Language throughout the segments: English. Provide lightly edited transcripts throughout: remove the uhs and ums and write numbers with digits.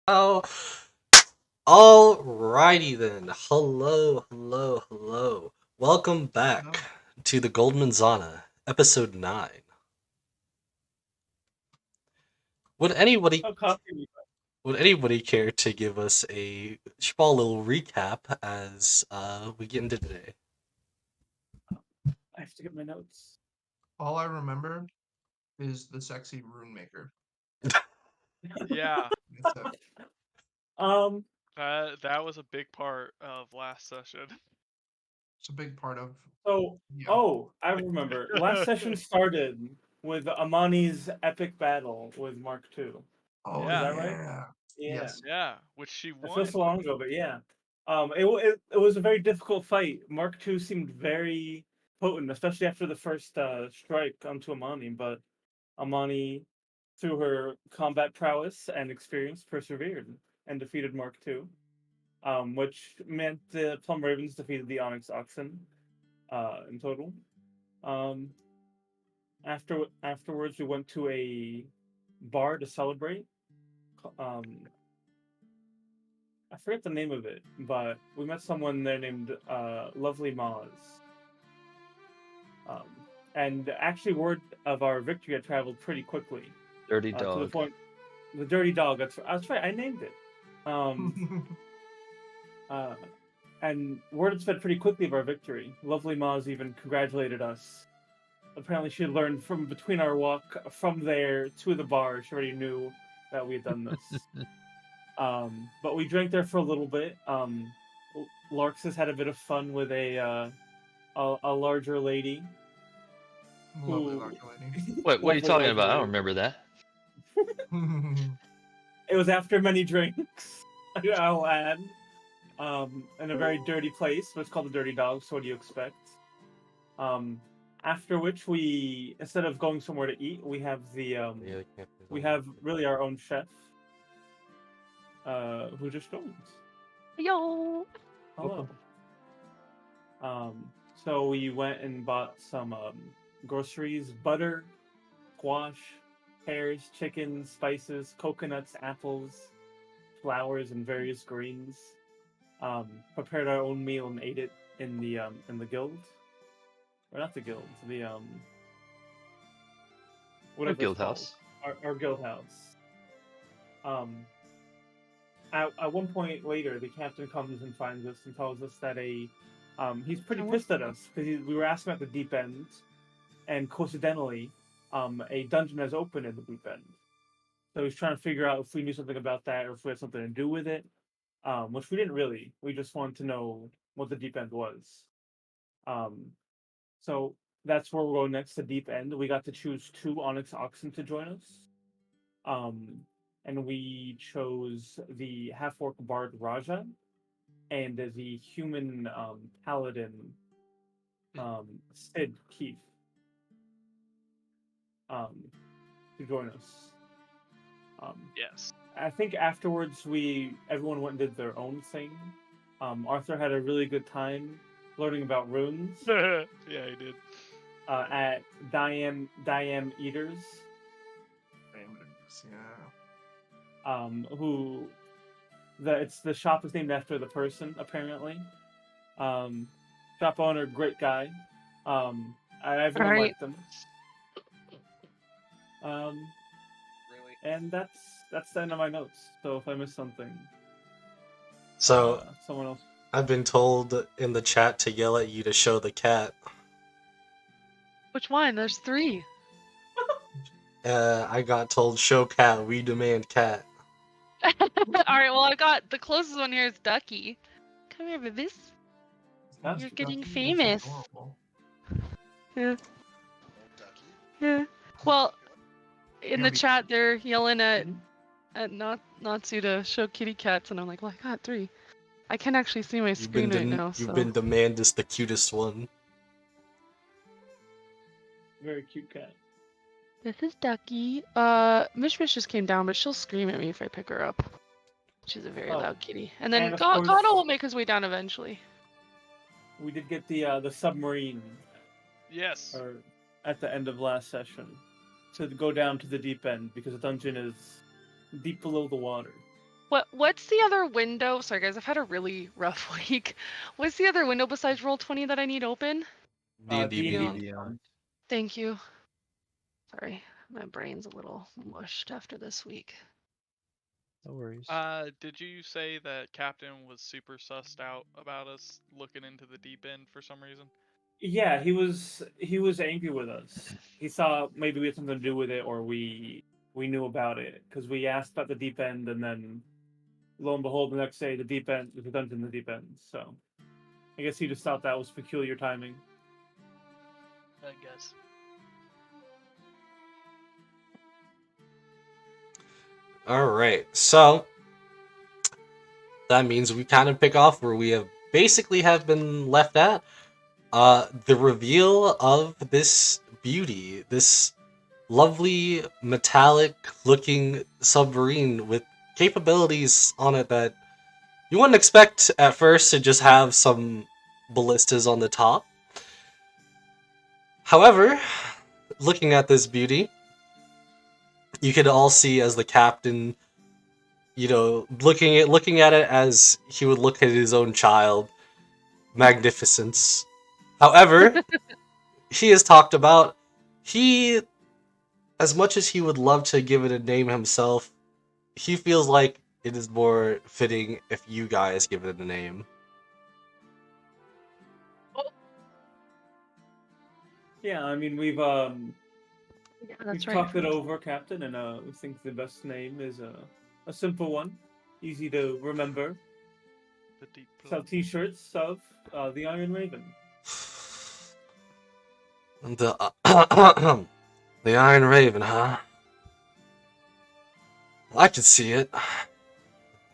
Oh, alrighty then. Hello. Welcome back No. to the Gold Manzana, episode 9. Would anybody Oh, coffee we would anybody care to give us a small little recap as we get into today? I have to get my notes. All I remember is the sexy rune maker. Yeah, That's it. Um. that was a big part of last session. It's a big part of. So, Yeah. I remember. Last session started with Amani's epic battle with Mark II. Oh Is that right? yeah. Yeah. Yes. Yeah, which she It won. feels so long ago, but yeah. It was a very difficult fight. Mark II seemed very potent, especially after the first strike onto Amani. But Amani, through her combat prowess and experience, persevered and defeated Mark II. Which meant the Plum Ravens defeated the Onyx Oxen in total. Um, afterwards, we went to a bar to celebrate. Um, I forget the name of it, but we met someone there named Lovely Moz. Um, and actually, word of our victory had traveled pretty quickly. Dirty To the dog. point, the Dirty Dog. That's right. I named it. Um, and word had spread pretty quickly of our victory. Lovely Moz even congratulated us. Apparently, she had learned from between our walk from there to the bar. She already knew that we had done this. But we drank there for a little bit. Larxus had a bit of fun with a larger lady. Lovely Who- large lady. What are you Lovely talking larger about? I don't lady. remember that. It was after many drinks. I'll add. In a very dirty place, but it's called the Dirty Dog. So what do you expect? After which we, instead of going somewhere to eat, we have we have really our own chef, who just joined. Yo. Hello. So we went and bought some groceries: butter, squash, pears, chicken, spices, coconuts, apples, flowers, and various greens. Prepared our own meal and ate it in the guild, or not the guild, the whatever guild it's called. house. Our guild house. At one point later, the captain comes and finds us and tells us that he's pretty pissed at us because we were asking at the deep end, and coincidentally, a dungeon has opened in the deep end. So he's trying to figure out if we knew something about that or if we had something to do with it, which we didn't really. We just wanted to know what the deep end was. So that's where we're going next, the deep end. We got to choose 2 Onyx Oxen to join us. And we chose the half-orc bard Raja and the human paladin Sid Keith to join us. Yes. I think afterwards everyone went and did their own thing. Arthur had a really good time learning about runes Yeah, he did. at Diam Eaters. Yeah. Who the shop is named after the person apparently. Shop owner, great guy. I've never Right. liked them. And that's the end of my notes. So if I miss something, So, someone else. I've been told in the chat to yell at you to show the cat. Which one? There's 3. I got told, show cat, we demand cat. All right. Well, I got the closest one here is Ducky. Come here, babies. You're getting famous. Yeah. Yeah. Well, in the chat they're yelling at Natsu to show kitty cats, and I'm like, well, I got 3. I can actually see my screen right now. You've been demanded as the cutest one. Very cute cat. This is Ducky. Mish Mish just came down, but she'll scream at me if I pick her up. She's a very loud kitty. And then And of course- Gato will make his way down eventually. We did get the submarine Yes. at the end of last session to go down to the deep end because the dungeon is deep below the water. What's the other window? Sorry guys, I've had a really rough week. What's the other window besides Roll20 that I need open? D&D D&D Beyond. Thank you. Sorry, my brain's a little mushed after this week. No worries. Did you say that Captain was super sussed out about us looking into the deep end for some reason? Yeah, he was angry with us. He saw maybe we had something to do with it, or we knew about it because we asked about the deep end, and then lo and behold, the next day the deep end, the dungeon, in the deep end. So I guess he just thought that was peculiar timing. I guess. All right, so that means we kind of pick off where we have basically have been left at. The reveal of this beauty, this lovely metallic-looking submarine with capabilities on it that you wouldn't expect at first to just have some ballistas on the top. However, looking at this beauty, you could all see as the captain, looking at it as he would look at his own child, magnificence. However, he has talked about as much as he would love to give it a name himself, he feels like it is more fitting if you guys give it a name. Yeah, I mean we've Yeah, that's right. talked it over, Captain, and we think the best name is a simple one, easy to remember. The deep Sell T-shirts of the Iron Raven. The the Iron Raven, huh? I could see it.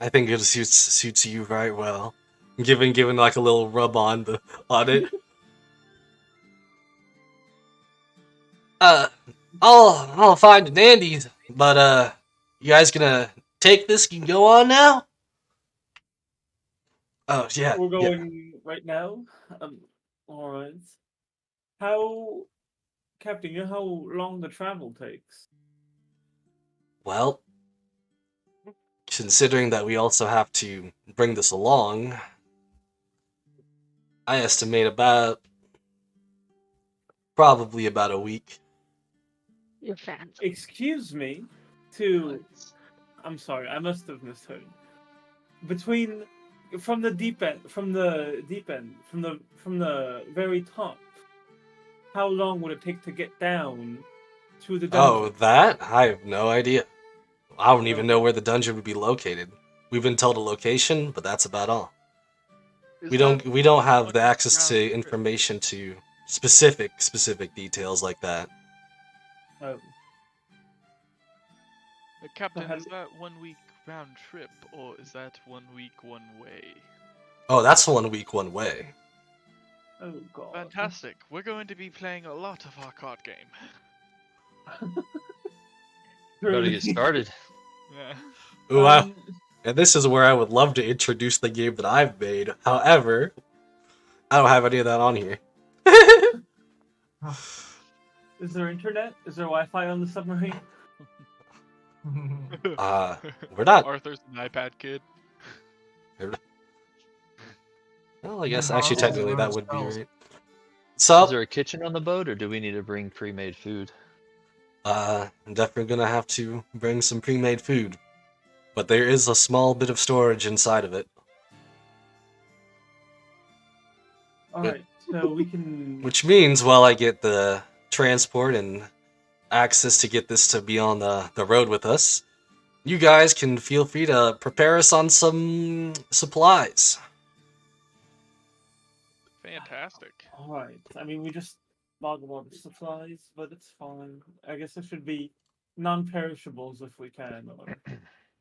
I think it suits you very well. Giving like a little rub on it. I'll find an Andy's, but you guys gonna take this and go on now? Oh yeah. We're going right now. All right. How, Captain? You know how long the travel takes? Well, considering that we also have to bring this along, I estimate probably about a week. You're fans. Excuse me. I'm sorry, I must have misheard. From the deep end, from the very top. How long would it take to get down to the dungeon? Oh, that? I have no idea. I don't even know where the dungeon would be located. We've been told a location, but that's about all. We don't have the access to information to specific specific details like that. Oh. Captain, is that 1 week round trip, or is that 1 week one way? Oh, that's 1 week one way. Oh god. Fantastic. We're going to be playing a lot of our card game. Better get started. Yeah. Ooh, and this is where I would love to introduce the game that I've made. However, I don't have any of that on here. Is there internet? Is there Wi-Fi on the submarine? We're not. Arthur's an iPad kid. Well, I guess Yeah, actually Arthur's technically on that his would be spells. right. Is So, there a kitchen on the boat, or do we need to bring pre-made food? I'm definitely gonna have to bring some pre-made food, but there is a small bit of storage inside of it. Alright, so we can... Which means while I get the transport and access to get this to be on the road with us, you guys can feel free to prepare us on some supplies. Fantastic. Alright, I mean, we just bought a lot of supplies, but it's fine. I guess it should be non-perishables if we can, or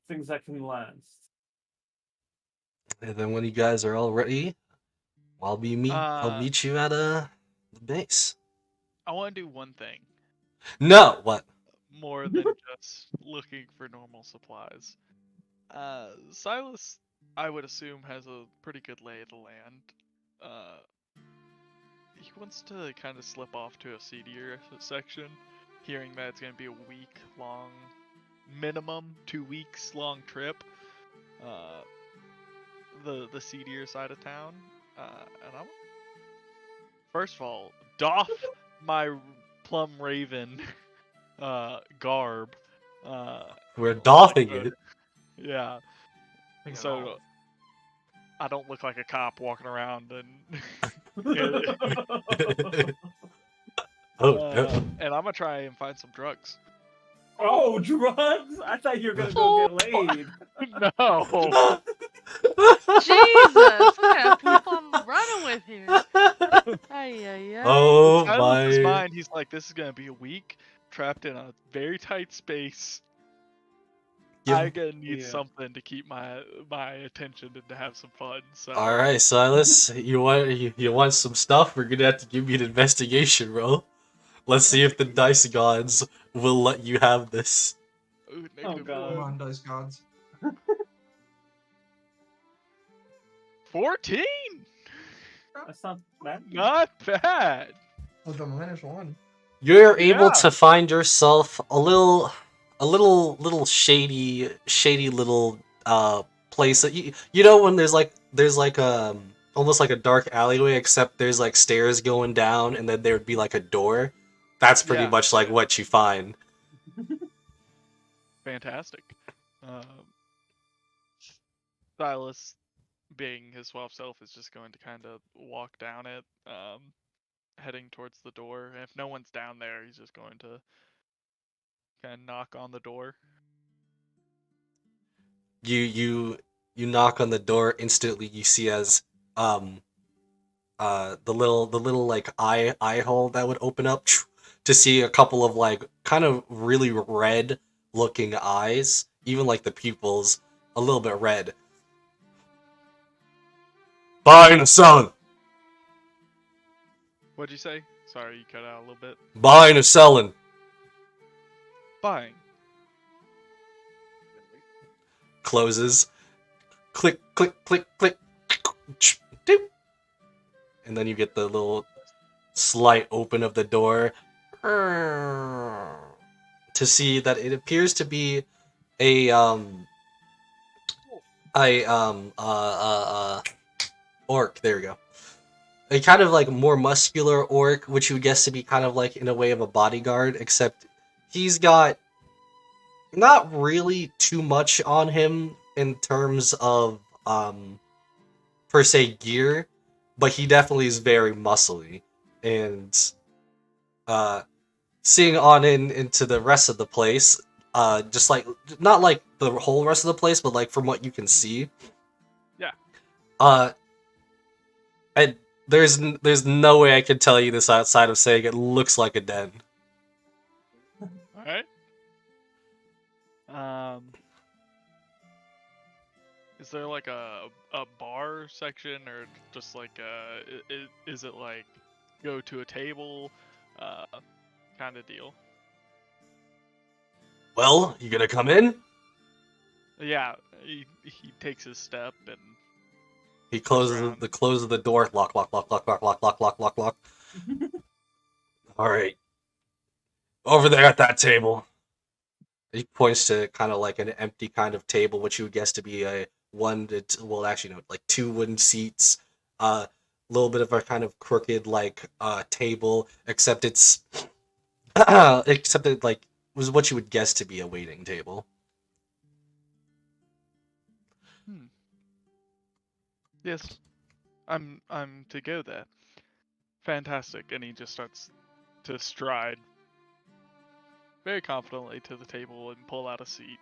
things that can last. And then when you guys are all ready, I'll meet you at the base. I want to do one thing. No, what? More than just looking for normal supplies. Silas, I would assume, has a pretty good lay of the land. He wants to kind of slip off to a seedier section, hearing that it's going to be a week long, minimum 2 weeks long trip. the seedier side of town, and I'm first of all doff my plum raven garb. We're doffing like, it. Yeah, Take it so off. I don't look like a cop walking around and Oh no. and I'm gonna try and find some drugs. Oh, drugs! I thought you were gonna go get laid. No. Jesus, what kind of people I'm running with here? Ay, ay, ay. Oh Silence's my. mind, he's like, this is gonna be a week trapped in a very tight space. Yeah. I gonna need Yeah. something to keep my attention and to have some fun. So All right, Silas, you want some stuff? We're gonna have to give you an investigation roll. Let's see if the dice gods will let you have this. Ooh, Oh, -1. God. Come on, dice gods. 14. That's not bad. Not bad. With a -1. You're able Yeah. to find yourself a little shady little place that you know when there's like almost like a dark alleyway, except there's like stairs going down and then there would be like a door. That's pretty Yeah, much like yeah. what you find. Fantastic. Silas, being his suave self, is just going to kind of walk down it, heading towards the door. And if no one's down there, he's just going to kind of knock on the door. You knock on the door. Instantly you see as the little like eye hole that would open up to see a couple of like kind of really red looking eyes, even like the pupils a little bit red. Buying and selling. What'd you say? Sorry, you cut out a little bit. Buying and selling. Buying. Closes. Click, click, click, click. Doop. And then you get the little slight open of the door to see that it appears to be a orc. There we go. A kind of like more muscular orc, which you would guess to be kind of like in a way of a bodyguard, except he's got not really too much on him in terms of per se gear, but he definitely is very muscly. And seeing on into the rest of the place, just like not like the whole rest of the place, but like from what you can see. Yeah. And there's no way I can tell you this outside of saying it looks like a den. All right. Is there like a bar section, or just like is it like go to a table kind of deal? Well, you gonna come in? Yeah, he takes his step and He closes around. the door. Lock, lock, lock, lock, lock, lock, lock, lock, lock, lock. All right. Over there at that table. He points to kind of like an empty kind of table, which you would guess to be a like two wooden seats, a little bit of a kind of crooked like table, except it's except it like was what you would guess to be a waiting table. Yes, I'm to go there. Fantastic, and he just starts to stride very confidently to the table and pull out a seat.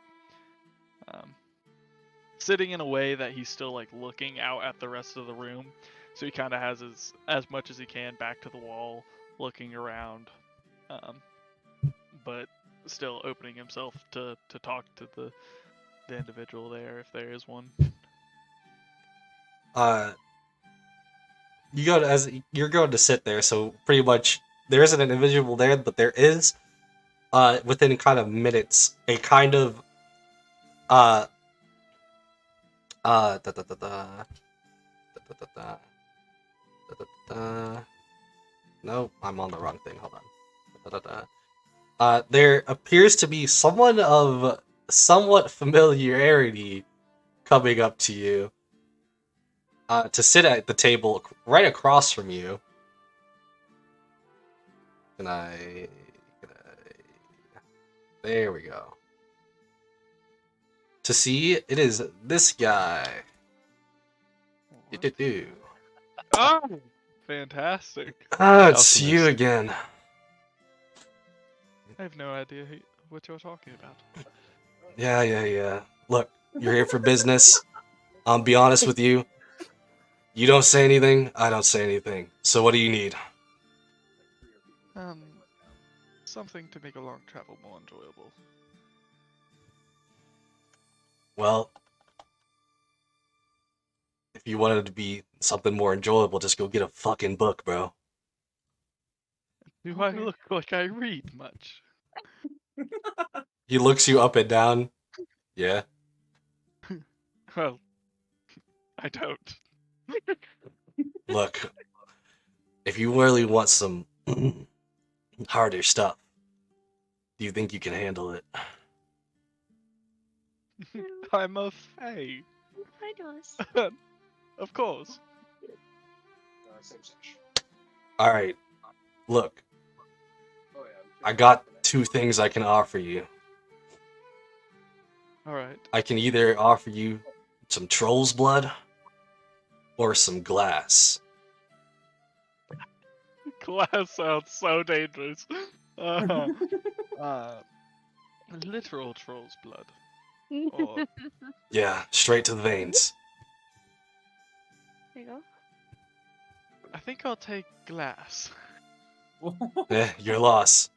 Sitting in a way that he's still like looking out at the rest of the room, so he kind of has as much as he can back to the wall, looking around, but still opening himself to talk to the individual there, if there is one. You're going to sit there, so pretty much there isn't an individual there, but there is within kind of minutes a kind of no, I'm on the wrong thing. Hold on. There appears to be someone of somewhat familiarity coming up to you to sit at the table right across from you. Can I... There we go. To see, it is this guy. Do-do-do. Oh, fantastic! Ah, it's you Alchemist. again. I have no idea what you're talking about. Yeah. Look, you're here for business. I'll be honest with you. You don't say anything, I don't say anything. So what do you need? Something to make a long travel more enjoyable. Well, if you wanted it to be something more enjoyable, just go get a fucking book, bro. Do I look like I read much? He looks you up and down. Yeah. Well, I don't. Look, if you really want some harder stuff, do you think you can handle it? I'm a fae. Hi, Dallas. Of course. Alright, look. I got 2 things I can offer you. Alright. I can either offer you some troll's blood or some glass. Glass sounds so dangerous. Literal troll's blood. Or Yeah, straight to the veins. There you go. I think I'll take glass. Your loss.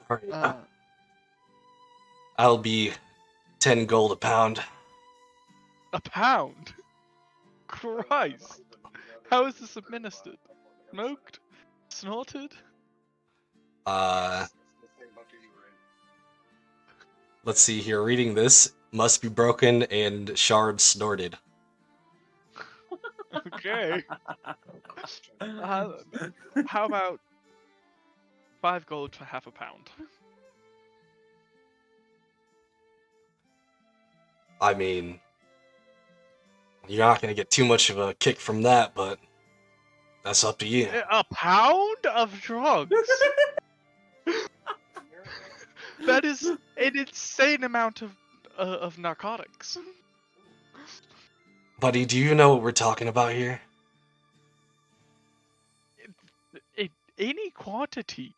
Alright, I'll be 10 gold a pound. A pound? Christ! How is this administered? Smoked? Snorted? Let's see here. Reading this must be broken and shards snorted. Okay. How about 5 gold for half a pound? I mean, you're not gonna get too much of a kick from that, but that's up to you. A pound of drugs? That is an insane amount of narcotics. Buddy, do you know what we're talking about here? Any quantity.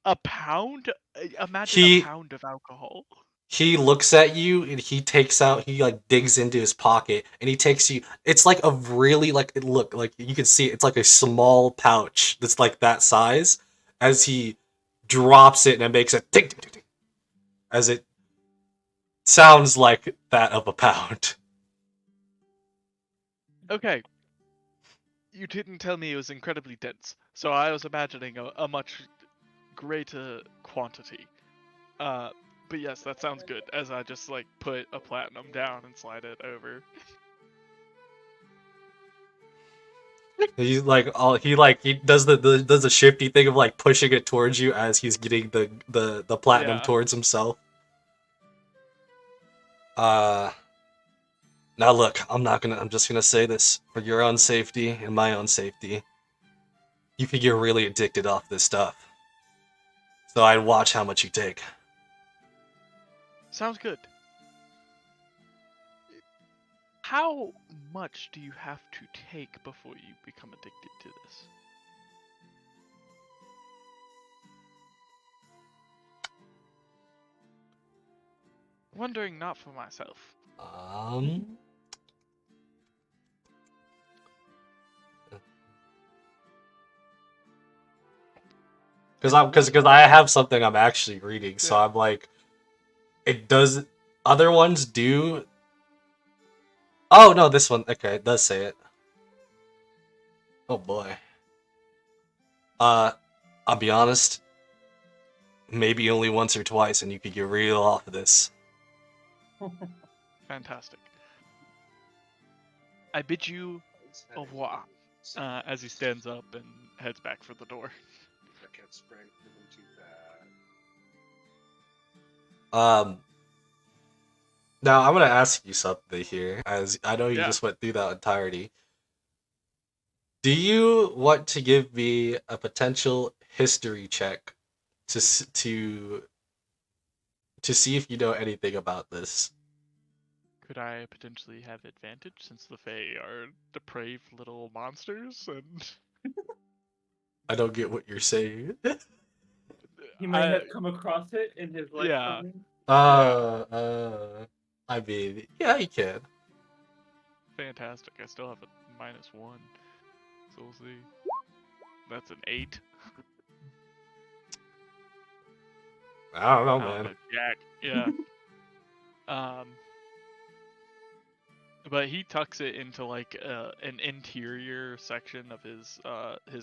A pound? Imagine He- a pound of alcohol. He looks at you and he takes out, he like digs into his pocket and he takes you, it's like a really like, look, like you can see it's like a small pouch that's like that size. As he drops it and it makes a ting, ting, ting, ting, as it sounds like that of a pound. Okay. You didn't tell me it was incredibly dense, so I was imagining a much greater quantity. But yes, that sounds good. As I just like put a platinum down and slide it over. He's like all he does the shifty thing of like pushing it towards you as he's getting the platinum Yeah. towards himself. Now look, I'm just gonna say this for your own safety and my own safety. You could get really addicted off this stuff. So I'd watch how much you take. Sounds good. How much do you have to take before you become addicted to this? Wondering not for myself. Because I have something I'm actually reading, so Yeah. I'm like, it does. Other ones do. Oh no, this one. Okay, it does say it. Oh boy. I'll be honest. Maybe only once or twice, and you could get real off of this. Fantastic. I bid you au revoir. As he stands up and heads back for the door. Now I'm gonna ask you something here, as I know you Yeah. just went through that entirety. Do you want to give me a potential history check to see if you know anything about this? Could I potentially have advantage since the Fae are depraved little monsters and I don't get what you're saying. He might have come across it in his Yeah. lifetime. I mean, yeah, you can. Fantastic. I still have a -1. So we'll see. That's an 8. I don't know, I don't man. know, Jack. Yeah. Um, but he tucks it into like an interior section of his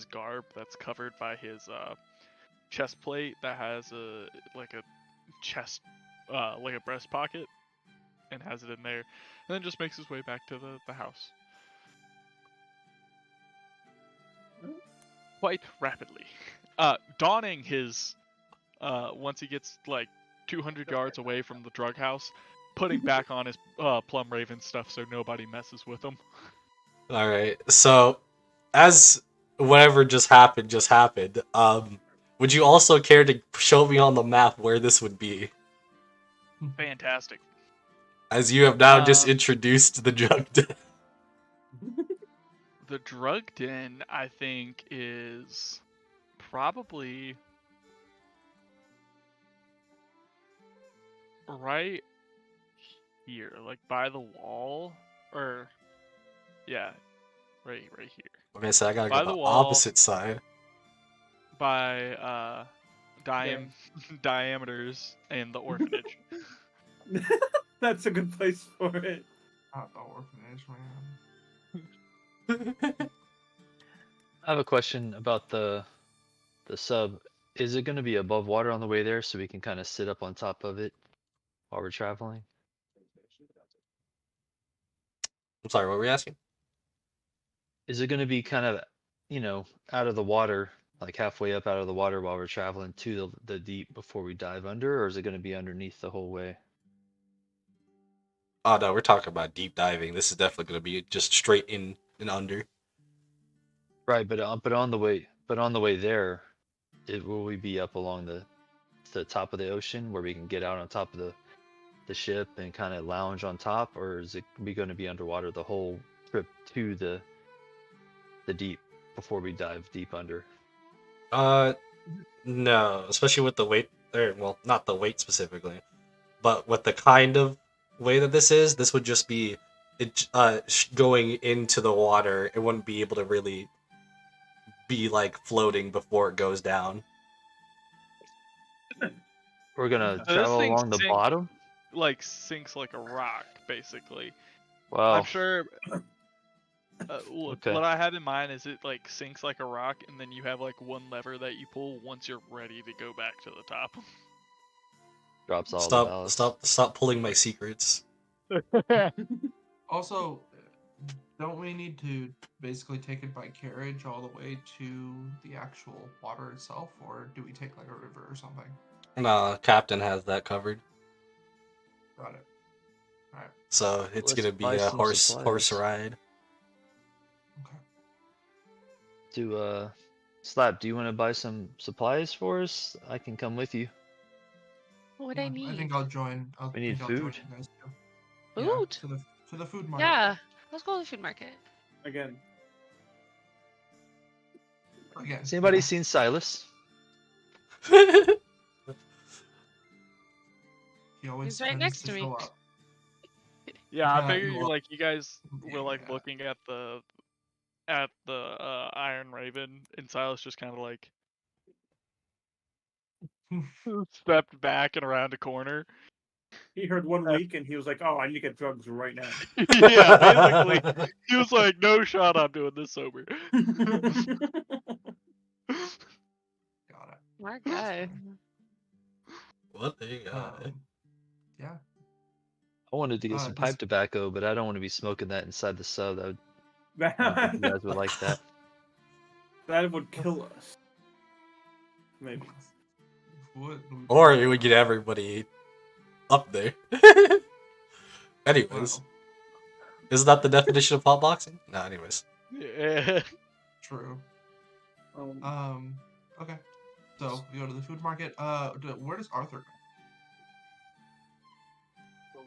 garb that's covered by his chest plate that has a chest like a breast pocket and has it in there, and then just makes his way back to the house quite rapidly. Donning his once he gets like 200 yards away from the drug house, putting back on his Plum Raven stuff so nobody messes with him. All right. So, as whatever just happened. Would you also care to show me on the map where this would be? Fantastic. As you have now just introduced the drug den. The drug den, I think, is probably right here, like by the wall, or yeah, right here. Okay, so I gotta By go the the wall. opposite side. By diameters and the orphanage. That's a good place for it. Not the orphanage, man. I have a question about the sub. Is it going to be above water on the way there so we can kind of sit up on top of it while we're traveling? I'm sorry, what were we asking? Is it going to be kind of, out of the water, like halfway up out of the water while we're traveling to the deep before we dive under, or is it going to be underneath the whole way? Oh no, we're talking about deep diving. This is definitely gonna be just straight in and under. Right, but on the way there, will we be up along the top of the ocean where we can get out on top of the ship and kind of lounge on top, or is it going to be underwater the whole trip to the deep before we dive deep under? No, especially with the weight, or well, not the weight specifically, but with the kind of way that this would just be going into the water. It wouldn't be able to really be like floating before it goes down. We're gonna So this travel thing along the bottom. sinks like a rock, basically. Wow. I'm sure. Look, Okay. what I had in mind is it like sinks like a rock, and then you have like one lever that you pull once you're ready to go back to the top. Drops all the Stop! ballast. Stop pulling my secrets. Also, don't we need to basically take it by carriage all the way to the actual water itself, or do we take like a river or something? No, Captain has that covered. Got it. All right. So it's Let's gonna be buy a some horse supplies. ride. Okay. Slap, do you want to buy some supplies for us? I can come with you. What Yeah, I need? I think I'll join. We need I'll join food. you guys too. Food? Yeah, to the food market. Yeah. Let's go to the food market. Again. Again. Has anybody yeah. seen Silas? He always He's right tends next to to me. show up. Yeah, I Yeah, figure well, you guys were like yeah. looking at the Iron Raven, and Silas just kind of like stepped back and around a corner. He heard 1 week and he was like, "Oh, I need to get drugs right now." Yeah, basically, he was like, "No shot, I'm doing this sober." Got it. My guy. What the guy? Yeah. I wanted to get some pipe tobacco, but I don't want to be smoking that inside the sub. I don't think you guys would like that. That would kill us. Maybe. Or it would get everybody up there. Anyways, Wow. isn't that the definition of hotboxing? No, anyways. Yeah. True. Um, Okay. So we go to the food market. Where does Arthur go?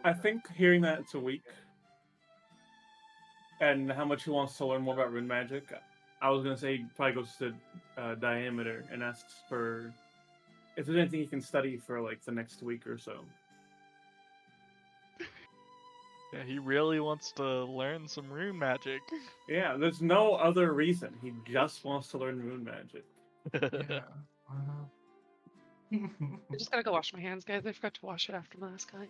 I think hearing that it's a week and how much he wants to learn more about rune magic, I was gonna say he probably goes to Diameter and asks for if there's anything he can study for like the next week or so. Yeah, he really wants to learn some rune magic. Yeah, there's no other reason. He just wants to learn rune magic. Yeah. I just gotta go wash my hands, guys. I forgot to wash it after my last cut.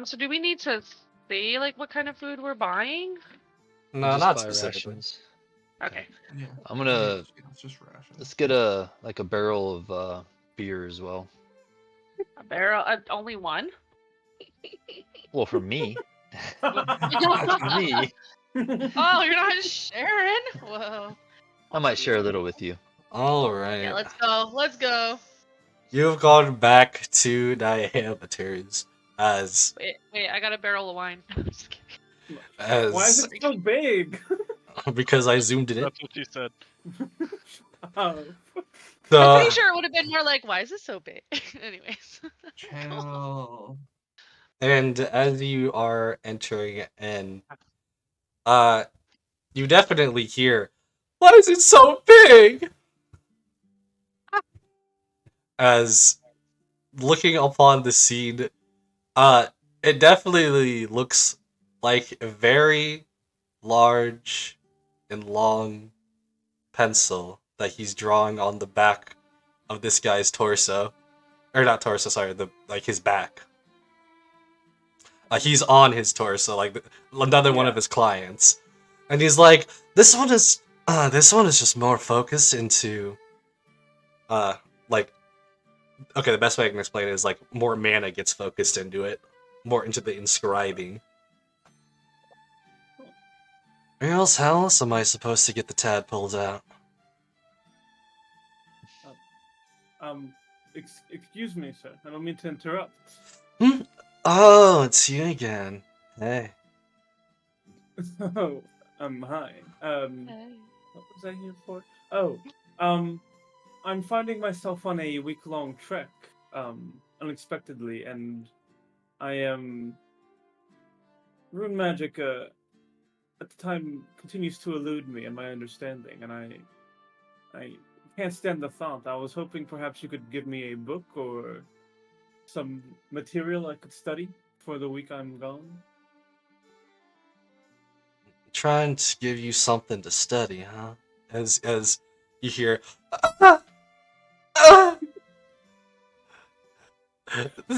So do we need to say like what kind of food we're buying? We'll No, just not buy specifically. rations. Okay. Yeah. I'm gonna It's just rations. let's get a barrel of beer as well. A barrel, only one? Well, for me. Oh, For me. you're not sharing? Whoa. I might share a little with you. Alright. Yeah, let's go. Let's go. You've gone back to Diameters as Wait, I got a barrel of wine. Just kidding. Why is as it so big? because I zoomed it in. That's what she said. Oh. I'm So pretty sure it would have been more like, why is this so big? Anyways. Chill. and as you are entering and you definitely hear, why is it so big? As looking upon the scene, it definitely looks like a very large and long pencil that he's drawing on the back of this guy's torso. Or not torso, sorry, his back. He's on his torso, like another one of his clients. And he's like, this one is just more focused into like, okay, the best way I can explain it is like more mana gets focused into it, more into the inscribing. Where else am I supposed to get the tadpoles out? Excuse me, sir. I don't mean to interrupt. Oh, it's you again. Hey. Oh, hi. Hey. What was I here for? Oh, I'm finding myself on a week-long trek, unexpectedly, and I am... Rune magic, at the time, continues to elude me in my understanding, and I can't stand the thought. I was hoping perhaps you could give me a book or some material I could study for the week I'm gone. Trying to give you something to study, huh? As you hear, the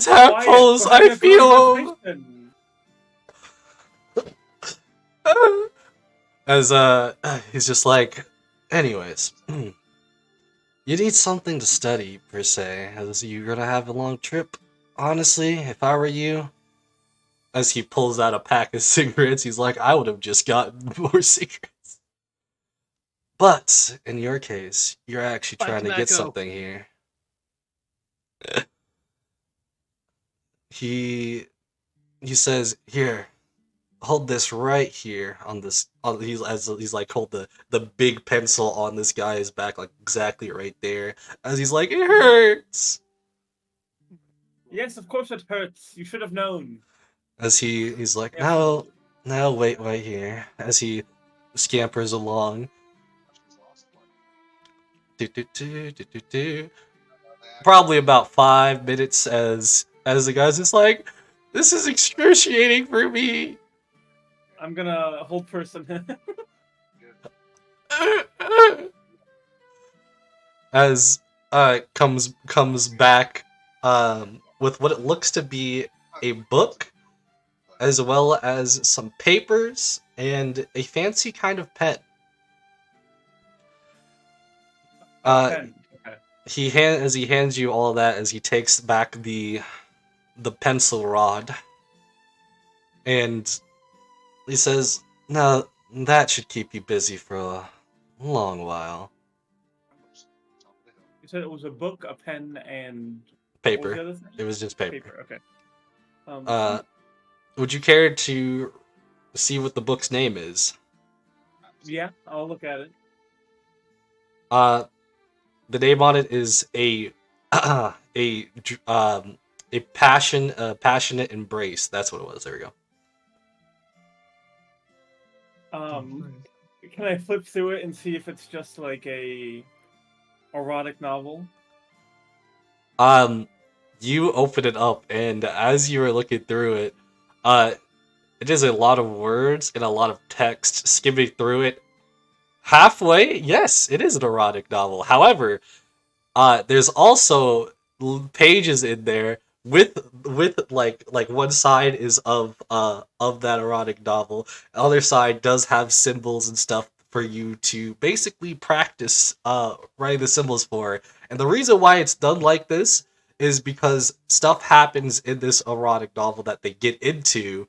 tadpoles, Quiet, I feel. As he's just like, anyways, you need something to study per se, as you're gonna have a long trip. Honestly, if I were you, as he pulls out a pack of cigarettes, he's like, I would have just gotten more cigarettes. But in your case, you're actually Buy trying to get tobacco. something here. He says, "Here, hold this right here on this." He's like, hold the big pencil on this guy's back, like exactly right there. As he's like, it hurts. Yes, of course it hurts. You should have known. As he's like, Yes. now wait right here. As he scampers along. Do. Probably about 5 minutes as the guy's just like, this is excruciating for me. I'm gonna hold person. As comes back with what it looks to be a book, as well as some papers and a fancy kind of pen. Pen. Okay. As he hands you all that, as he takes back the pencil rod, and he says, "Now that should keep you busy for a long while." You said it was a book, a pen, and paper. the other thing? It was just paper. Paper. Okay. Would you care to see what the book's name is? Yeah, I'll look at it. The name on it is a passionate embrace. That's what it was. There we go. Can I flip through it and see if it's just like a erotic novel? You open it up, and as you were looking through it, it is a lot of words and a lot of text skimming through it. Halfway, yes, it is an erotic novel. However, there's also pages in there with like one side is of that erotic novel. The other side does have symbols and stuff for you to basically practice writing the symbols for. And the reason why it's done like this is because stuff happens in this erotic novel that they get into,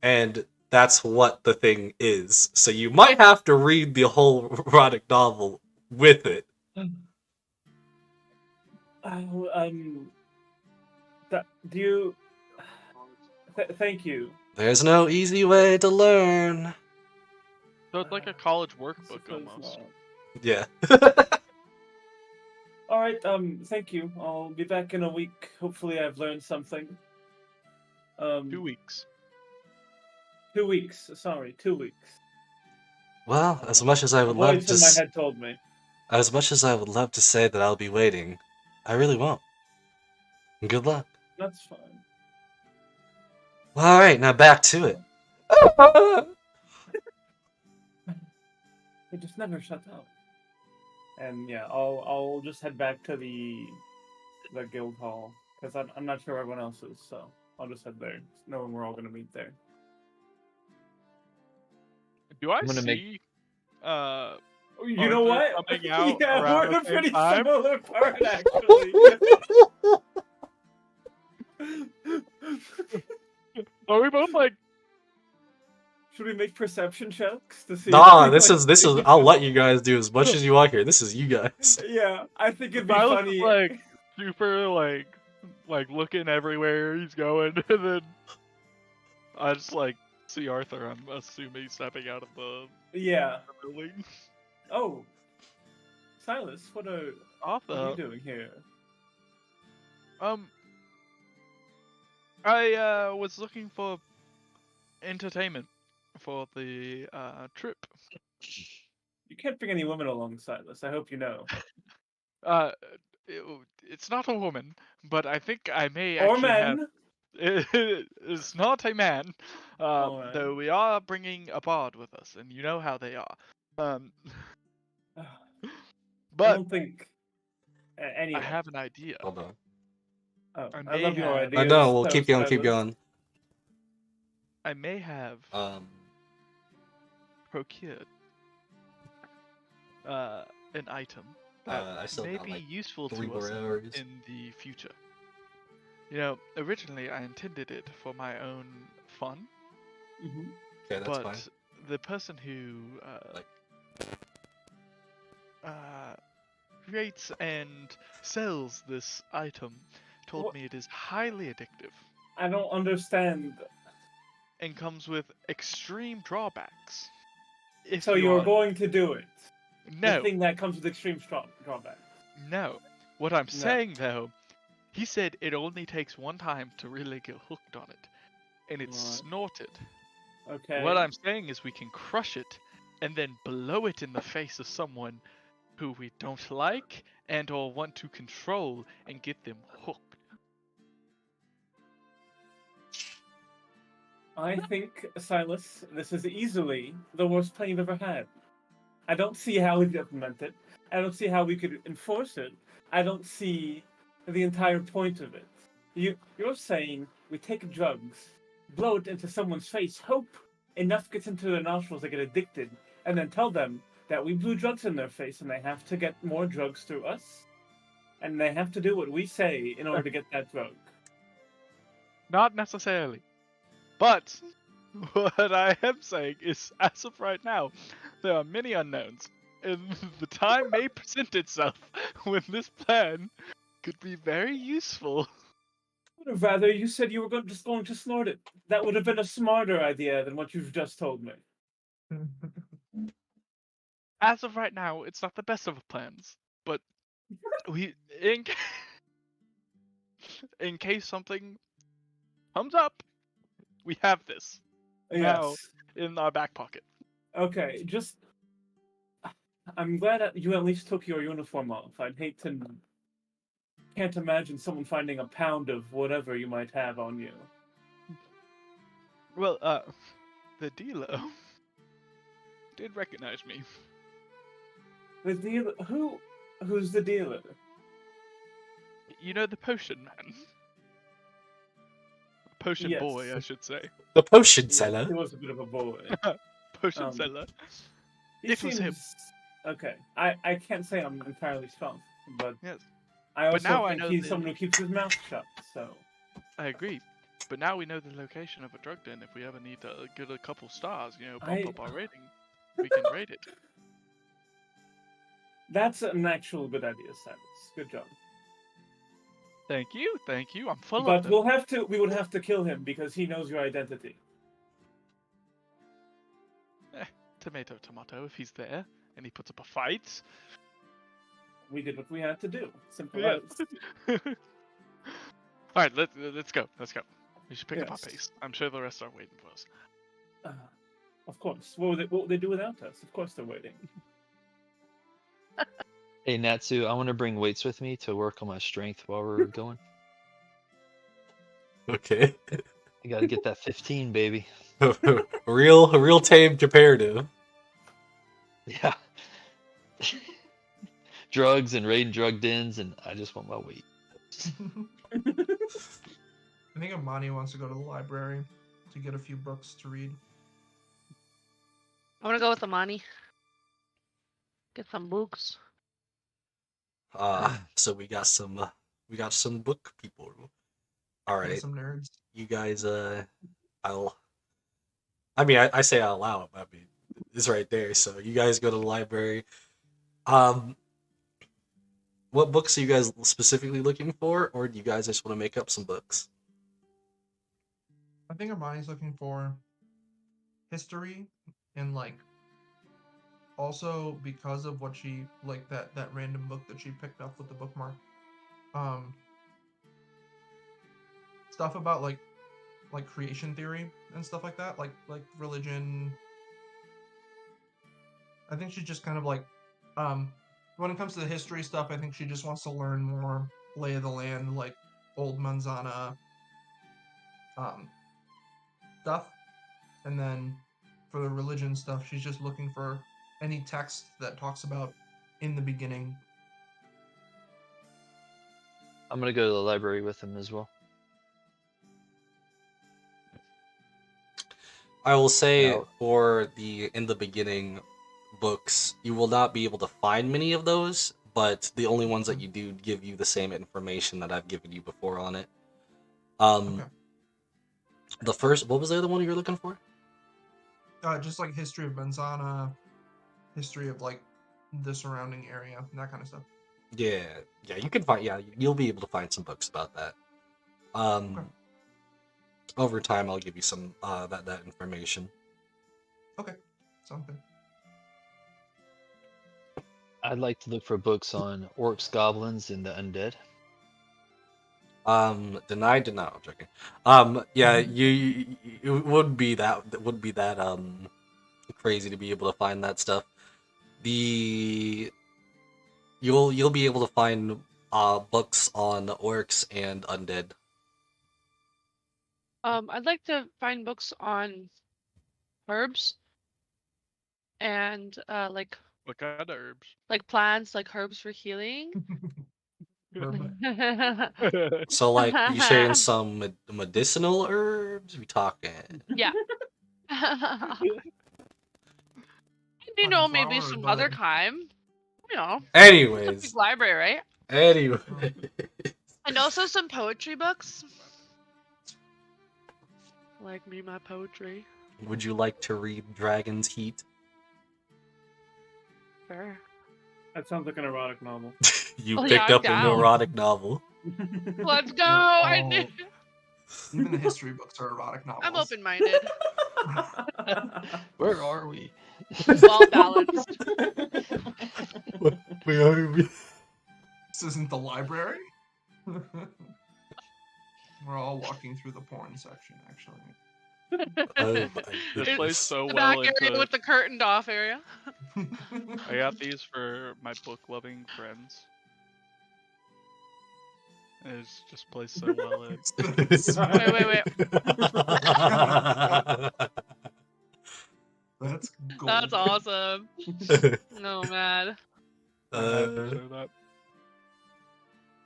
and that's what the thing is. So you might have to read the whole erotic novel with it. Do you? Thank you. There's no easy way to learn. So it's like a college workbook almost. Yeah. All right. Thank you. I'll be back in a week. Hopefully, I've learned something. 2 weeks. 2 weeks. Sorry, 2 weeks. Well, as much as I would A love voice to, in my head told me. as much as I would love to say that I'll be waiting, I really won't. Good luck. That's fine. All right, now back to it. It just never shuts up. And yeah, I'll just head back to the guild hall because I'm not sure where everyone else is, so I'll just head there, knowing we're all gonna meet there. Do I I'm gonna make- see? You know what? Coming out Yeah, around we're in the a same pretty time? similar part, actually. Are we both like? Should we make perception checks to see? Nah, if this we, is. like- I'll let you guys do as much as you want here. This is you guys. Yeah, I think it'd be Silas funny. is like super like looking everywhere he's going, and then I just like see Arthur. I'm assuming stepping out of the Yeah. building. Oh, Silas, what are you Arthur, doing here? I was looking for entertainment for the trip. You can't bring any women along, Silas. I hope you know. Uh, it's not a woman, but I think I may Or actually have. men. It's not a man, Alright. though we are bringing a bard with us, and you know how they are. I But don't think. Anyway. I have an idea. Hold on. Oh, I I may love your have- ideas. I know. We'll so keep going. Keep Silas. going. I may have procured an item that I still may got, be like, useful 3 to more us hours. in the future. You know, originally I intended it for my own fun, Mhm. Okay, that's but fine. the person who Like- creates and sells this item told What? me it is highly addictive I don't understand. and comes with extreme drawbacks. If So you you're are- going to do it? No, The thing that comes with extreme drawback. no. What I'm saying though, he said it only takes one time to really get hooked on it, and it's Right. snorted. Okay. What I'm saying is we can crush it and then blow it in the face of someone who we don't like and or want to control and get them hooked. I think, Silas, this is easily the worst plan you've ever had. I don't see how we'd implement it. I don't see how we could enforce it. I don't see the entire point of it. You're saying we take drugs, blow it into someone's face, hope enough gets into their nostrils they get addicted, and then tell them that we blew drugs in their face and they have to get more drugs through us, and they have to do what we say in order to get that drug. Not necessarily. But what I am saying is, as of right now, there are many unknowns, and the time may present itself when this plan could be very useful. Would have rather you said you were just going to snort it. That would have been a smarter idea than what you've just told me. As of right now, it's not the best of plans, but we in case something comes up, we have this now Yes. in our back pocket. Okay, I'm glad that you at least took your uniform off. Can't imagine someone finding a pound of whatever you might have on you. Well, the dealer did recognize me. The dealer, who's the dealer? You know the potion man. Potion Yes. boy, I should say. The potion Yes, seller. he was a bit of a boy. Potion seller. He It was him. Okay, I can't say I'm entirely strong, but Yes, I also now I think know he's that- someone who keeps his mouth shut. So I agree. But now we know the location of a drug den. If we ever need to get a couple stars, bump up our rating, we can rate it. that's an actual good idea, Cyrus. Good job. Thank you. I'm full But of them. we would have to kill him because he knows your identity. Tomato, tomato. If he's there and he puts up a fight, We did what we had to do. Simple yeah. as. All right, let's go. Let's go. We should pick up our Yes. pace. I'm sure the rest are waiting for us. Of course. What would they do without us? Of course they're waiting. Hey Natsu, I want to bring weights with me to work on my strength while we're going. Okay. I gotta get that 15, baby. real tame comparative. Yeah. Drugs and raiding drug dens, and I just want my weight. I think Amani wants to go to the library to get a few books to read. I want to go with Amani. Get some books. So we got some book people. All Get right, some nerds. you guys. I say out loud. I mean, it's right there. So you guys go to the library. What books are you guys specifically looking for, or do you guys just want to make up some books? I think Amani's looking for history and also because of what she that random book that she picked up with the bookmark. Stuff about like creation theory and stuff like that, like religion. I think she just kind of when it comes to the history stuff, I think she just wants to learn more lay of the land, like old Manzana stuff. And then for the religion stuff, she's just looking for any text that talks about in the beginning. I'm gonna go to the library with him as well. I will say Now- for the in the beginning books, you will not be able to find many of those, but the only ones that you do give you the same information that I've given you before on it. Okay. The first, what was the other one you were looking for? Just like history of Manzana, history of like the surrounding area, that kind of stuff. Yeah, you can find. Yeah, you'll be able to find some books about that. Okay. Over time, I'll give you some that information. Okay, sounds good. I'd like to look for books on orcs, goblins, and the undead. Denied. No, I'm joking. Yeah, you it would be that crazy to be able to find that stuff. You'll be able to find books on orcs and undead. I'd like to find books on herbs and What kind of herbs? like plants, like herbs for healing. So, like, you saying some medicinal herbs? We talking? Yeah. Fucking Maybe flower some bud. other kind. It's a Anyways, big library, right? anyway, And also some poetry books. Like me, my poetry. would you like to read Dragon's Heat? Sure. That sounds like an erotic novel. You Oh, picked yeah, up a down. erotic novel. Let's go. They're I all- knew. Even the history books are erotic novels. I'm open-minded. Where are we? Well balanced. Where are we? This isn't the library. We're all walking through the porn section, actually. Oh my This plays goodness. so The well back area into. with the curtained off area. I got these for my book loving friends. And it just plays so well in. Wait. That's gold. That's awesome. Oh, man. I had to Uh, show that.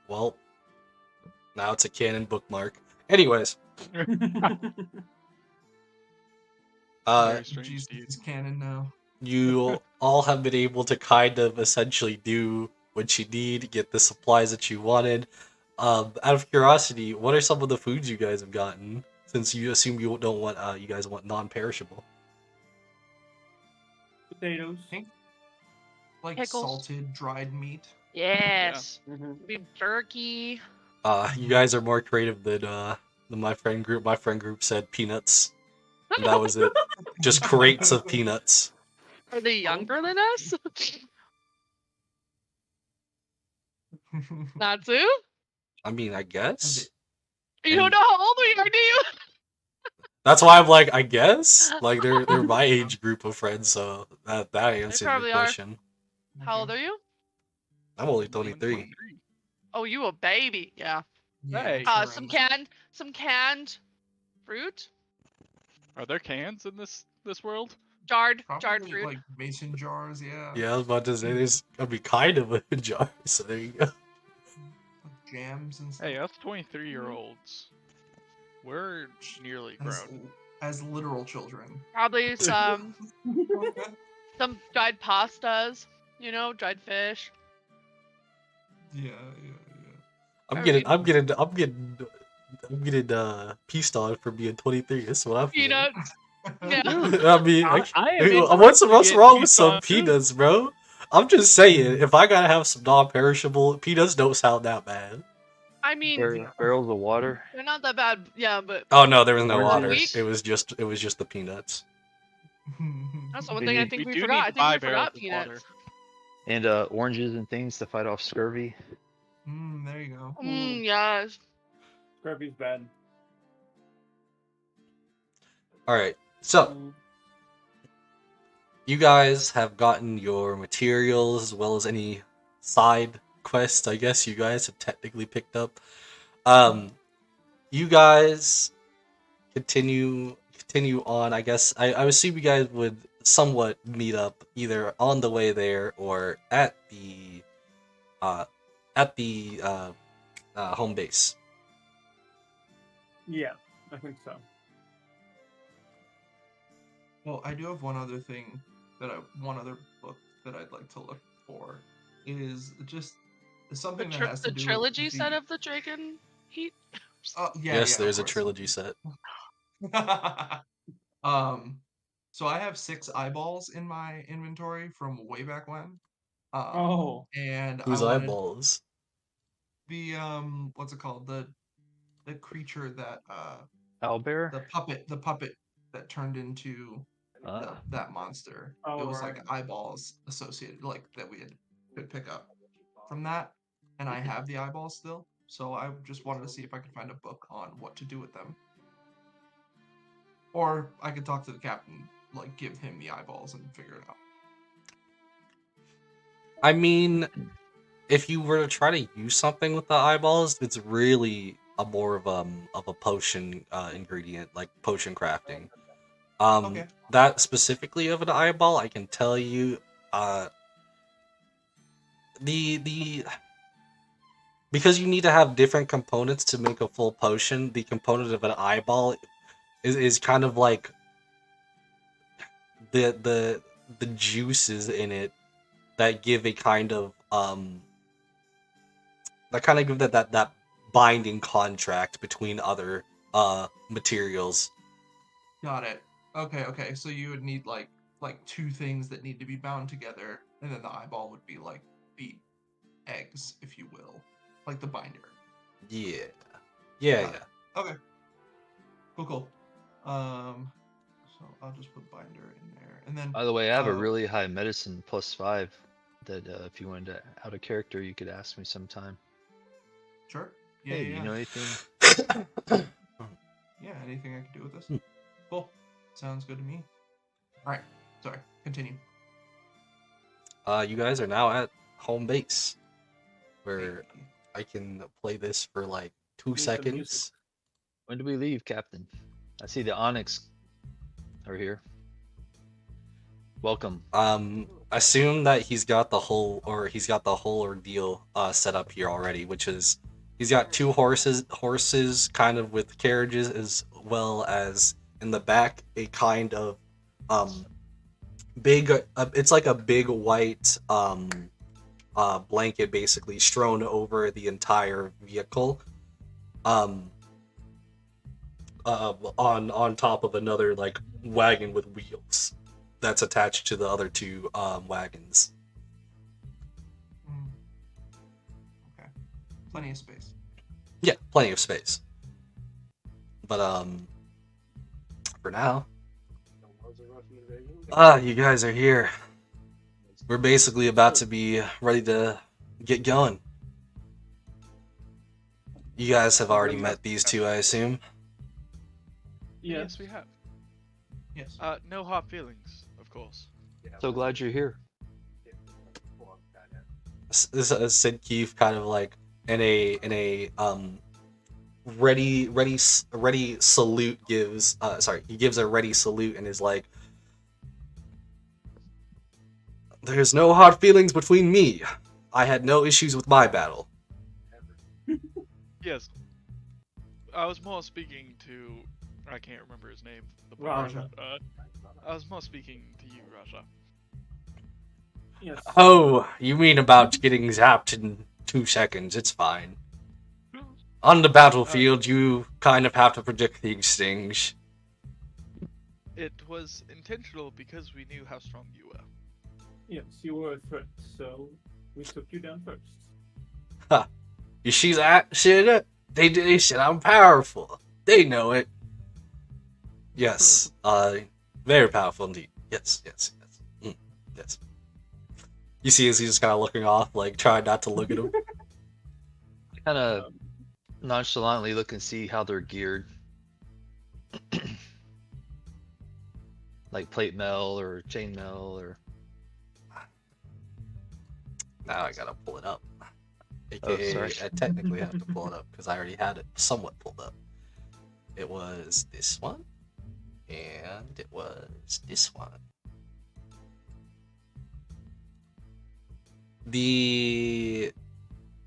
well, now it's a canon bookmark. Anyways, Very strange Jesus deed. is canon now. you all have been able to kind of essentially do what you need, get the supplies that you wanted. Out of curiosity, what are some of the foods you guys have gotten? Since you assume you don't want, you guys want non-perishable. Potatoes. Like Pickles. salted, dried meat. Yes. Mhm. Beef jerky. You guys are more creative than my friend group. My friend group said peanuts, and that was it. Just crates of peanuts. Are they younger than us? Natsu? I mean, I guess. You don't know how old we are, do you? That's why I'm like, I guess. Like they're my age group of friends, so that answered your probably are. question. How old are you? I'm only I'm 23. Oh, you a baby. Yeah. Yeah, Hey. it's Some around canned fruit. Are there cans in this world? Jarred probably fruit. like mason jars, yeah. Yeah, I was about to say there's gonna be kind of a jar, so there you go. Like jams and stuff. Hey, us 23-year-olds. We're nearly grown. As literal children. Probably some dried pastas. You know, dried fish. Yeah. I'm Very getting pissed on for being 23. That's what I'm feeling. peanuts. Yeah. I mean, I am what's indirectly wrong with getting some pissed on, too. peanuts, bro? I'm just saying, if I gotta have some non-perishable, peanuts don't sound that bad. I mean, Barrels of water. they're not that bad. Yeah, but Oh no, there was no Oranges. water. Weak? It was just the peanuts. that's the one We thing I need- think we we do forgot. need I think 5 we forgot barrels of water. peanuts. And oranges and things to fight off scurvy. There you go. Yes. Scurvy's bad. All right, so you guys have gotten your materials as well as any side quests, I guess you guys have technically picked up. You guys continue on. I guess I assume you guys would somewhat meet up either on the way there or at the home base. Yeah, I think so. Well, I do have one other thing one other book that I'd like to look for is just something that has to The do trilogy with set of the Dragon Heat. Yes, there's a of course. trilogy set. So I have 6 eyeballs in my inventory from way back when. And Whose I wanted eyeballs? the what's it called? The creature that Owlbear. the puppet that turned into that monster. It was like eyeballs associated, like that we could pick up from that, and I have the eyeballs still. So I just wanted to see if I could find a book on what to do with them, or I could talk to the captain, like give him the eyeballs and figure it out. I mean, if you were to try to use something with the eyeballs, it's really a more of a potion ingredient, like potion crafting. Okay. That specifically of an eyeball, I can tell you, the because you need to have different components to make a full potion. The component of an eyeball is kind of like the juices in it that give a kind of give that binding contract between other materials. Got it. Okay. So you would need like 2 things that need to be bound together, and then the eyeball would be like the eggs, if you will, like the binder. Yeah. Got it. Okay. Cool. So I'll just put binder in there, and then. By the way, I have a really high medicine +5 that if you wanted to out of character, you could ask me sometime. Sure. Hey, do you know anything? Yeah, anything I can do with this? Cool. Sounds good to me. All right. Sorry. Continue. You guys are now at home base, where I can play this for like 2 seconds. When do we leave, Captain? I see the Onyx are here. Welcome. Assume that he's got the whole ordeal set up here already, which is he's got 2 horses kind of with carriages, as well as in the back a kind of big it's like a big white blanket basically strewn over the entire vehicle on top of another like wagon with wheels that's attached to the other 2 wagons. Okay. Plenty of space. Yeah, plenty of space. But for now, you guys are here. We're basically about to be ready to get going. You guys have already met these 2, I assume? Yes, we have. Yes. No hard feelings, of course. So glad you're here. This is Sid Keefe kind of like in a ready salute gives he gives a ready salute and is like, there's no hard feelings between me. I had no issues with my battle. Yes. I was more speaking to... I can't remember his name. Raja. I was more speaking to you, Raja. Yes. Oh, you mean about getting zapped in 2 seconds. It's fine. On the battlefield, you kind of have to predict these things. It was intentional because we knew how strong you were. Yes, you were a threat, so we took you down first. Ha! You see that shit? They said I'm powerful. They know it. Yes, very powerful indeed. Yes. Yes. You see as he's just kind of looking off, like trying not to look at him. Kind of nonchalantly look and see how they're geared. Like plate mail or chain mail or... Now I gotta pull it up. Oh, AKA, sorry. I technically have to pull it up because I already had it somewhat pulled up. It was this one, and it was this one. The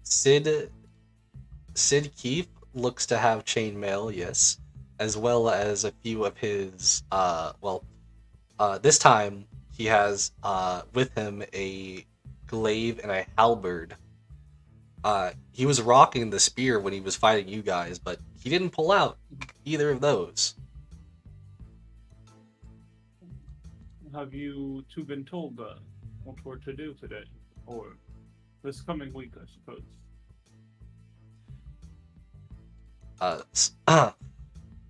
Sid Keefe looks to have chainmail, yes, as well as a few of his. This time he has with him a glaive and a halberd. He was rocking the spear when he was fighting you guys, but he didn't pull out either of those. Have you 2 been told what we're to do today? Or this coming week, I suppose?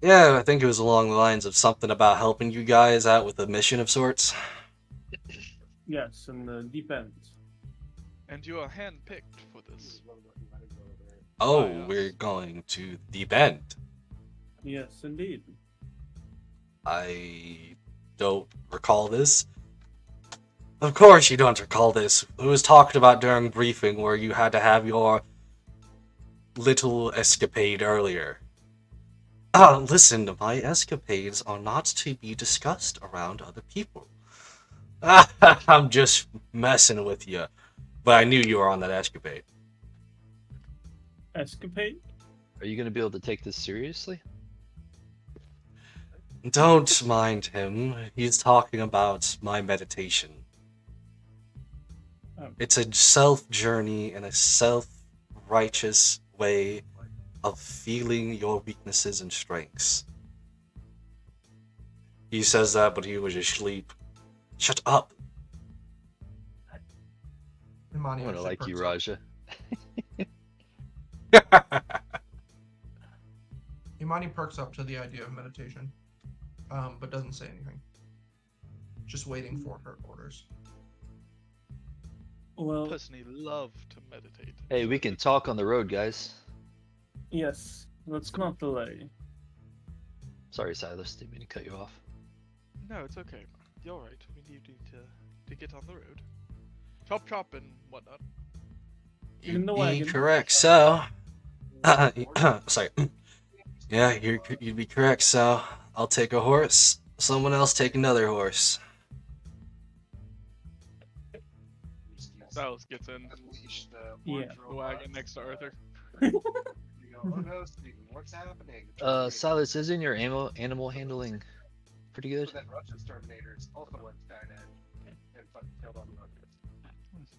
Yeah, I think it was along the lines of something about helping you guys out with a mission of sorts. Yes, in the deep end. And you are handpicked for this. Oh, yes. We're going to Deep End. Yes, indeed. I don't recall this. Of course you don't recall this. It was talked about during briefing where you had to have your little escapade earlier. Listen, my escapades are not to be discussed around other people. I'm just messing with you. But I knew you were on that escapade. Escapade? Are you going to be able to take this seriously? Don't mind him. He's talking about my meditation. Oh. It's a self-journey and a self-righteous way of feeling your weaknesses and strengths. He says that, but he was asleep. Shut up. I want to like you, Raja. Imani perks up to the idea of meditation, but doesn't say anything. Just waiting for her orders. Well, Personally, love to meditate. Hey, we can talk on the road, guys. yes. Let's not delay. Sorry, Silas, didn't mean to cut you off. No, it's okay. You're right. We need to get on the road. Chop chop and whatnot. In the You'd be wagon. correct. So, sorry. Yeah, you'd be correct. So, I'll take a horse. Someone else take another horse. Silas gets in Yeah. the wagon next to Arthur. What's happening? Silas, isn't your animal handling pretty good? That Russian Terminator is also went Skynet and fucking killed all the Russians.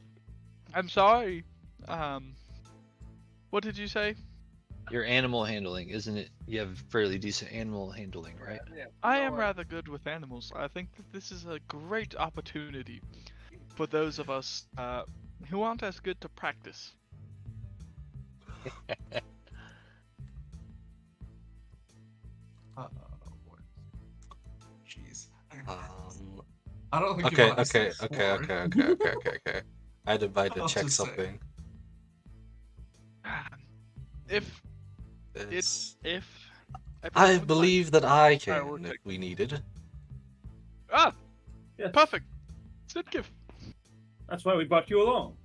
I'm sorry. What did you say? Your animal handling, isn't it? You have fairly decent animal handling, right? Yeah, I am rather good with animals. I think that this is a great opportunity for those of us who aren't as good to practice. Oh boy. Jeez. Um, I don't think. okay, Imani's okay, so okay, forward. okay. I had to I'll check just say. something. If It's, everyone I would like- believe that I I can will if take- we needed. Yes. Perfect. Sid gift. That's why we brought you along.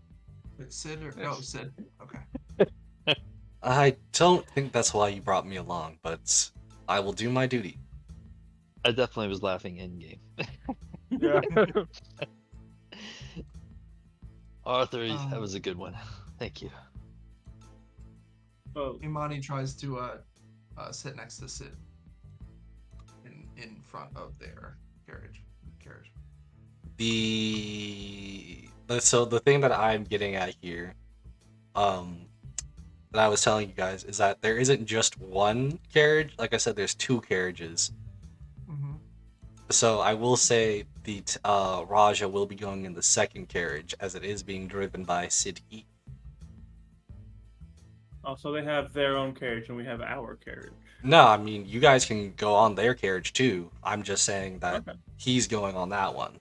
Wait, Sid or no Sid? Okay. I don't think that's why you brought me along, but I will do my duty. I definitely was laughing in game. Yeah. Arthur, that was a good one. Thank you. Oh, Imani tries to sit next to Sid in front of their carriage. So the thing that I'm getting at here, that I was telling you guys is that there isn't just one carriage. Like I said, there's two carriages. Mm-hmm. So I will say the Raja will be going in the second carriage as it is being driven by Sid Heat. oh, so they have their own carriage and we have our carriage. No, I mean you guys can go on their carriage too. I'm just saying that Okay. he's going on that one.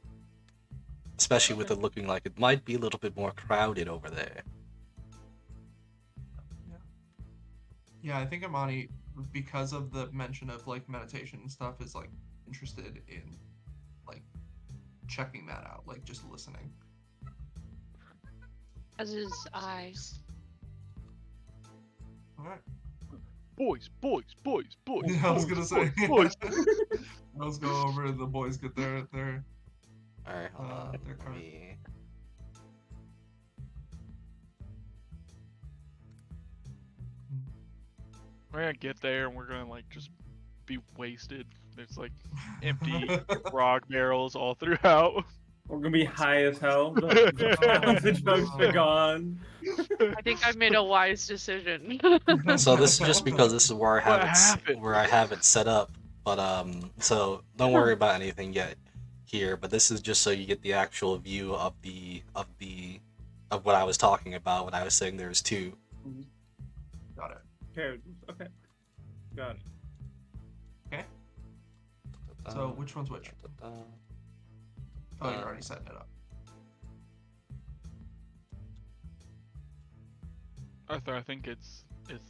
Especially with it looking like it might be a little bit more crowded over there. Yeah, I think Imani, because of the mention of like meditation and stuff, is like interested in like checking that out, like just listening. As is I. All right. Boys. Yeah, I was gonna say. boys. Let's go over. The boys get their. Alright, hold on. They're Let correct. me... We're gonna get there and we're gonna like just be wasted. There's like empty grog barrels all throughout. We're gonna be high as hell. The pounds of drugs are gone. I think I've made a wise decision. So this is just because this is where I have What it happened? where I have it set up. But so don't worry about anything yet here. But this is just so you get the actual view of what I was talking about when I was saying there's two. Got it. Carriages. Okay. Got it. Okay. So which one's which? Oh, you're already setting it up. Arthur, I think it's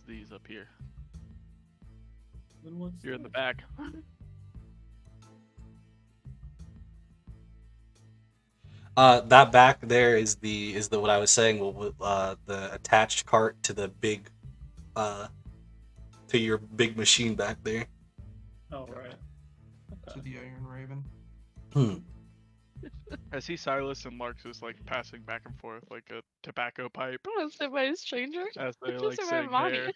these up here. Then what's You're in the this? back. That back there is the what I was saying. The attached cart to the big, to your big machine back there. Oh, right. To the Iron Raven. I see Silas and Larks is like passing back and forth like a tobacco pipe I want to sit by a stranger. as they Just like sit sitting by there,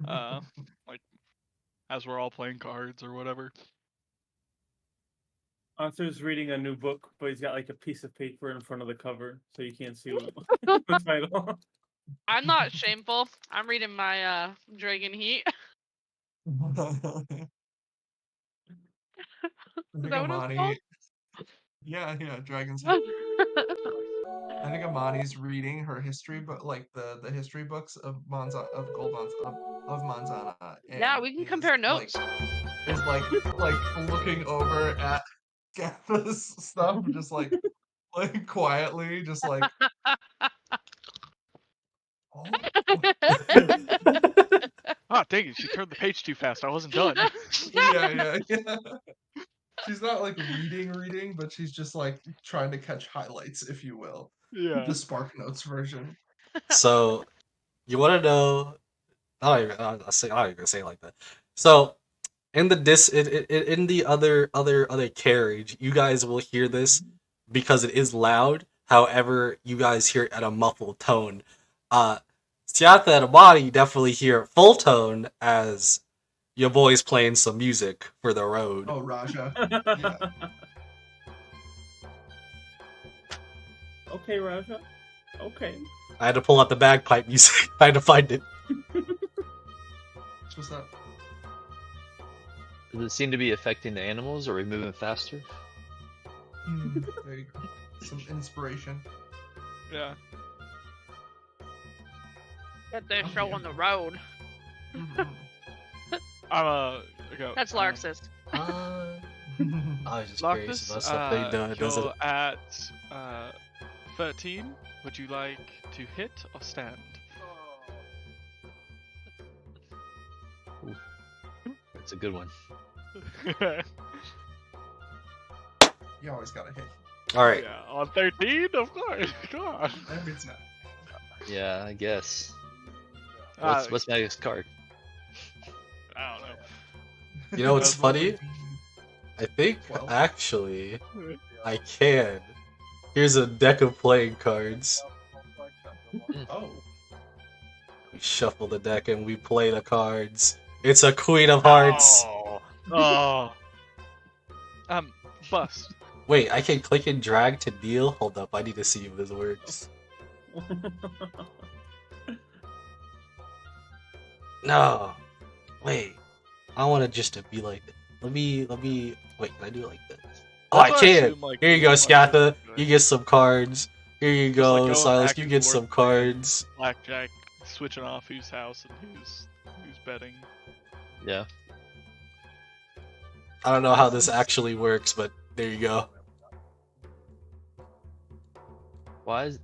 mommy. like as we're all playing cards or whatever. Arthur's reading a new book, but he's got like a piece of paper in front of the cover, so you can't see the title. I'm not shameful. I'm reading my Dragon Heat. I think that what it was Imani, called? Yeah, dragons. I think Amani's reading her history, but like the history books of Manzana, and Yeah, we can compare notes. Is like looking over at Gatha's stuff, just like quietly, just like. Oh. Ah, dang it! She turned the page too fast. I wasn't done. Yeah. She's not like reading, but she's just like trying to catch highlights, if you will. Yeah. The Spark Notes version. So, you want to know? I don't even say it like that. So, in the in the other carriage, you guys will hear this because it is loud. However, you guys hear it at a muffled tone. Siatha and Amani definitely hear it full tone as your boy's playing some music for the road. Oh, Raja. Yeah. Okay, Raja. Okay. I had to pull out the bagpipe music. I had to find it. What's that? Does it seem to be affecting the animals? Or are we moving faster? There you go. Some inspiration. Yeah. Get their show on the road. Go. That's Larxus. I was just curious Larkus, about something. No, it doesn't. you're at 13. Would you like to hit or stand? That's a good one. You always gotta hit. All right. Yeah, on 13, of course. Come on. Every time. Yeah, I guess. Uh, What's my next card? I don't know. You know what's funny? I think 12. actually I can. Here's a deck of playing cards. Oh. We shuffle the deck and we play the cards. It's a Queen of Hearts. Oh. Bust. Wait, I can click and drag to deal? Hold up, I need to see if this works. No. Wait. I want it just to be like this. Let me wait, can I do it like this? Oh, I That's why I can! assume, like, Here you go, you might do Scatha. it. You get some cards. Here you Just, go, like, going Silas, back you and get forth some playing cards. Blackjack, switching off whose house and who's betting. Yeah. I don't know how this actually works, but there you go. Why is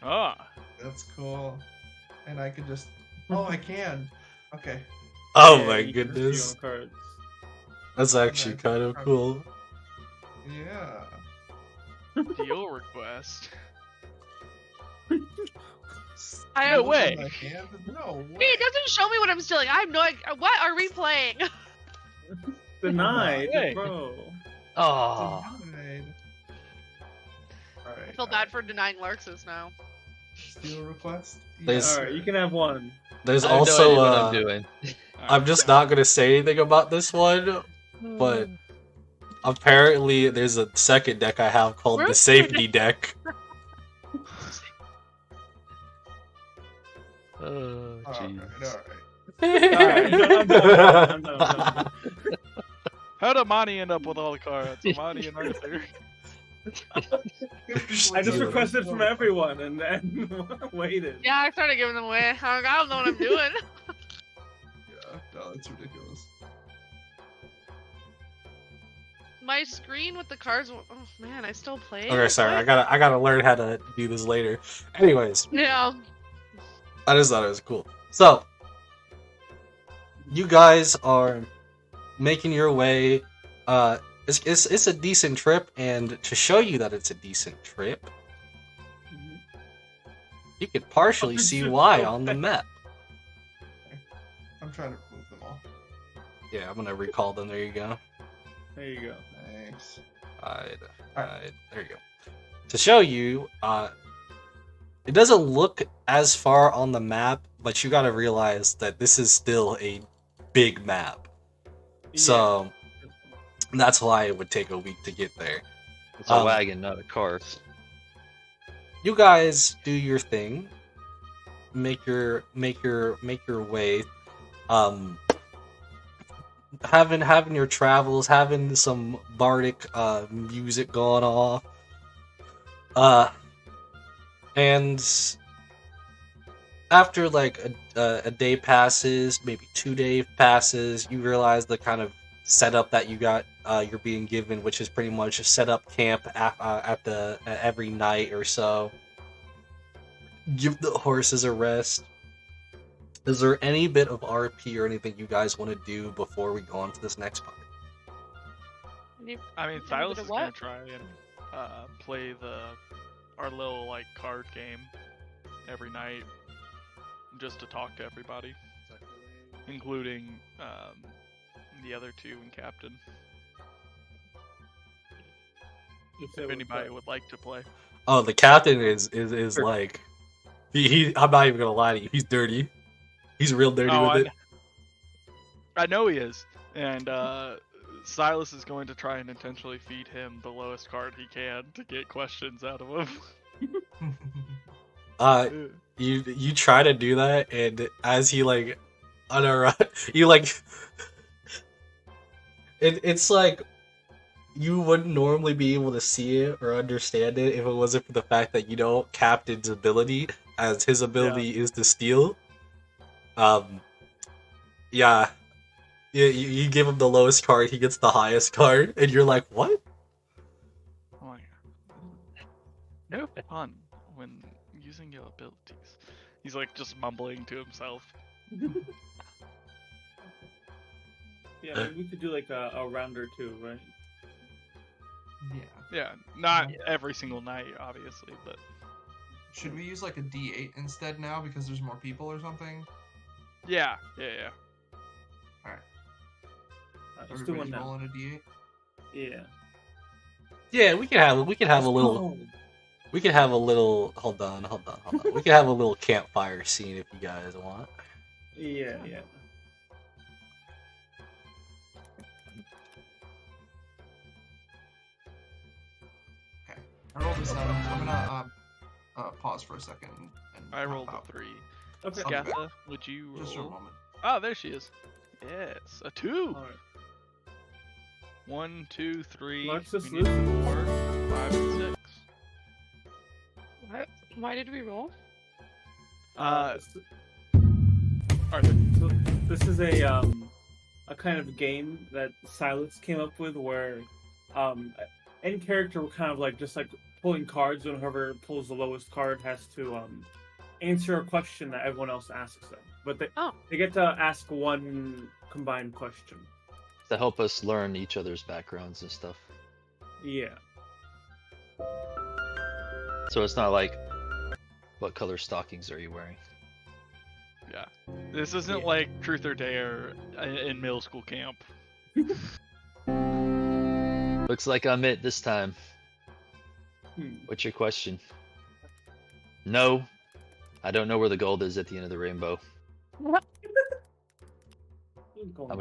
Ah. That's cool. And I could just. Oh, I can. Okay. Oh Yeah, my you can see goodness. on cards. That's actually Nice. kind of cool. Yeah. Deal request. I No have way. My hand? No way. It doesn't show me what I'm stealing. I have no idea. What are we playing? Denied, Hey. bro. Oh, Denied. Alright. I feel bad for denying Larxus now. Steal request? There's- Alright, you can have one. There's I have also no idea what I'm doing. I'm just not gonna say anything about this one, but apparently there's a second deck I have called the Where's safety deck. Oh, jeez. Alright. Alright, I'm done. I'm done. How did Amani end up with all the cards? Amani and Arthur. I just requested from everyone and then waited. Yeah, I started giving them away. I don't know what I'm doing. Yeah, no, that's ridiculous. My screen with the cards. Oh man, I still play. Okay, sorry, What? I gotta learn how to do this later. Anyways, Yeah. I just thought it was cool. So, you guys are making your way. It's a decent trip, and to show you that it's a decent trip, you could partially Oh, see it's why so on the map. I'm trying to remove them all. Yeah, I'm gonna recall them. There you go. There you go. Thanks. There you go. To show you, it doesn't look as far on the map, but you gotta realize that this is still a big map. So that's why it would take a week to get there. It's a wagon, not a car. You guys do your thing. Make your way. having your travels, having some bardic music going off, and after like a day passes, maybe 2 day passes, you realize the kind of setup that you're being given, which is pretty much a set up camp at the every night or so. Give the horses a rest. Is there any bit of RP or anything you guys want to do before we go on to this next part? I mean, Silas is gonna try and play our little like card game every night, just to talk to everybody, including the other two and Captain. If anybody would like to play. Oh, the captain is like he I'm not even gonna lie to you. He's dirty. He's real dirty with it. I know he is, and Silas is going to try and intentionally feed him the lowest card he can to get questions out of him. You try to do that, and as he like, on a run, you like, it's like you wouldn't normally be able to see it or understand it if it wasn't for the fact that you know Captain's ability, as his ability is to steal. Yeah. You give him the lowest card, he gets the highest card, and you're like, what? Oh my god. No fun when using your abilities. He's like just mumbling to himself. Yeah, maybe we could do like a round or two, right? Yeah, not every single night, obviously, but... Should we use like a D8 instead now because there's more people or something? Yeah. Alright. Let's do one now. Rolling a D8? Yeah. Yeah, we can have a little hold on. We can have a little campfire scene if you guys want. Yeah. Okay. I rolled a 7. I'm gonna pause for a second. And I rolled out. a 3. Okay. Scatha, would you roll? Just a moment. Oh, there she is. Yes, a 2. All right. 1, 2, 3, Mark's just we need losing. 4, 5, and 6. Why did we roll? So this is a kind of game that Silas came up with where any character will kind of like just like pulling cards, and whoever pulls the lowest card has to answer a question that everyone else asks them. But they get to ask one combined question. To help us learn each other's backgrounds and stuff. Yeah. So it's not like, what color stockings are you wearing? Yeah. This isn't like Truth or Dare in middle school camp. Looks like I'm it this time. What's your question? No. I don't know where the gold is at the end of the rainbow. I'm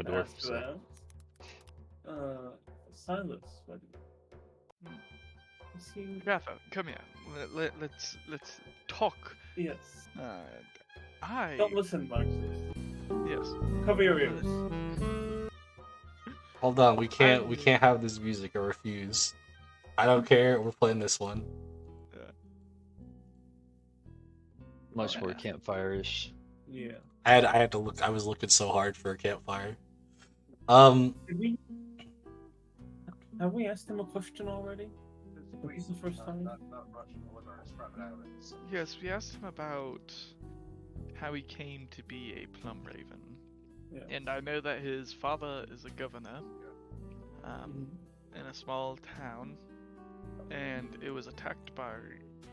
a dwarf, so. Silas. Ratha, come here. Let's talk. Yes. I Don't listen, Marcus. Yes. Cover your ears. Hold on, we can't have this music. I refuse. I don't care. We're playing this one. Much more campfire-ish. Yeah. I had to look. I was looking so hard for a campfire. Have we asked him a question already? This is the first time. Yes, we asked him about how he came to be a plum raven. Yeah. And I know that his father is a governor in a small town, and it was attacked by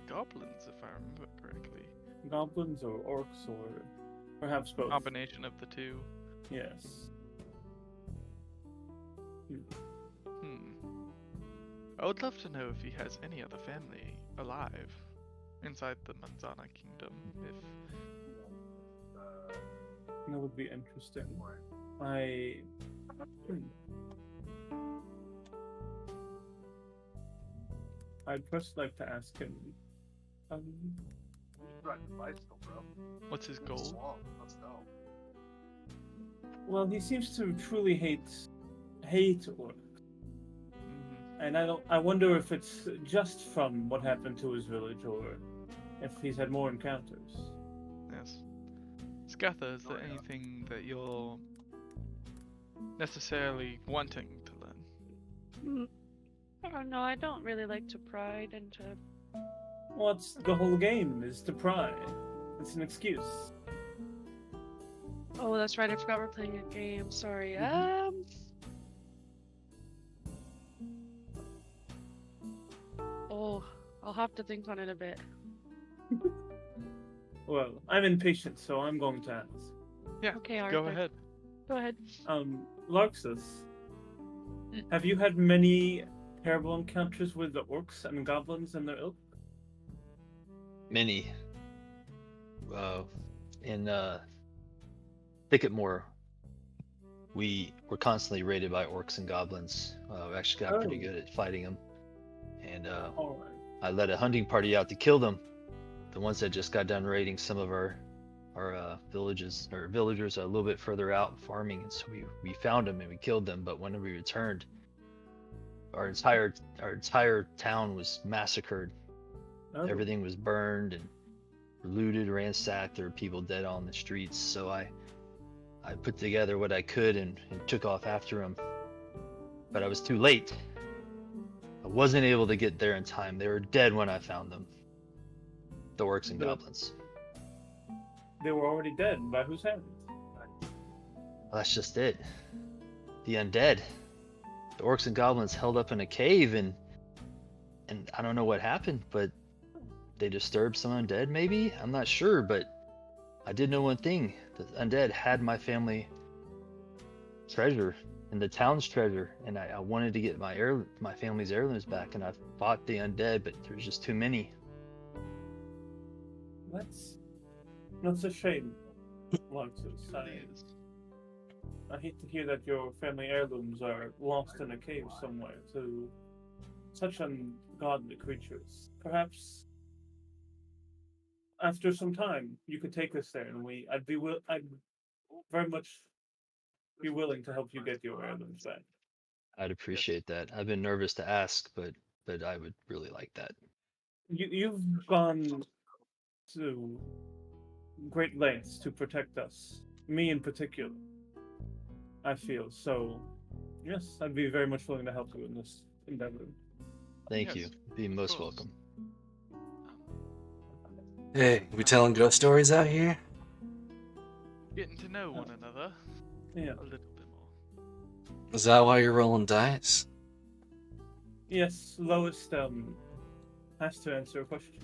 goblins, if I remember correctly. Goblins or orcs or perhaps both. Combination of the two. Yes. I would love to know if he has any other family alive inside the Manzana kingdom. That would be interesting. I'd first like to ask him. What's his goal? Well, he seems to truly hate orcs. And I wonder if it's just from what happened to his village, or if he's had more encounters. Yes. Scatha, is there anything that you're necessarily wanting to learn? I don't know. I don't really like to pry into. What's the whole game is to pry. It's an excuse. Oh, that's right. I forgot we're playing a game. Sorry. Oh, I'll have to think on it a bit. Well, I'm impatient, so I'm going to ask. Yeah. Okay, Arthur. Go ahead. Go ahead. Larxus, have you had many terrible encounters with the orcs and goblins and their ilk? Many. In Thicket Moor, we were constantly raided by orcs and goblins. We actually got pretty good at fighting them. And All right. I led a hunting party out to kill them. The ones that just got done raiding some of our villages, or villagers a little bit further out farming, and so we found them and we killed them. But when we returned, our entire town was massacred. Oh. Everything was burned and looted, ransacked. There were people dead on the streets. So I put together what I could and took off after them. But I was too late. I wasn't able to get there in time. They were dead when I found them. The orcs and goblins. They were already dead. By whose hand? Well, that's just it. The undead. The orcs and goblins held up in a cave, and I don't know what happened, but they disturbed some undead, maybe? I'm not sure, but I did know one thing. The undead had my family treasure, and the town's treasure, and I wanted to get my family's heirlooms back, and I fought the undead, but there's just too many. That's a shame, Larxus. I hate to hear that your family heirlooms are lost in a cave somewhere to such ungodly creatures. Perhaps after some time you could take us there, and I'd very much be willing to help you get your heirlooms back. I'd appreciate that. I've been nervous to ask, but I would really like that. You've gone to great lengths to protect us, me in particular. I feel so. Yes, I'd be very much willing to help you in this endeavor. Thank Yes, you. Be most course. welcome. Hey, we telling ghost stories out here? Getting to know one another Yeah. a little bit more. Is that why you're rolling dice? Yes, Lowest has to answer a question.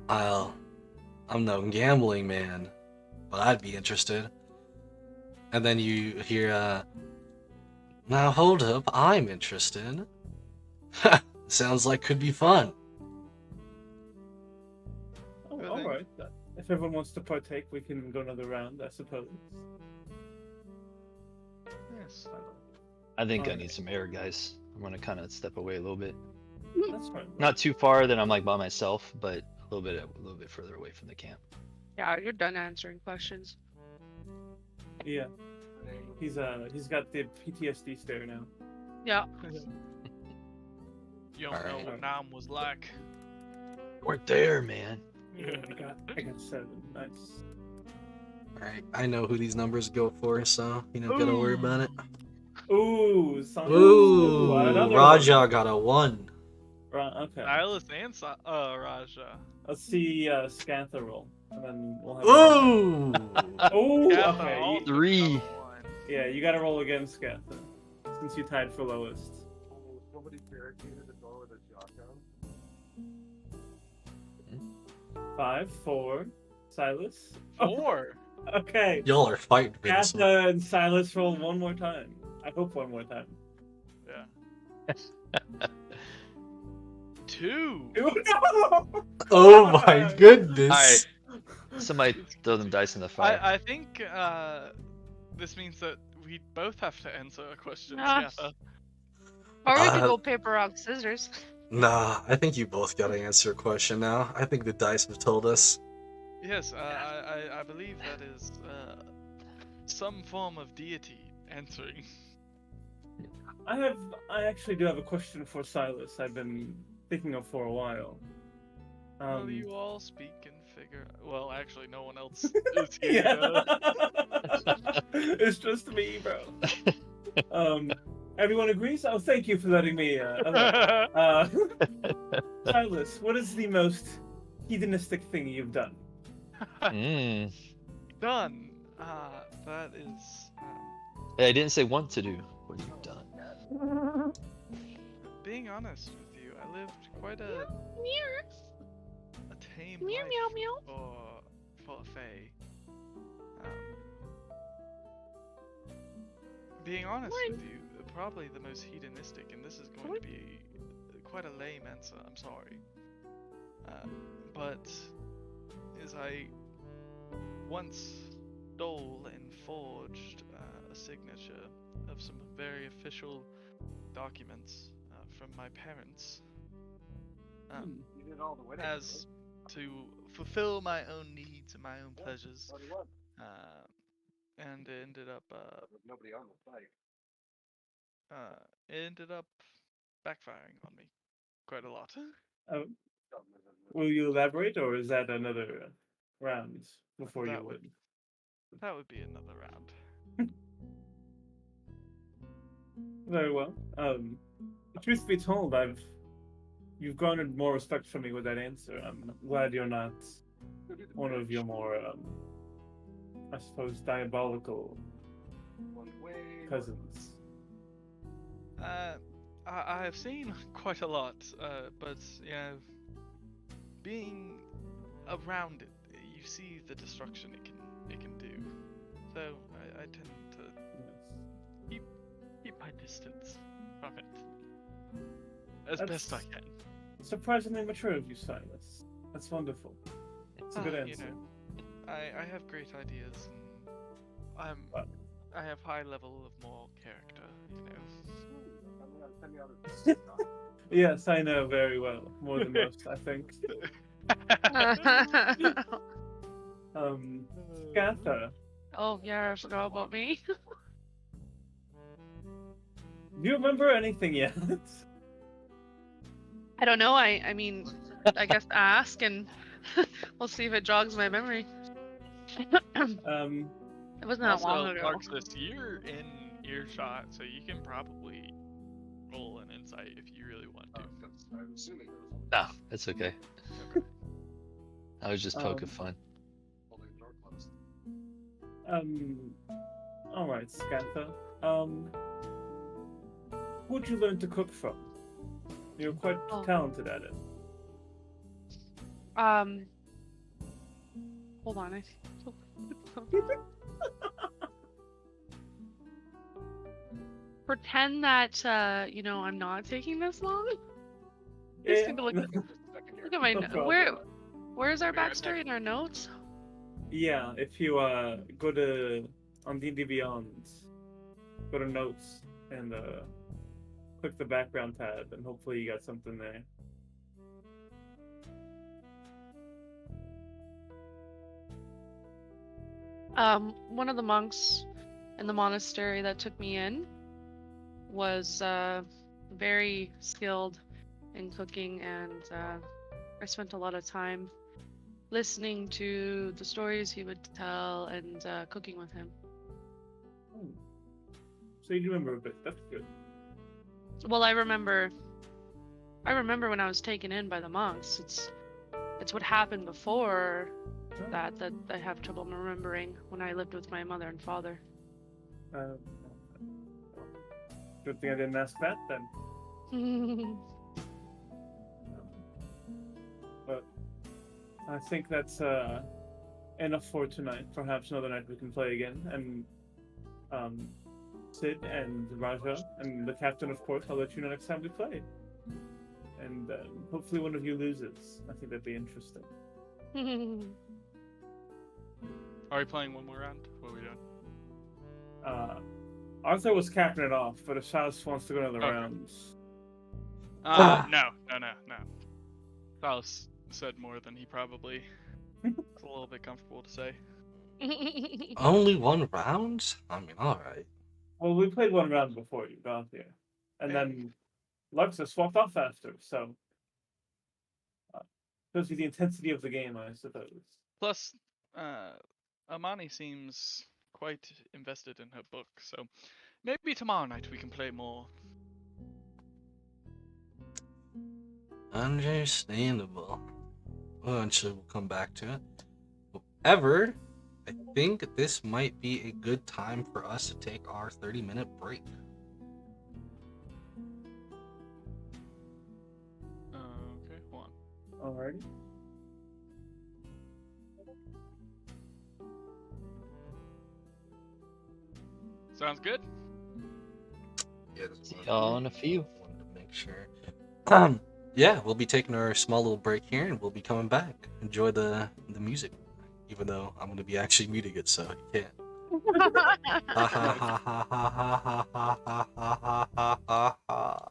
I'm no gambling man, but I'd be interested. And then you hear, now hold up, I'm interested. Sounds like could be fun. Oh, Good all thing. right. If everyone wants to partake, we can go another round, I suppose. Yes. I think I Alright. need some air, guys. I'm gonna kind of step away a little bit. That's fine. Not too far that I'm like by myself, but a little bit further away from the camp. Yeah, you're done answering questions. Yeah. He's got the PTSD stare now. Yeah. You don't know Alright. what Nam was like. You weren't there, man. Yeah, I got 7. Nice. Alright, I know who these numbers go for, so you don't gotta worry about it. Ooh, Ooh, another Raja one. got a 1. Right, okay. Nihilus and Raja. Let's see Scantha roll, and then we'll have. Ooh! Ooh, Scatha okay. also Three. got a 1. Yeah, you gotta roll again, Scantha, since you tied for lowest. Somebody barricaded the door with a shotgun. 5, 4, Silas. 4. Okay. Y'all are fighting for this one. Scantha and Silas roll one more time. I hope one more time. Yeah. 2. No! Oh my goodness! Alright. Somebody throw them dice in the fire. I think this means that we both have to answer a question, Ah. Scatha. Or we could Uh, go paper, rock, scissors. Nah, I think you both gotta answer a question now. I think the dice have told us. Yes, I believe that is some form of deity entering. I actually do have a question for Silas. I've been thinking of for a while. Will you all speak and figure? Well, actually, no one else is here. Yeah. It's just me, bro. Everyone agrees? Oh, thank you for letting me. Silas, what is the most hedonistic thing you've done? Done. That is. Hey, I didn't say want to do. What have you done? Being honest with you, I lived quite a tame Meow, life meow, meow. for a fae. Being honest with you, probably the most hedonistic, and this is going to be quite a lame answer. I'm sorry, but is I once stole and forged a signature of some very official documents from my parents. You did all the wedding, As to fulfill my own needs and my own pleasures, and it ended up with nobody on the site. it ended up backfiring on me quite a lot. Will you elaborate, or is that another round before That you would- would? That would be another round. Very well. Truth be told, you've garnered more respect from me with that answer. I'm glad you're not one of your more, I suppose, diabolical cousins. I have seen quite a lot, but you know, being around it, you see the destruction it can do. So I tend to keep my distance from it as best I can. Surprisingly mature of you, Silas. That's wonderful. It's a good answer. You know, I have great ideas, and I have high level of moral character. You know. Yes, I know very well. More than most, I think. Gatha, Oh yeah, I forgot about me. do you remember anything yet? I don't know. I mean, I guess ask and we'll see if it jogs my memory. It wasn't that long ago. Marxus, you're in earshot, so you can probably roll an insight if you really want to. I'm assuming there was No, that's okay. I was just poking fun. holding the door closed. All right, Scantha. Who'd you learn to cook from? You're quite talented at it. Hold on. Pretend that I'm not taking this long. Just gonna look at my where's our backstory in our notes? Yeah, if you go to on D&D Beyond, go to notes and click the background tab, and hopefully you got something there. One of the monks in the monastery that took me in was very skilled in cooking, and I spent a lot of time listening to the stories he would tell and cooking with him. So you remember a bit. That's good. Well, I remember when I was taken in by the monks. It's what happened before that I have trouble remembering when I lived with my mother and father. Good thing I didn't ask that then. But I think that's enough for tonight. Perhaps another night we can play again. And Sid and Raja and the captain, of course, I'll let you know next time we play. And hopefully one of you loses. I think that'd be interesting. Are we playing one more round? What are we doing? Arthur was capping it off, but if Silas wants to go another rounds. No. Silas said more than he probably is a little bit comfortable to say. Only one round? I mean, all right. Well, we played one round before you got here, and Hey. then Luxa swapped off after. So shows you the intensity of the game, I suppose. Plus, Amani seems quite invested in her book, so maybe tomorrow night we can play more. Understandable. Eventually, we'll come back to it. However, I think this might be a good time for us to take our 30-minute break. Okay, hold on. Alrighty. Sounds good. Yeah, See y'all in a few. Wanted to make sure. Yeah, we'll be taking our small little break here, and we'll be coming back. Enjoy the music, even though I'm gonna be actually muting it, so you can't. Ha ha ha ha ha ha ha ha ha ha ha ha ha.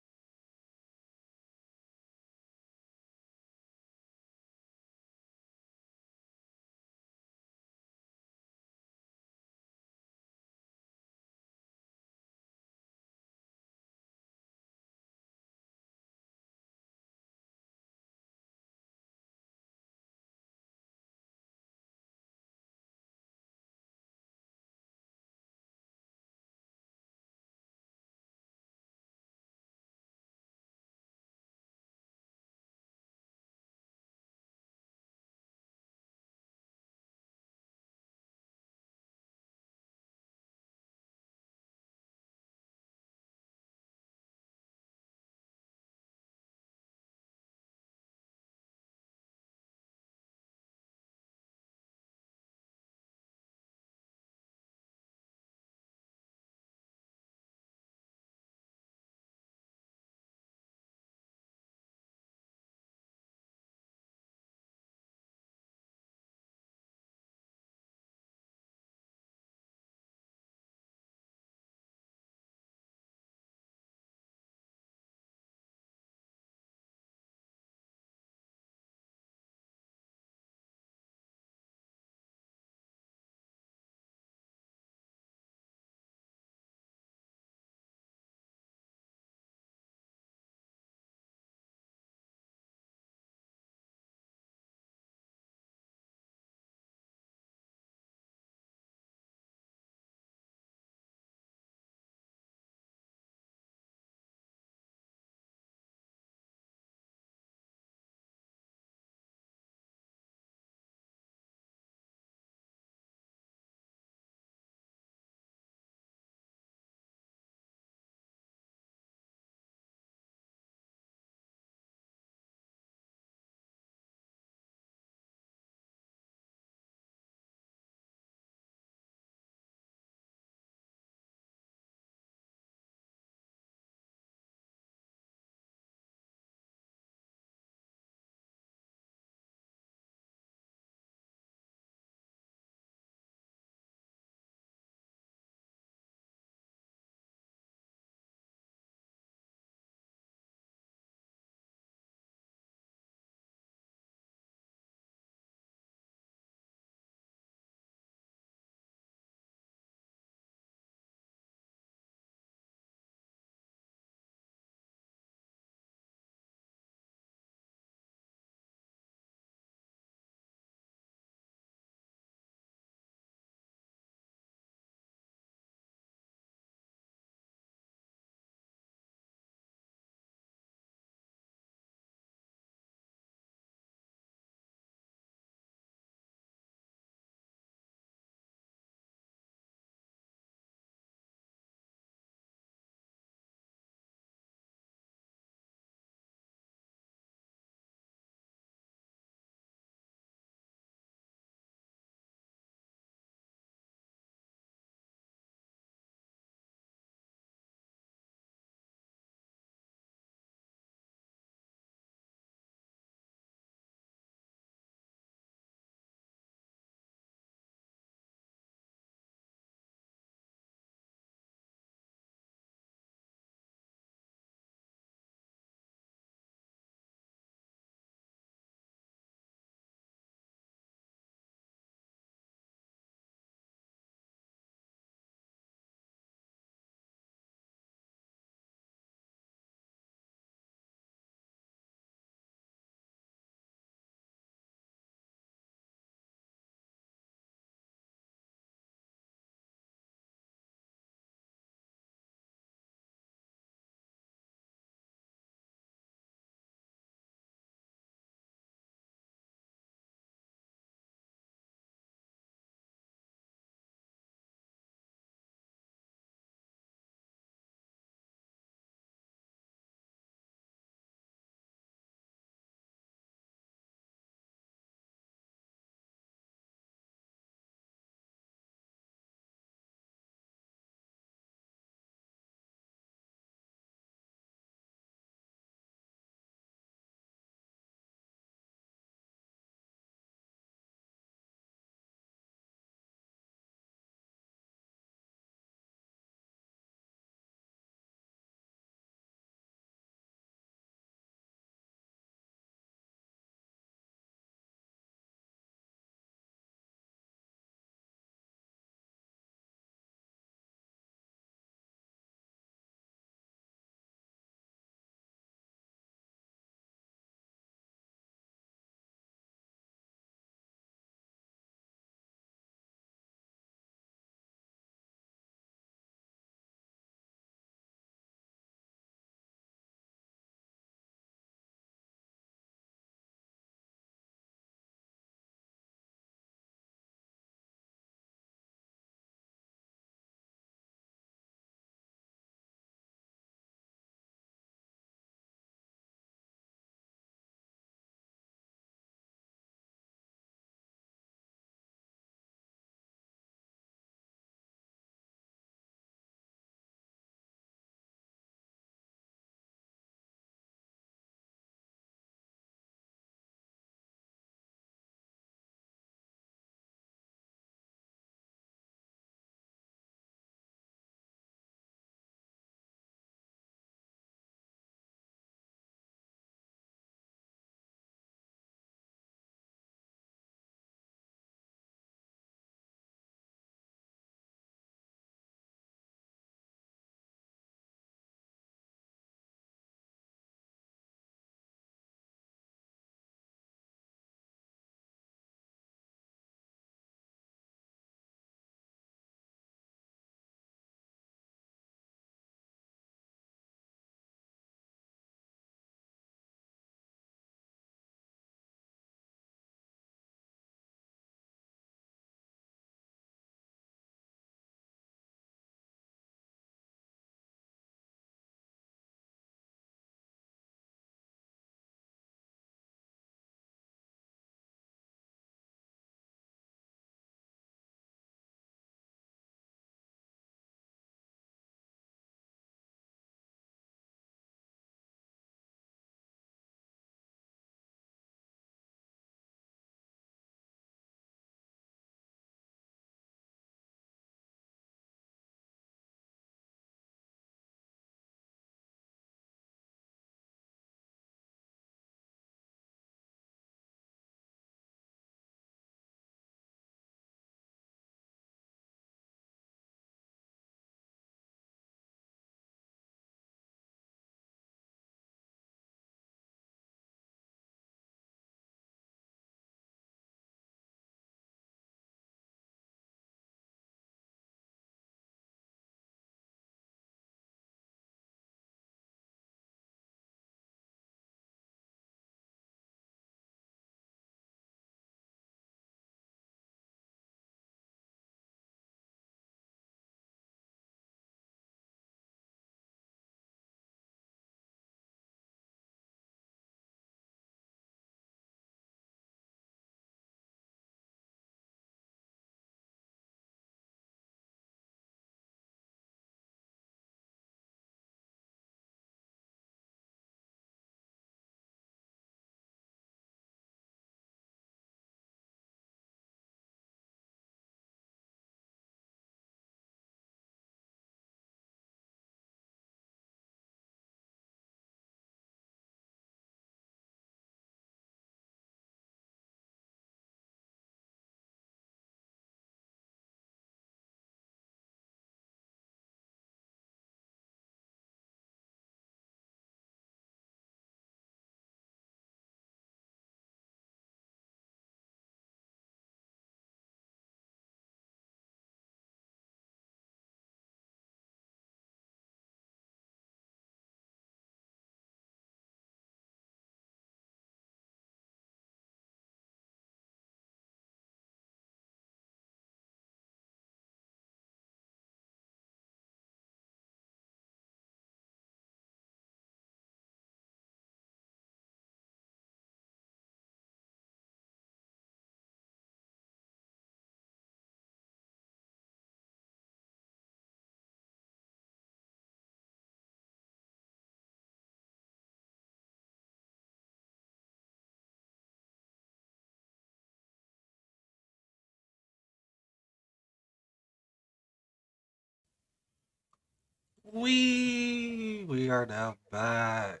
We are now back.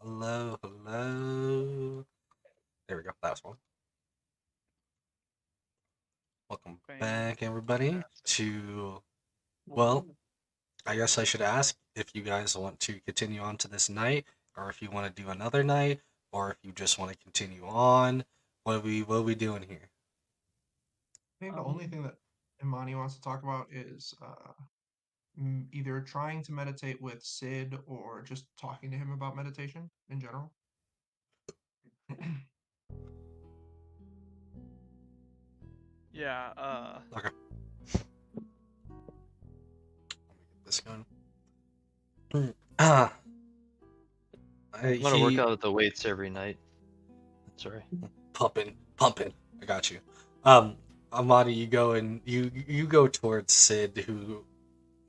Hello. There we go. That was one. Welcome back, everybody, to, well, I guess I should ask if you guys want to continue on to this night, or if you want to do another night, or if you just want to continue on. What are we doing here? I think the only thing that Imani wants to talk about is either trying to meditate with Sid or just talking to him about meditation in general. Yeah, Okay. Let me get this going. I'm gonna work out the weights every night. Sorry. Pumping. I got you. Amadi, you go and you go towards Sid, who,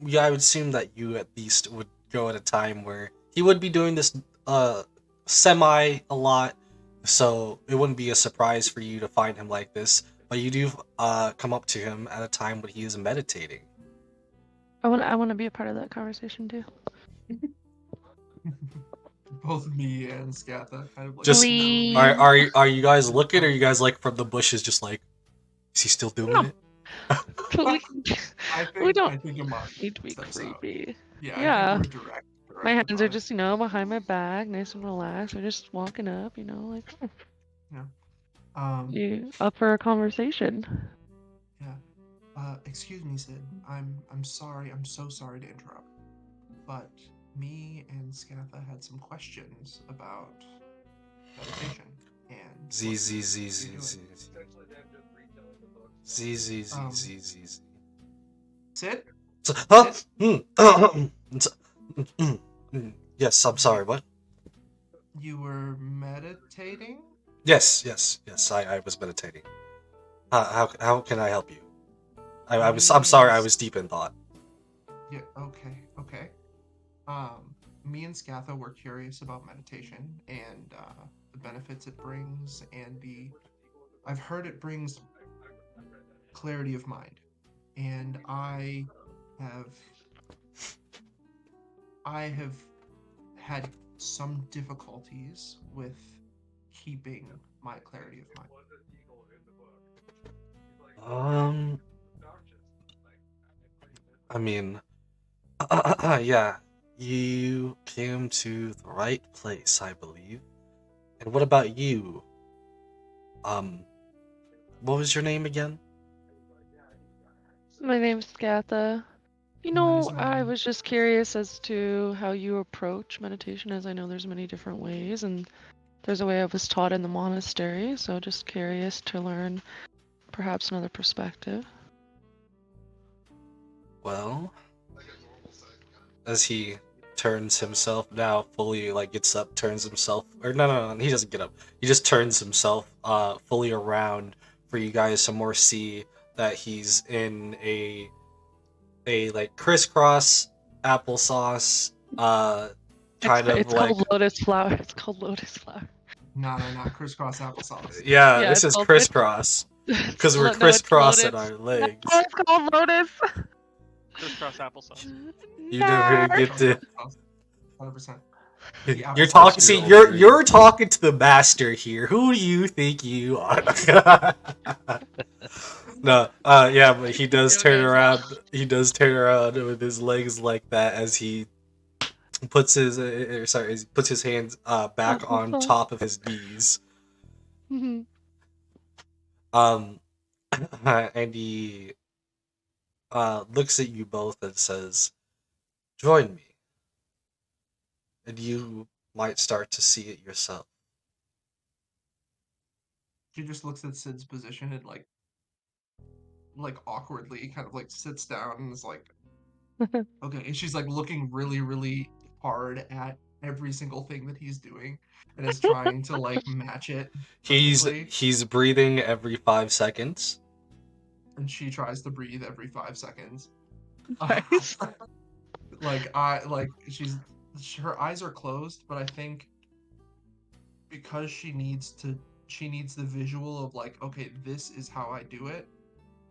yeah, I would assume that you at least would go at a time where he would be doing this semi a lot, so it wouldn't be a surprise for you to find him like this. But you do come up to him at a time when he is meditating. I want to be a part of that conversation too. Both me and Scatha kind of like. Just Please. are you guys looking, or are you guys like from the bushes, just like, is he still doing it? I think Imani need to be steps creepy. out. Yeah, Yeah. I think we're direct My hands about are it. just, behind my back, nice and relaxed. We're just walking up, like, Yeah. you up for a conversation? Yeah. Excuse me, Sid. I'm sorry. I'm so sorry to interrupt. But me and Scatha had some questions about meditation and Z. Sid? Huh? Yes, I'm sorry, what? You were meditating? Yes, I was meditating. How can I help you? I'm sorry, I was deep in thought. Yeah, okay. Me and Scatha were curious about meditation and the benefits it brings, and I've heard it brings clarity of mind, and I have had some difficulties with keeping my clarity of mind. I mean, yeah, you came to the right place, I believe. And what about you? What was your name again? My name's Scatha. Mine is I Imani. was just curious as to how you approach meditation, as I know there's many different ways, and there's a way I was taught in the monastery, so just curious to learn perhaps another perspective. Well, as he turns himself now fully, like, gets up, turns himself, or no, he doesn't get up. He just turns himself fully around for you guys to more see that he's in a like crisscross applesauce It's called lotus flower. It's called lotus flower. No, not crisscross applesauce. Yeah, this is crisscross because we're crisscrossing our legs. No, it's called lotus. Crisscross applesauce. You never get to. 100%. You're talking. See, you're talking to the master here. Who do you think you are? No, yeah, but he does turn around. He does turn around with his legs like that as he puts his puts his hands back on top of his knees. Mm-hmm. And he looks at you both and says, "Join me, and you might start to see it yourself." She just looks at Sid's position and like awkwardly kind of like sits down and is like, okay. And she's like looking really, really hard at every single thing that he's doing and is trying to like match it perfectly. He's breathing every 5 seconds. And she tries to breathe every 5 seconds. Nice. Her eyes are closed, but I think because she needs the visual of like, okay, this is how I do it.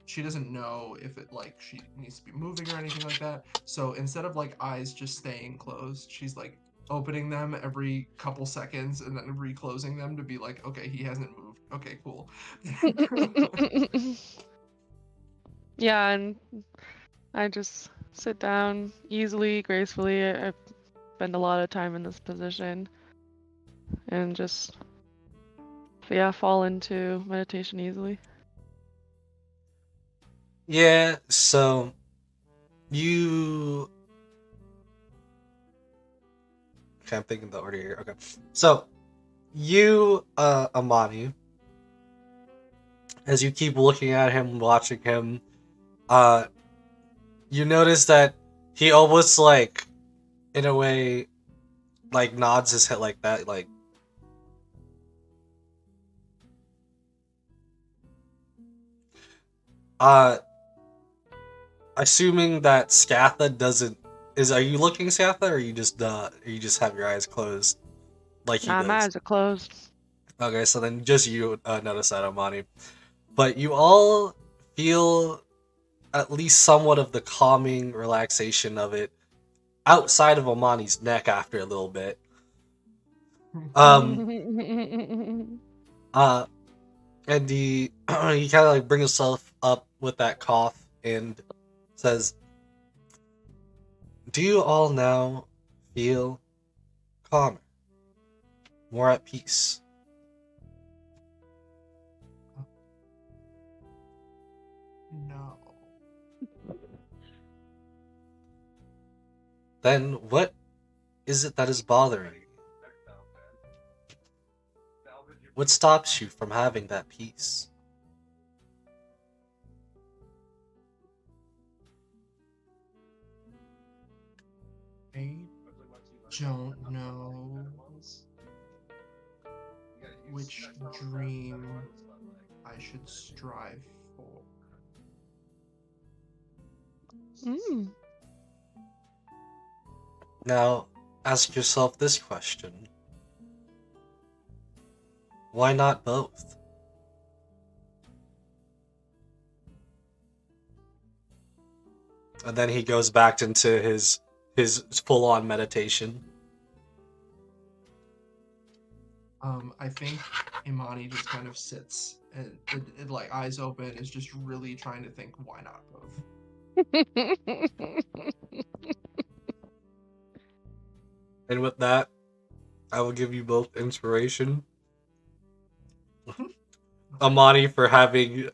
she doesn't know if it like she needs to be moving or anything like that. So instead of like eyes just staying closed, she's like opening them every couple seconds and then reclosing them to be like, okay, he hasn't moved. Okay, cool. Yeah, and I just sit down easily, gracefully. I spend a lot of time in this position and just, yeah, fall into meditation easily. Yeah, so you. Okay, I'm thinking the order here. Okay. So, you, Amani, as you keep looking at him, watching him, you notice that he almost like, in a way, like nods his head like that, like. Assuming that Scatha doesn't. Are you looking Scatha, or you just have your eyes closed, like he Nah, my does? eyes are closed. Okay, so then just you notice that, Amani. But you all feel at least somewhat of the calming relaxation of it outside of Amani's neck after a little bit. And he kind of like brings himself up with that cough and says, "Do you all now feel calmer, more at peace?" No. Then what is it that is bothering you? What stops you from having that peace? I don't know which dream I should strive for. Now, ask yourself this question. Why not both? And then he goes back into his full-on meditation. I think Imani just kind of sits and it like eyes open is just really trying to think why not both. And with that, I will give you both inspiration. Amani for having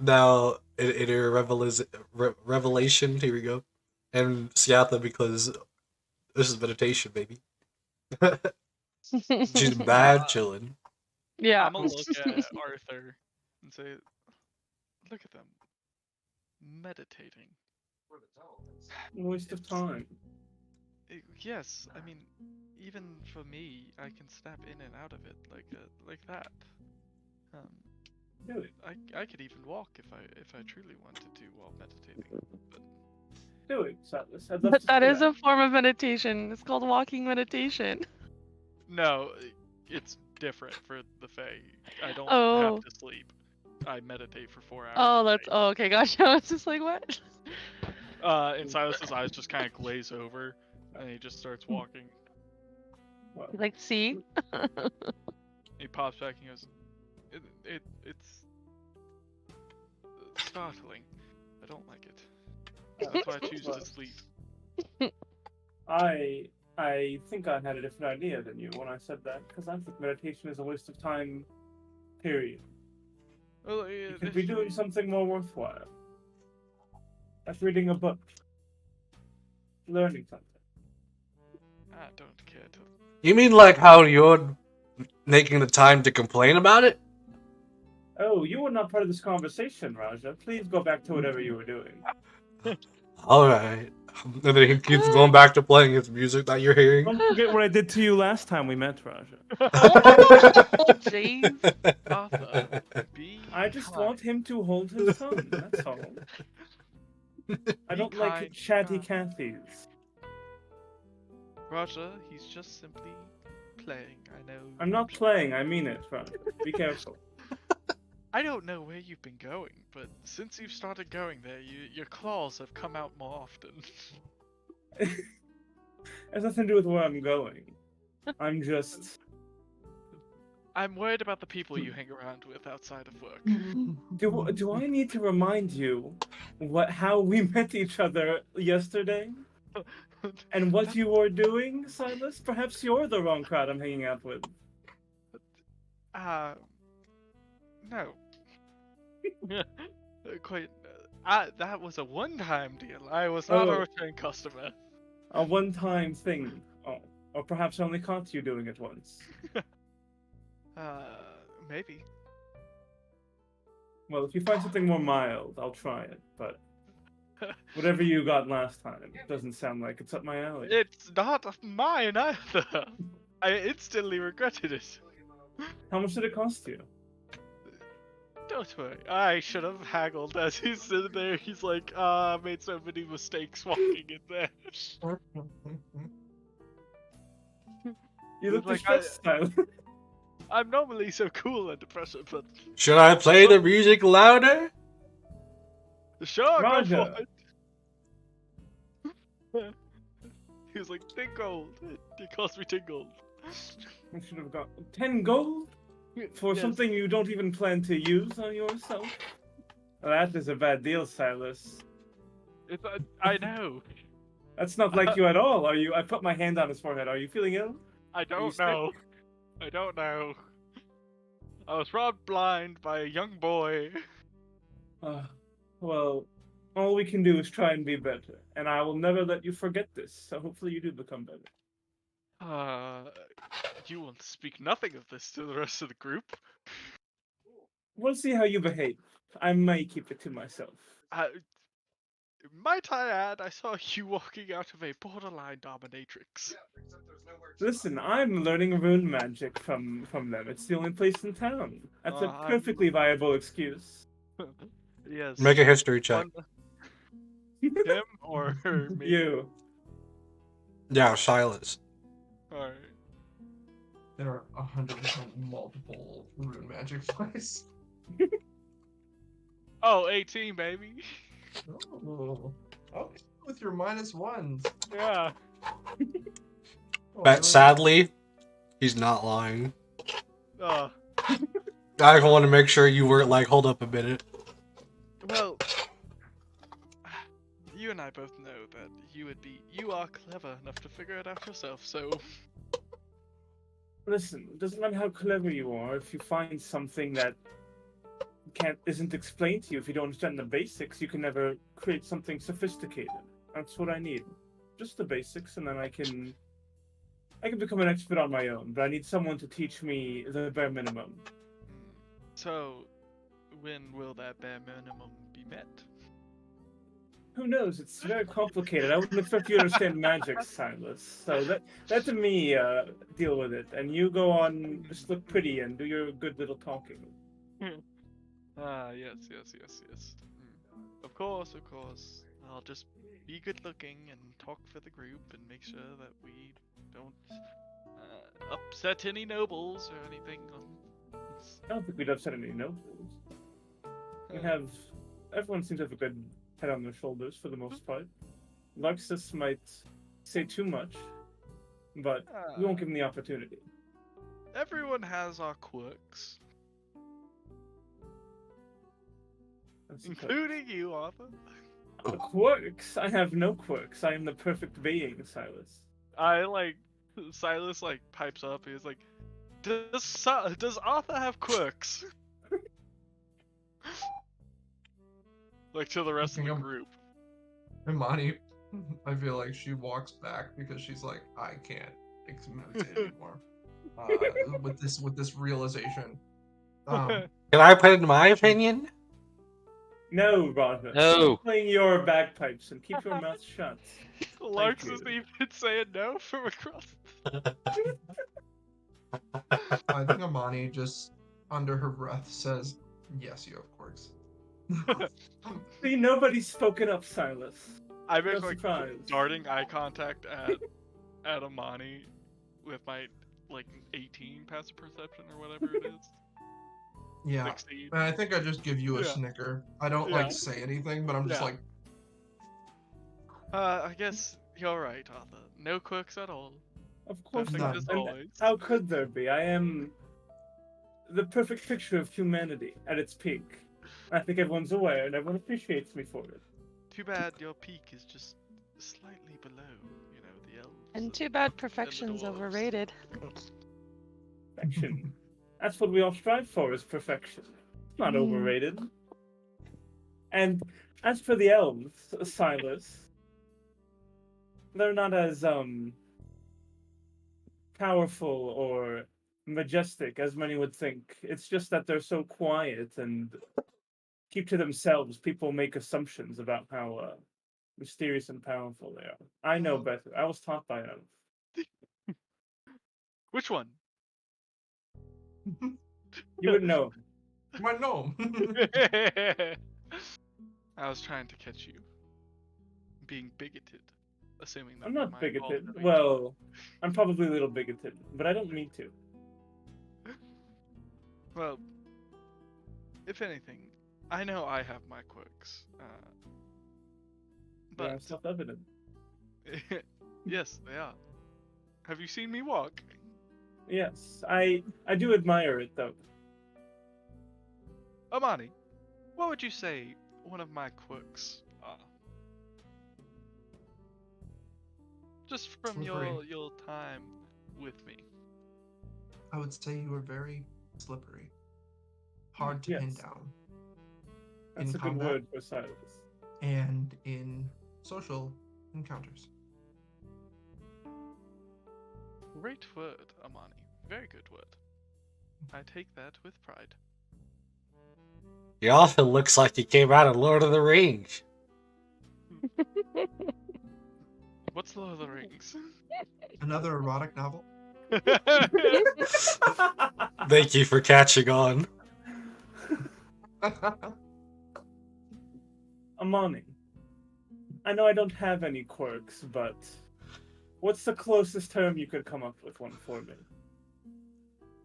now inner revelation. Here we go. And Siatha because this is meditation, baby. She's mad chilling. Yeah. I'm gonna look at Arthur and say, "Look at them meditating." Waste of time. Yes, I mean, even for me, I can snap in and out of it like that. Do it. I could even walk if I truly wanted to while meditating. But Do it, Satlas. I'd love But to that see is a form of meditation. It's called walking meditation. no, it's different for the Fae. I don't Oh. have to sleep. I meditate for 4 hours. Oh, a that's. day. Oh, okay, gotcha. I was just like, what? And Silas's eyes just kind of glaze over, and he just starts walking. Like, see? He pops back and goes, "It's startling. I don't like it. That's why I choose to sleep." I think I had a different idea than you when I said that, because I think meditation is a waste of time, period. Well, You could be doing something more worthwhile. Like reading a book. Learning something. I don't care to. You mean like how you're making the time to complain about it? Oh, you were not part of this conversation, Raja. Please go back to whatever you were doing. Alright. And then he keeps going back to playing his music that you're hearing. Don't forget what I did to you last time we met, Raja. Oh, jeez. Arthur, I just kind. want him to hold his tongue, that's all. I don't like kind, chatty kind. Cathys. Roger, he's just simply playing. I know. I'm not playing, I mean it, Raja. Be careful. I don't know where you've been going, but since you've started going there, your claws have come out more often. It has nothing to do with where I'm going. I'm just... I'm worried about the people you hang around with outside of work. Do I need to remind you how we met each other yesterday? And what you were doing, Silas? Perhaps you're the wrong crowd I'm hanging out with. No. Quite. That was a one-time deal. I was not a return customer. A one-time thing. Oh, or perhaps I only caught you doing it once. Maybe. Well, if you find something more mild, I'll try it, but whatever you got last time doesn't sound like it's up my alley. It's not mine either. I instantly regretted it. How much did it cost you? Don't worry. I should have haggled as he's sitting there. He's like, I made so many mistakes walking in there. You look like, distressed, Tyler. I'm normally so cool under pressure, but... Should I play the music louder? Sure, go Roger. for it. He was like, 10 gold. It cost me 10 gold. I should have got 10 gold for something you don't even plan to use on yourself. That is a bad deal, Silas. I know. That's not like you at all. Are you? I put my hand on his forehead. Are you feeling ill? I don't know. I don't know. I was robbed blind by a young boy. Well, all we can do is try and be better, and I will never let you forget this. So hopefully you do become better. You will speak nothing of this to the rest of the group. We'll see how you behave. I may keep it to myself. Might I add, I saw you walking out of a borderline dominatrix. Listen, I'm learning rune magic from them. It's the only place in town. That's a perfectly viable excuse. Yes. Make a history check. Him or me? You. Yeah, Silas. Alright. There are 100% multiple rune magic plays. Oh, 18, baby. Oh, okay. With your -1s. Yeah. But sadly, he's not lying. Uh, I want to make sure you weren't like, hold up a minute. well, you and I both know that you are clever enough to figure it out yourself, so... Listen, it doesn't matter how clever you are if you find something that isn't explained to you. If you don't understand the basics, you can never create something sophisticated. That's what I need. Just the basics, and then I can become an expert on my own, but I need someone to teach me the bare minimum. So, when will that bare minimum be met? Who knows? It's very complicated. I wouldn't expect you to understand magic, Silas. So let me deal with it, and you go on, just look pretty and do your good little talking. Yes. Of course. I'll just be good looking and talk for the group and make sure that we don't upset any nobles or anything. I don't think we'd upset any nobles. Everyone seems to have a good head on their shoulders for the most part. Luxus might say too much, but we won't give him the opportunity. Everyone has our quirks. Including you, Arthur. Quirks? I have no quirks. I am the perfect being, Silas. Silas pipes up. He's like, does Arthur have quirks? To the rest of the group. Imani, I feel like she walks back because she's like, I can't meditate anymore. With this realization. Can I put in my opinion? No, Roger. No. Stop playing your bagpipes and keep your mouth shut. Larks isn't even saying no from across. I think Imani just, under her breath, says, yes, you have quirks. See, nobody's spoken up, Silas. I make darting eye contact at Imani with my 18 passive perception or whatever it is. Yeah. succeed. And I think I just give you a Yeah. snicker. I don't Yeah. say anything, but I'm just Yeah. like, I guess you're right, Arthur. No quirks at all. Of course Perfect not. as And always. how could there be? I am the perfect picture of humanity at its peak. I think everyone's aware and everyone appreciates me for it. Too bad your peak is just slightly below, the elves. And too bad perfection's dwarves. overrated. Perfection. That's what we all strive for, is perfection. It's not overrated. And as for the elves, Silas, they're not as powerful or majestic as many would think. It's just that they're so quiet and keep to themselves. People make assumptions about how mysterious and powerful they are. I know better. I was taught by elves. Which one? You would know. my gnome. I was trying to catch you being bigoted, assuming that I'm we not might bigoted. all know each Well, I'm probably a little bigoted, but I don't mean to. other. Well, if anything, I know I have my quirks, They are but self-evident. yes, they are. Have you seen me walk? Yes, I do admire it though. Amani, what would you say one of my quirks are? Just from Slippery. your time with me. I would say you were very slippery. Hard to pin Yes. down. That's In a good combat. word for Silas. And in social encounters. Great word, Amani. Very good word. I take that with pride. He also looks like he came out of Lord of the Rings. What's Lord of the Rings? Another erotic novel. Thank you for catching on. Amani, I know I don't have any quirks, but what's the closest term you could come up with one for me?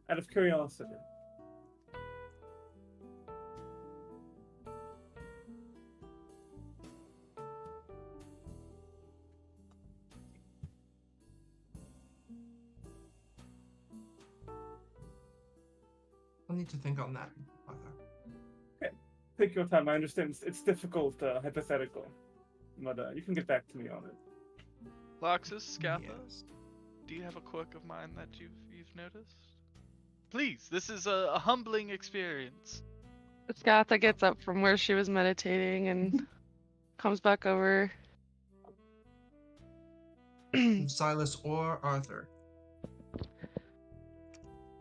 Out of curiosity. I'll need to think on that, Arthur. Okay, take your time. I understand it's difficult, hypothetical, but you can get back to me on it. Loxus, Scatha, Yes. do you have a quirk of mine that you've noticed? Please, this is a humbling experience. Scatha gets up from where she was meditating and comes back over. Silas or Arthur.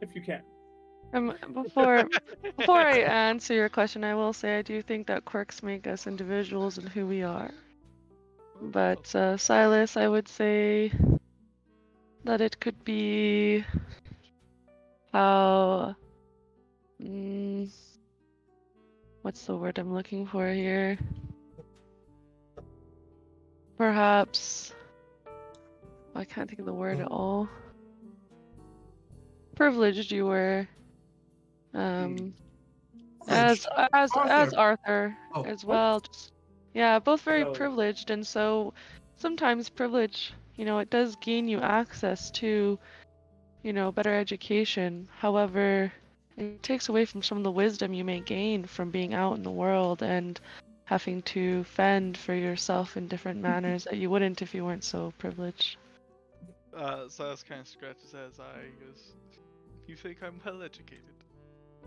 If you can. Before I answer your question, I will say I do think that quirks make us individuals and who we are. But Silas, I would say that it could be how what's the word I'm looking for here? Perhaps I can't think of the word at all. Privileged you were. As Arthur as well. Yeah, both very privileged, and so sometimes privilege, it does gain you access to, better education. However, it takes away from some of the wisdom you may gain from being out in the world and having to fend for yourself in different manners that you wouldn't if you weren't so privileged. Silas kind of scratches his eye and goes, "You think I'm well educated?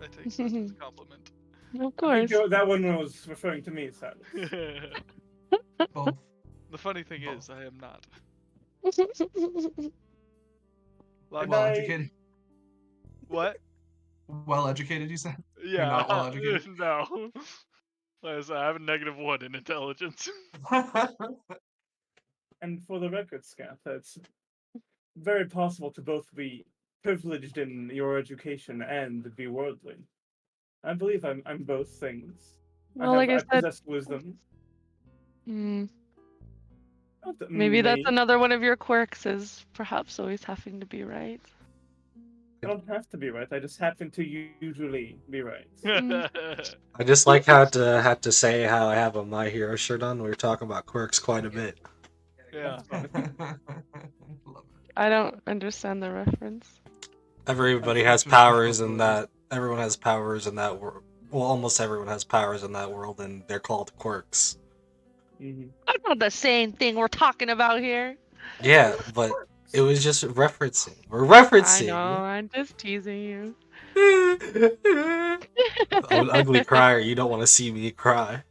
I take that as a compliment." Of course. I think that one was referring to me, Silas. Both. The funny thing is, I am not. Well educated. What? Well educated, you said? Yeah. You're not well educated? No. As I have a -1 in intelligence. And for the record, Scath, it's very possible to both be privileged in your education and be worldly. I believe I'm both things. Well, like I said, possess wisdom. Maybe that's another one of your quirks, is perhaps always having to be right. I don't have to be right. I just happen to usually be right. I just like how to had to say how I have a My Hero shirt on. We were talking about quirks quite a bit. Yeah. Love it. I don't understand the reference. Everybody That's has just how powers it in was. that. Everyone has powers in that world. Well, almost everyone has powers in that world, and they're called quirks. Mhm. That's not the same thing we're talking about here. Yeah, but it was just referencing. We're I know, referencing. I'm just teasing you. I'm an ugly crier. You don't want to see me cry.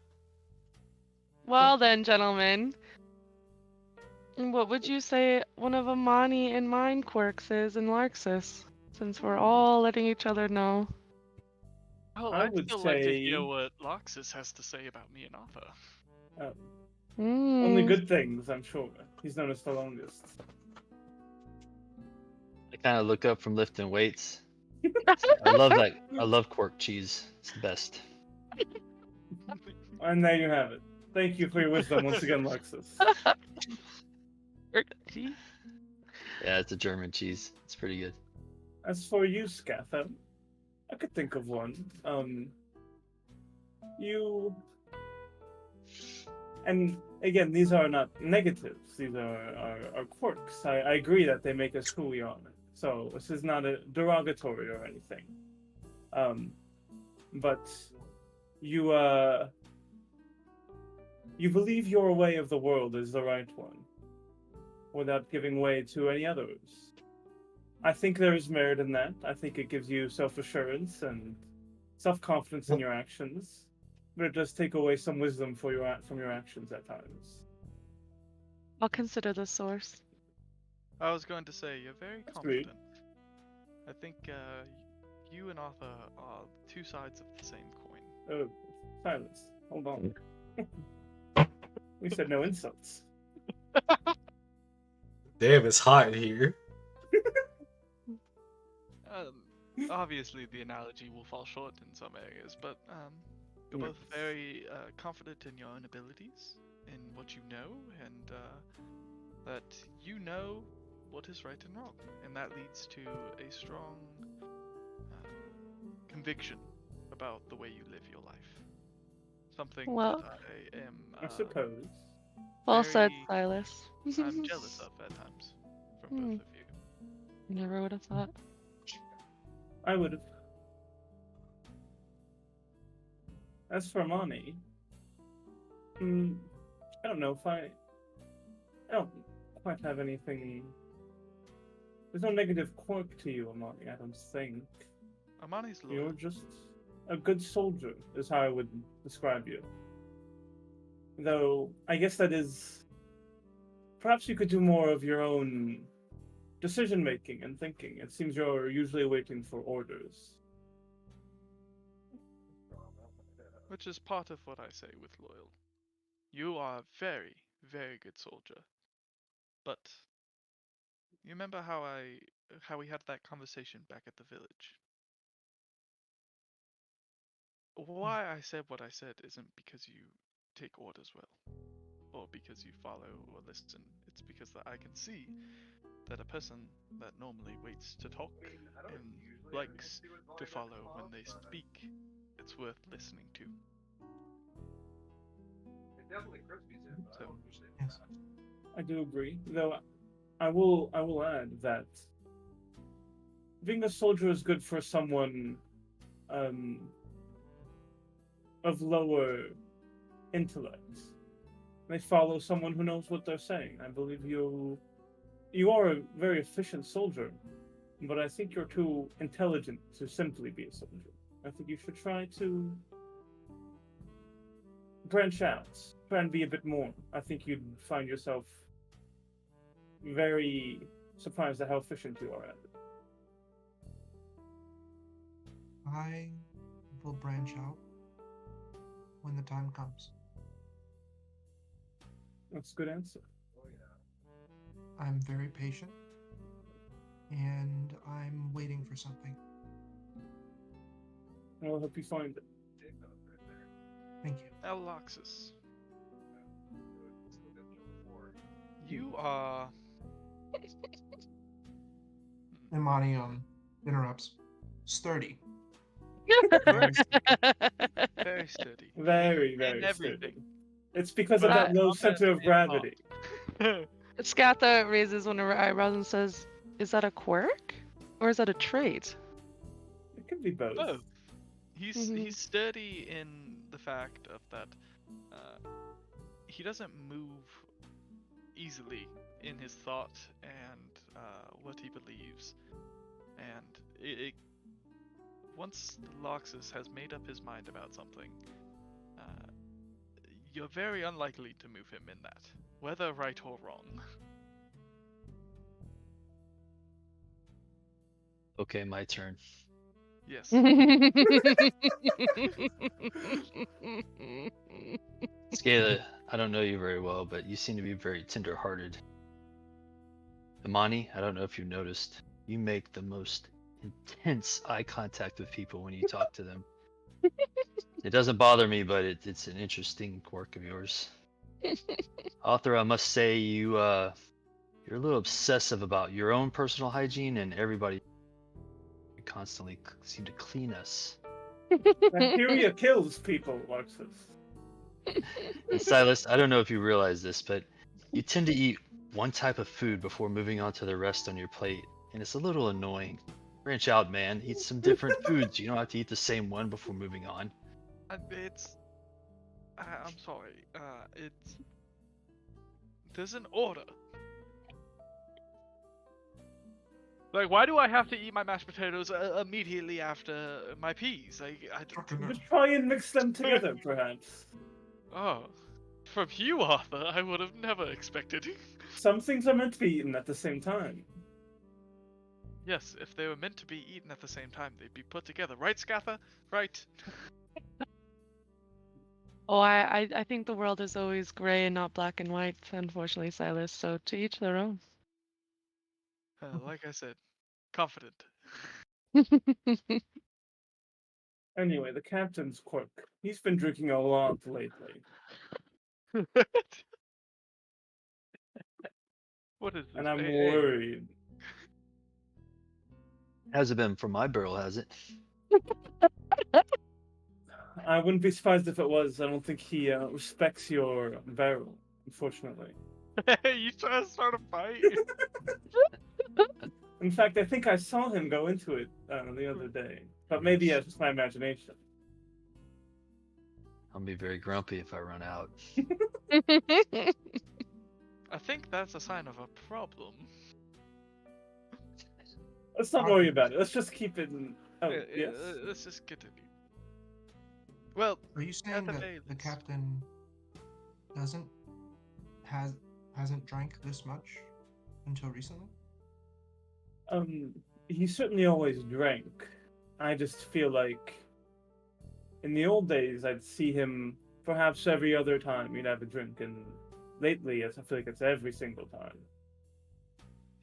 Well then, gentlemen, what would you say one of Amani and mine quirks is in Larxus? Since we're all letting each other know. Oh, I I'd would still like to hear say what Loxus has to say about me and Arthur. only Mm. good things, I'm sure. He's known us the longest. I kind of look up from lifting weights. I love that. I love quark cheese. It's the best. And there you have it. Thank you for your wisdom once again, Lexus. Yeah, it's a German cheese. It's pretty good. As for you, Scatha, I could think of one. You, and again, these are not negatives. These are quirks. I agree that they make us who we are. So this is not a derogatory or anything. But you you believe your way of the world is the right one, without giving way to any others. I think there is merit in that. I think it gives you self-assurance and self-confidence in your actions, but it does take away some wisdom from your actions at times. I'll consider the source. I was going to say, you're very Sweet. confident. I think you and Arthur are two sides of the same coin. Oh, silence. Hold on. We said no insults. Damn, it's hot in here. Obviously, the analogy will fall short in some areas, but you're both very confident in your own abilities, in what you know, and that you know what is right and wrong, and that leads to a strong conviction about the way you live your life. Something Well, that I am. I suppose. Well said, very- Silas. I'm jealous of at times from both of you. Never would have thought. I would have. As for Mani, I don't know if I don't quite have anything. There's no negative quirk to you, Amani, I don't think. Amani's loyal. You're just a good soldier, is how I would describe you. Though, I guess that is. Perhaps you could do more of your own decision making and thinking. It seems you're usually waiting for orders. Which is part of what I say with loyal. You are a very, very good soldier. But you remember how we had that conversation back at the village? Why I said what I said isn't because you take orders well, or because you follow or listen. It's because that I can see that a person that normally waits to talk and likes to follow when they speak, it's worth listening to. So, Yes. I do agree, though I will add that being a soldier is good for someone of lower intellect. They follow someone who knows what they're saying. I believe you are a very efficient soldier, but I think you're too intelligent to simply be a soldier. I think you should try to branch out, try and be a bit more. I think you'd find yourself very surprised at how efficient you are at it. I will branch out when the time comes. That's a good answer. I'm very patient, and I'm waiting for something. I'll help you find it. Thank you. Aloxus, you are. Imani interrupts. Sturdy. Very sturdy. Very, In very everything. sturdy. It's because of But that low not center of in gravity. Scatha raises one of her eyebrows and says, "Is that a quirk, or is that a trait?" It could be both. Both. He's Mhm. sturdy in the fact of that he doesn't move easily in his thought and what he believes. And once Loxus has made up his mind about something, you're very unlikely to move him in that, whether right or wrong. Okay, my turn. Yes. Scala, I don't know you very well, but you seem to be very tender-hearted. Imani, I don't know if you've noticed, you make the most intense eye contact with people when you talk to them. It doesn't bother me, but it's an interesting quirk of yours. Author, I must say you're a little obsessive about your own personal hygiene and everybody. You constantly seem to clean us. Bacteria kills people, Loxus. And Silas, I don't know if you realize this, but you tend to eat one type of food before moving on to the rest on your plate, and it's a little annoying. Branch out, man. Eat some different foods. You don't have to eat the same one before moving on. I'm sorry. There's an order. Like, why do I have to eat my mashed potatoes immediately after my peas? Just try and mix them together, perhaps. Oh, from you, Arthur, I would have never expected. Some things are meant to be eaten at the same time. Yes, if they were meant to be eaten at the same time, they'd be put together, right, Scatha? Right. Oh, I think the world is always gray and not black and white, unfortunately, Silas. So to each their own. Like I said, confident. Anyway, the captain's quirk. He's been drinking a lot lately. What is this? And I'm AA? worried. Hasn't been for my barrel, has it? I wouldn't be surprised if it was. I don't think he respects your barrel, unfortunately. You trying to start a fight? In fact, I think I saw him go into it the other day. But maybe it's just my imagination. I'll be very grumpy if I run out. I think that's a sign of a problem. Let's not worry about it. Let's just keep it in... Oh, yes. Let's just continue. Well, are you saying that the captain hasn't drank this much until recently? He certainly always drank. I just feel like in the old days I'd see him perhaps every other time he'd have a drink, and lately I feel like it's every single time.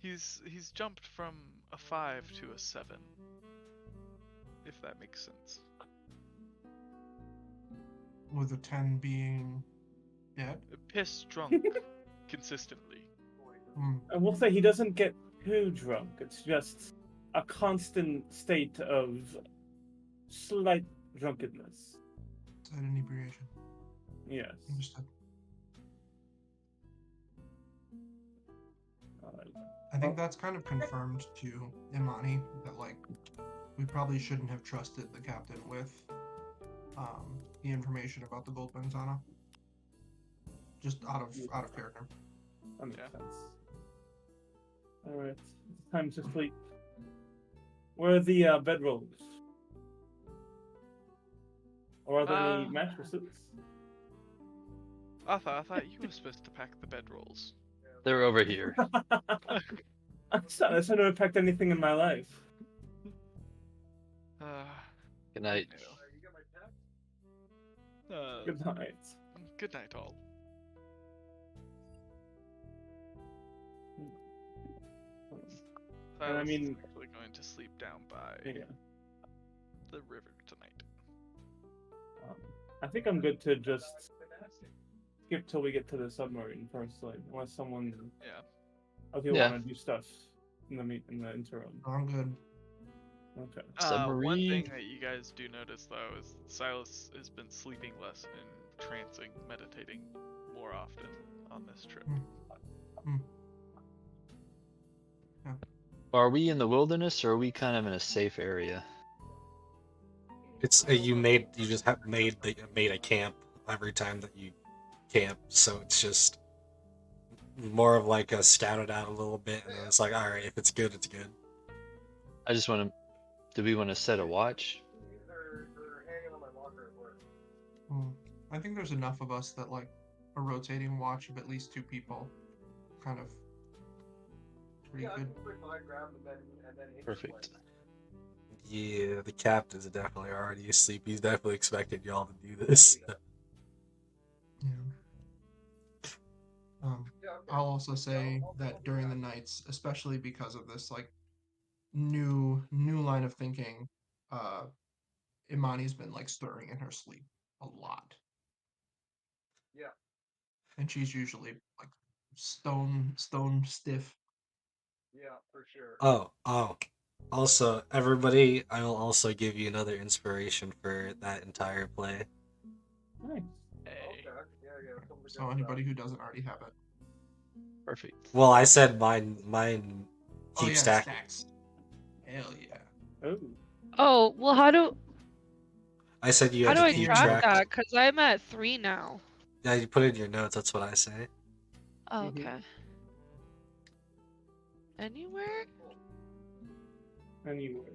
He's jumped from a 5 to a 7. If that makes sense. With a 10 being dead? Piss drunk consistently. I will say he doesn't get too drunk. It's just a constant state of slight drunkenness. Slight inebriation. Yes. Understood. I think that's kind of confirmed to Imani that, like, we probably shouldn't have trusted the captain with the information about the gold Manzana. Just out of character. That makes sense. Alright, it's time to sleep. Where are the bedrolls? Or are there any mattresses? Arthur, I thought you were supposed to pack the bedrolls. They're over here. I'm sorry, I've never packed anything in my life. Good night. Good night. Good night, all. And I mean, is actually going to sleep down by the river tonight. I think I'm good to just skip till we get to the submarine personally, unless someone want to do stuff in the interim. I'm good. Okay. One Submarine. thing that you guys do notice though is Silas has been sleeping less and trancing, meditating more often on this trip. Are we in the wilderness or are we kind of in a safe area? It's you just have made a camp every time that you camp, so it's just more of like a scout it out a little bit, and then it's like, all right, if it's good, it's good. I just want to. Do we want to set a watch? They're hanging on my locker at work. I think there's enough of us that like a rotating watch of at least 2 people, kind of pretty good. Perfect. Yeah, the captain's definitely already asleep. He's definitely expected y'all to do this. Yeah. I'll also say that during the nights, especially because of this like new line of thinking, Imani's been like stirring in her sleep a lot. Yeah. And she's usually like stone stiff. Yeah, for sure. Oh. Also, everybody, I will also give you another inspiration for that entire play. Nice. Hey. Okay. Yeah. So anybody who doesn't already have it. Perfect. Well, I said mine Oh keep yeah, stacking. stacks. Hell yeah. Oh. Oh, well, how do I said you how had do to I in keep your track track. that? Because I'm at 3 now. Yeah, you put it in your notes. That's what I say. Oh, Mhm. okay. Anywhere? Anyway.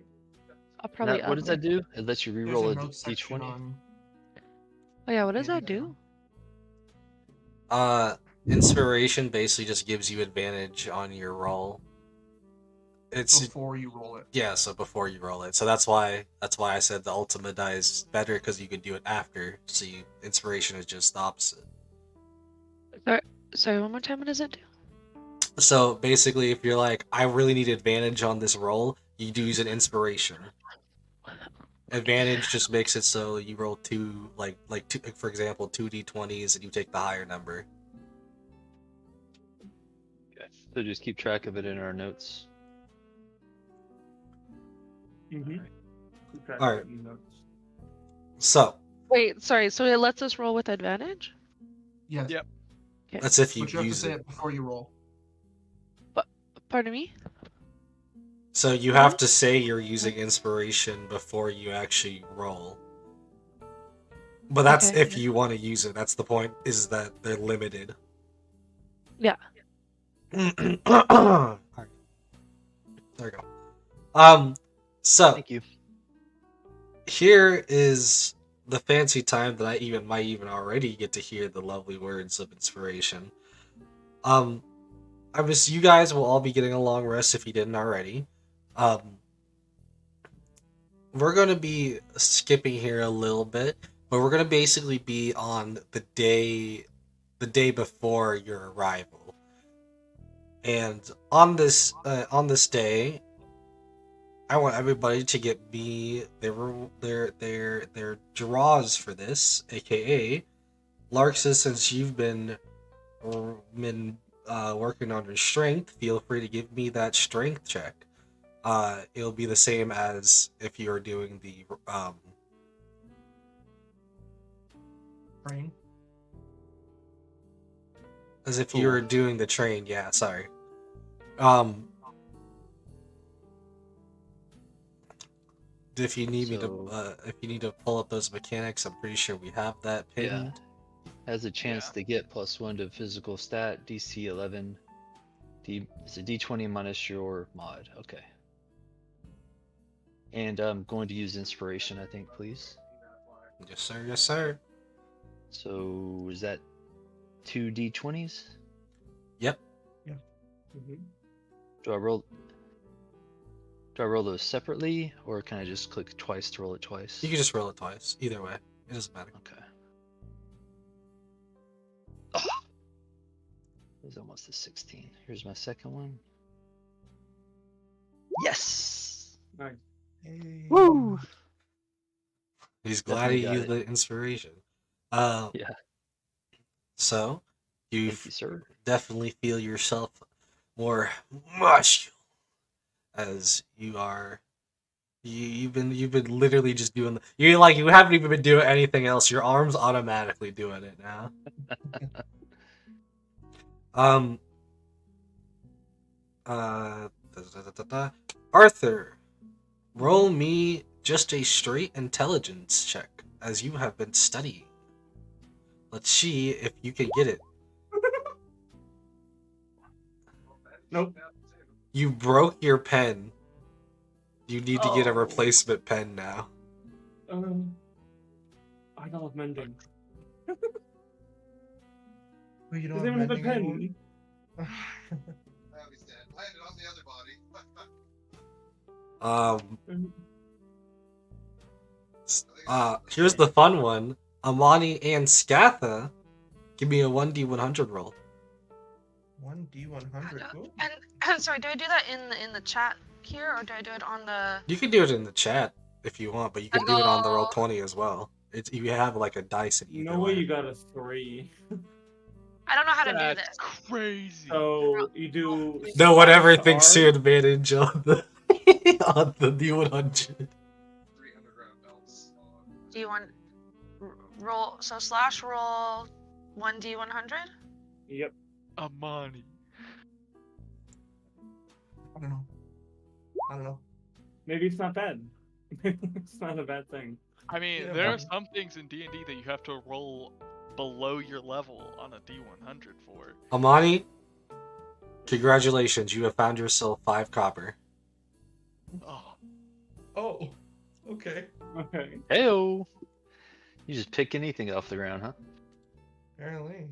I'll probably Now, what does that do? It lets you There's reroll a a notes section d20. on. Oh yeah, what does Handy that do? Inspiration basically just gives you advantage on your roll. It's before you roll it. yeah, so before you roll it. So that's why I said the ultimate die is better because you can do it after. See, inspiration is just the opposite. Sorry, one more time. What does it do? So basically, if you're like, I really need advantage on this roll, you do use an inspiration. Advantage just makes it so you roll two, two, for example, 2d20s, and you take the higher number. Okay. So just keep track of it in our notes. Mm-hmm. All right. So Wait, sorry. So it lets us roll with advantage? Yes. Yep. Okay. that's if you But you have to use say it. it before you roll. Pardon me? So you have to say you're using inspiration before you actually roll. But that's Okay, if yeah. you want to use it. That's the point, is that they're limited. Yeah. Alright. There we go. So Thank you. here is the fancy time that I might even already get to hear the lovely words of inspiration. I guess you guys will all be getting a long rest if you didn't already. We're gonna be skipping here a little bit, but we're gonna basically be on the day before your arrival. And on this day, I want everybody to get me their draws for this, aka Larxus. Since you've been working on your strength, feel free to give me that strength check. It'll be the same as if you were doing the Train. as if you were Cool. doing the train. Yeah, sorry. If you need me to, if you need to pull up those mechanics, I'm pretty sure we have that pinned. Yeah. Has a chance to get +1 to physical stat, DC 11. It's a D20 minus your mod. Okay. And I'm going to use inspiration, I think, please. Yes, sir. Yes, sir. So is that 2 D20s? Yep. Yeah. Mm-hmm. Do I roll those separately, or can I just click twice to roll it twice? You can just roll it twice. Either way, it doesn't matter. Okay. It was almost a 16. Here's my second one. Yes! Nice. Hey. Woo! He's glad Definitely he got used it. the inspiration. Yeah. So you Thank you, sir. definitely feel yourself more muscular as you are You've been literally just doing you haven't even been doing anything else. Your arm's automatically doing it now. Arthur, roll me just a straight intelligence check as you have been studying. Let's see if you can get it. Nope. You broke your pen. You need to get a Oh. replacement pen now. I don't have mending. Oh, you Does don't have anyone have a mending anymore? pen? Oh, he's dead. Landed on the other body. Here's the fun one. Amani and Scatha, give me a 1d100 roll. 1d100. Cool. And sorry, do I do that in the chat here, or do I do it on the? You can do it in the chat if you want, but you can do it on the roll 20 as well. It's you have like a dice in either No way way. you got a 3. I don't know how to do That's this. crazy. So you do. No one ever slash thinks R. to advantage on the on the d100. 300 round belts. Do you want roll? So slash roll 1d100. Yep. Amani. I don't know. Maybe it's not bad. It's not a bad thing. I mean, Yeah, there are man. some things in D&D that you have to roll below your level on a D100 for. Amani, congratulations, you have found yourself 5 copper. Oh, Oh, okay. Okay. Heyo. You just pick anything off the ground, huh? Apparently.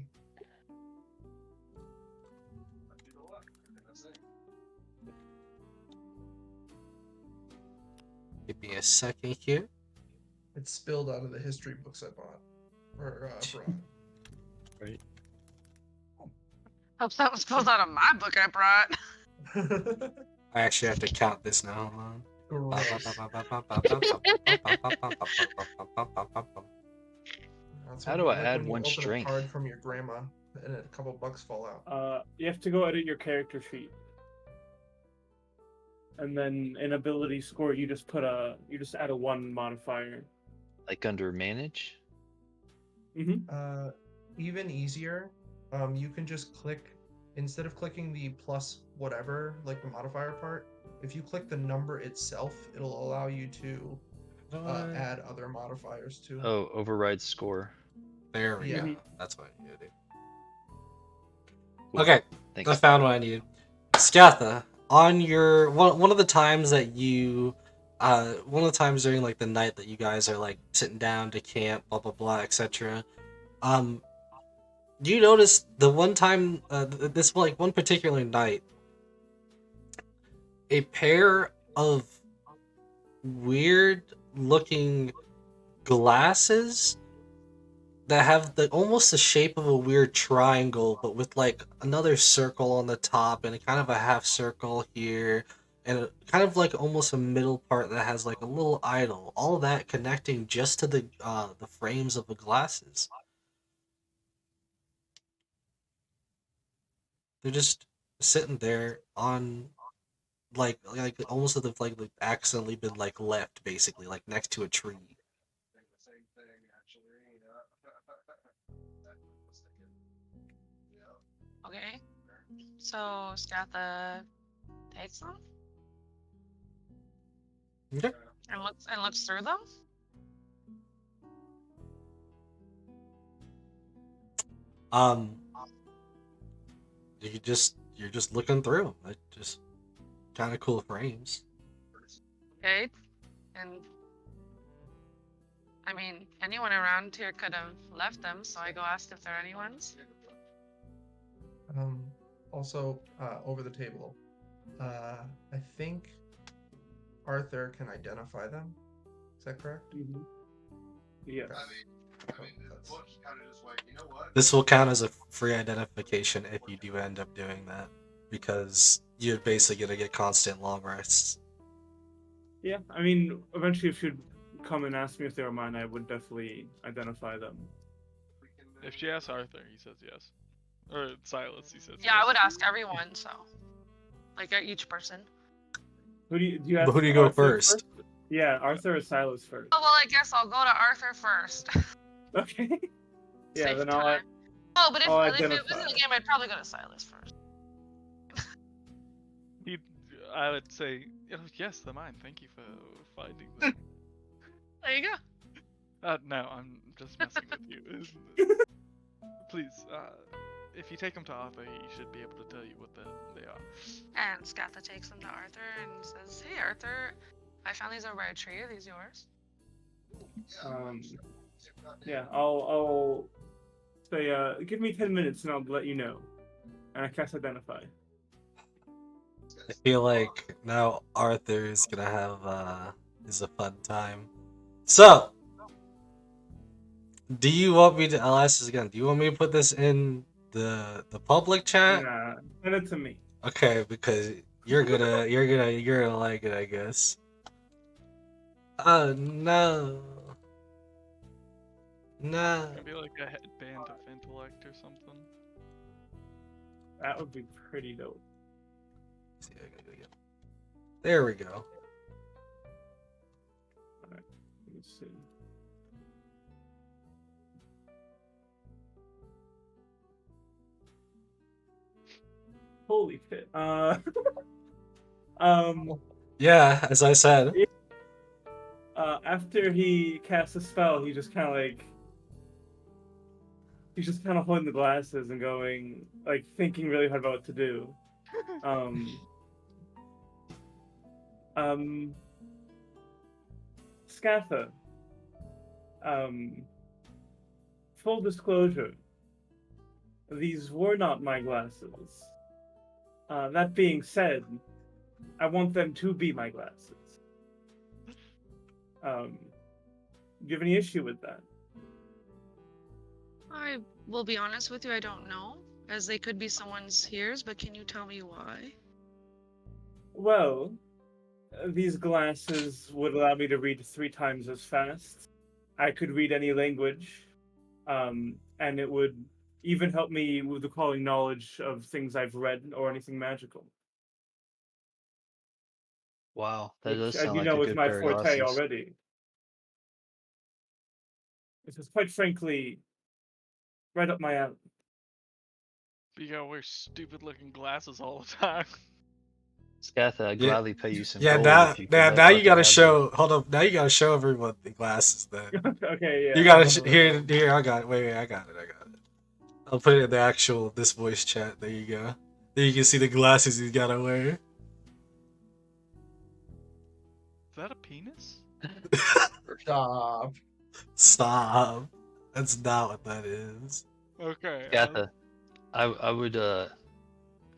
Give me a second here. It spilled out of the history books I bought. Or Right. Hope that was pulled out of my book I brought. brought. I actually have to count this now. Hold on. Gross. That's How what- do I like add when you one open strength? a card from your grandma and a couple bucks fall out. You have to go edit your character sheet, and then in ability score you just add a 1 modifier. Like under manage? Mm-hmm. Even easier, you can just click, instead of clicking the plus whatever, like the modifier part, if you click the number itself, it'll allow you to add other modifiers too. Oh, override score. There we Yeah. go. That's what I need to do. Cool. Okay, Thanks. I found what I needed. Scatha, on your one of the times that you, one of the times during like the night that you guys are like sitting down to camp, blah blah blah, etc. You notice the one time, this like one particular night, a pair of weird looking glasses that have almost the shape of a weird triangle, but with like another circle on the top and kind of a half circle here, and kind of like almost a middle part that has like a little idol. All of that connecting just to the frames of the glasses. They're just sitting there on like almost as if like accidentally been like left basically like next to a tree. The same thing, actually. Okay. So Scatha takes them Okay. and looks through them. You're just looking through. Like just kind of cool frames. Okay. And I mean, anyone around here could have left them, so I go ask if they're anyone's. Also, over the table, I think Arthur can identify them. Is that correct? Mm-hmm. Yeah. I mean, the book's kind of just like, you know what? This will count as a free identification if you do end up doing that, because you're basically gonna get constant long rests. Yeah. I mean, eventually, if you'd come and ask me if they were mine, I would definitely identify them. if she asks Arthur, he says yes. Or Silas, he says Yeah, yes. I would ask everyone. So, like each person. Who do you ask But who do you go Arthur first? Yeah, Arthur or Silas first. Oh well, I guess I'll go to Arthur first. Okay. Yeah, Save then time. Oh, but if I'll it identify. was in the game, I'd probably go to Silas first. I would say, oh, yes, they're mine. Thank you for finding them. There you go. No, I'm just messing with you. Please, if you take them to Arthur, he should be able to tell you what they are. And Scatha takes them to Arthur and says, "Hey, Arthur, I found these over by a tree. Are these yours?" Yeah, I'll say, give me 10 minutes and I'll let you know. And I cast Identify. I feel like now Arthur is gonna have is a fun time. So, do you want me to? I'll ask this again. Do you want me to put this in the public chat? Nah, send it to me. Okay, because you're gonna like it, I guess. Oh no. No. Maybe like a headband of intellect or something. That would be pretty dope. See, I gotta go again. There we go. Alright, let me see. Holy shit. Yeah, as I said. After he casts a spell, he just kind of like he's just kind of holding the glasses and going like thinking really hard about what to do. Scatha. Full disclosure. These were not my glasses. That being said, I want them to be my glasses. Do you have any issue with that? I will be honest with you, I don't know, as they could be someone's here's, but can you tell me why? Well, these glasses would allow me to read 3 times as fast. I could read any language, and it would even help me with acquiring knowledge of things I've read or anything magical. Wow, that Which, does as sound you like know, a is good my pair of forte glasses. already. This is quite frankly right up my alley. But you gotta wear stupid looking glasses all the time. Scatha, I'd Yeah. gladly pay you some Yeah, gold now, if you could let now you Arthur gotta have show. Hold up. Now you gotta show everyone the glasses. Then Okay, yeah. you gotta here. I got it. Wait. I got it. I'll put it in the actual this voice chat. There you go. Then you can see the glasses he's gotta wear. Is that a penis? Stop. Stop. That's not what that is. Okay. Scatha, I would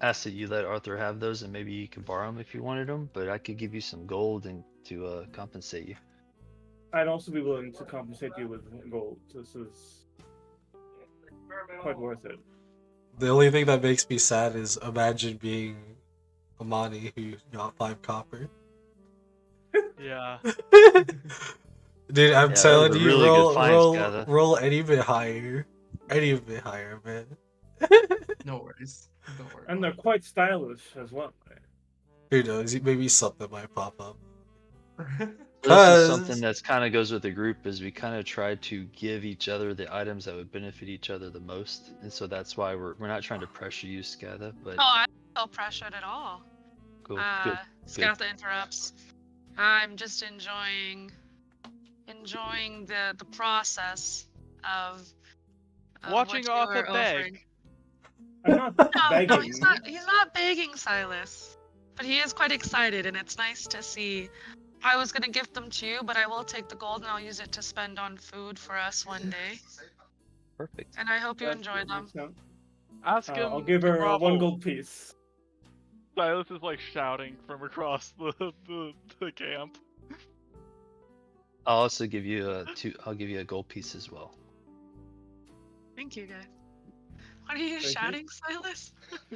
ask that you let Arthur have those, and maybe you could borrow them if you wanted them. But I could give you some gold and to compensate you. I'd also be willing to compensate you with gold. This is quite worth it. The only thing that makes me sad is imagine being Amani who got 5 copper. Yeah. Dude, I'm Yeah, telling those are you, really good finds, Scatha. roll any bit higher. Any bit higher, man. No worries. Don't worry. And they're quite stylish as well. Who knows? Maybe something might pop up. This is something that's kind of goes with the group, is we kind of try to give each other the items that would benefit each other the most, and so that's why we're not trying to pressure you, Scatha. But Oh, I don't feel pressured at all. cool, good. Scatha interrupts. I'm just enjoying the process of Watching what you Arthur are beg. offering. I'm not begging. No, he's not begging, Silas. But he is quite excited, and it's nice to see. I was gonna gift them to you, but I will take the gold and I'll use it to spend on food for us one day. Perfect. And I hope you enjoy them. Ask him. I'll give to her grovel. 1 gold piece. Silas is like shouting from across the camp. I'll also give you I'll give you a gold piece as well. Thank you, guys. What are you Thank you. shouting, Silas?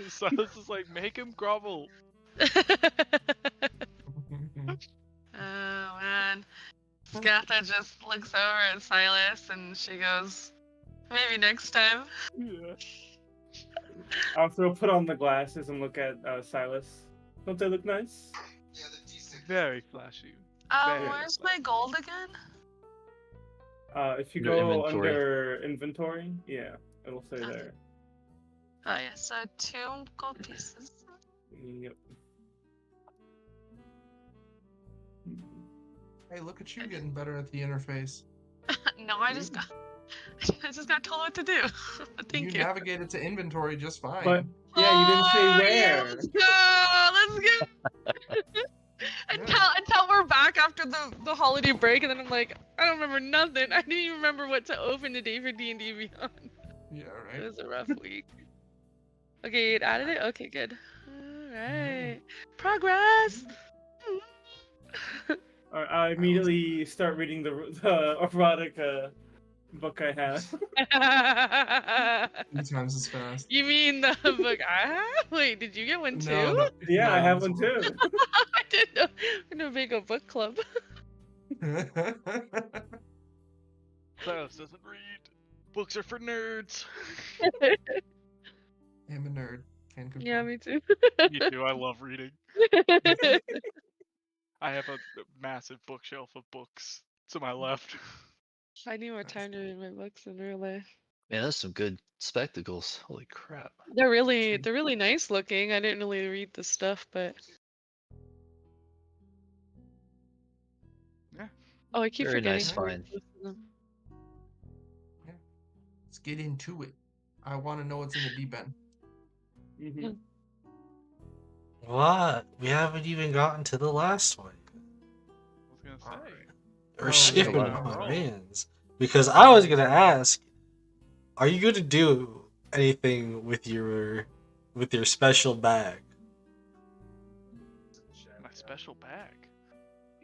Silas is like, make him grovel. Oh man. Scatha just looks over at Silas and she goes, maybe next time. Yeah. After I'll put on the glasses and look at Silas. Don't they look nice? Very flashy. Very Where's my gold again? If you Under go inventory. under inventory, yeah, it'll say Okay. there. Oh yeah, so 2 gold pieces. Yep. Hey, look at you getting better at the interface. No, I just got told what to do. Thank you. Navigated to inventory just fine. But yeah, you didn't say Oh, where. Yeah, let's go. Until we're back after the holiday break, and then I'm like, I don't remember nothing. I didn't even remember what to open today for D&D Beyond. Yeah, right. It was a rough week. Okay, it added it. Okay, good. All right, progress. I immediately start reading the erotic book I have. 3 times as fast. You mean the book I have? Wait, did you get one too? No. Yeah, I have this one too. I didn't know. We're gonna make a book club. Klaus doesn't read. Books are for nerds. I'm a nerd. Can confirm. Yeah, me too. Me too. I love reading. I have a massive bookshelf of books to my left. I need more time to read my books in real life. Man, that's some good spectacles. Holy crap. They're really nice looking. I didn't really read the stuff, but Yeah. oh, I keep Very forgetting. nice to read find. most of them. Let's get into it. I want to know what's in the deep end. Mhm. What? We haven't even gotten to the last one. I was gonna say. We're Oh, skipping yeah. Marines. Because I was gonna ask, are you gonna do anything with your special bag? My special bag.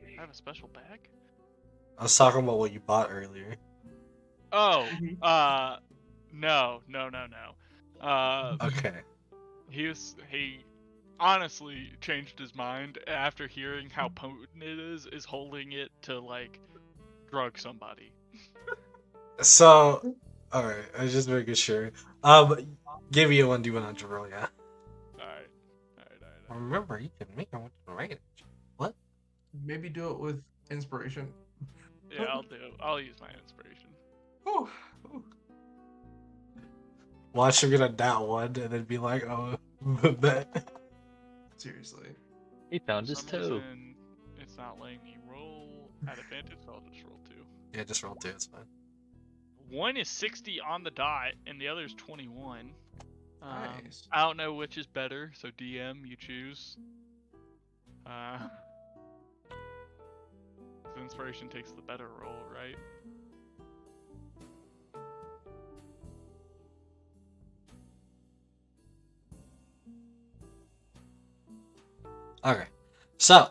I have a special bag? I was talking about what you bought earlier. Oh, Mhm. no. Okay. He honestly changed his mind after hearing how potent it is holding it to like drug somebody. So, alright, I was just making sure. Give me a 1d100 roll, yeah. Alright. Remember, you can make it with range. What? Maybe do it with inspiration. Yeah, I'll use my inspiration. Oh. Watch him get a nat 1 and then be like, oh, bet. Seriously. He found For his some toe. reason, it's not letting me roll at advantage, so I'll just roll 2. Yeah, just roll 2, it's fine. One is 60 on the dot, and the other is 21. Nice. I don't know which is better, so DM, you choose. The inspiration takes the better roll, right? Okay, so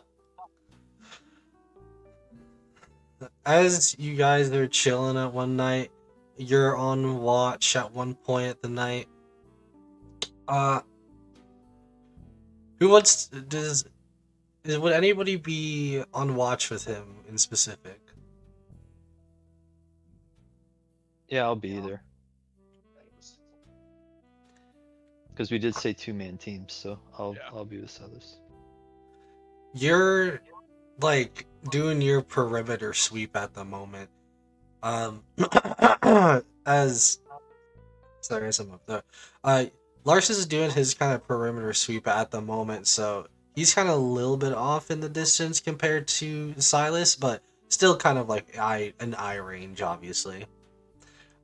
as you guys are chilling at one night, you're on watch at one point at the night. Who wants would anybody be on watch with him in specific? Yeah, I'll be there. Because we did say 2-man teams, so I'll be with others. You're like doing your perimeter sweep at the moment. As sorry, some of the Lars is doing his kind of perimeter sweep at the moment, so he's kind of a little bit off in the distance compared to Silas, but still kind of like an eye range, obviously.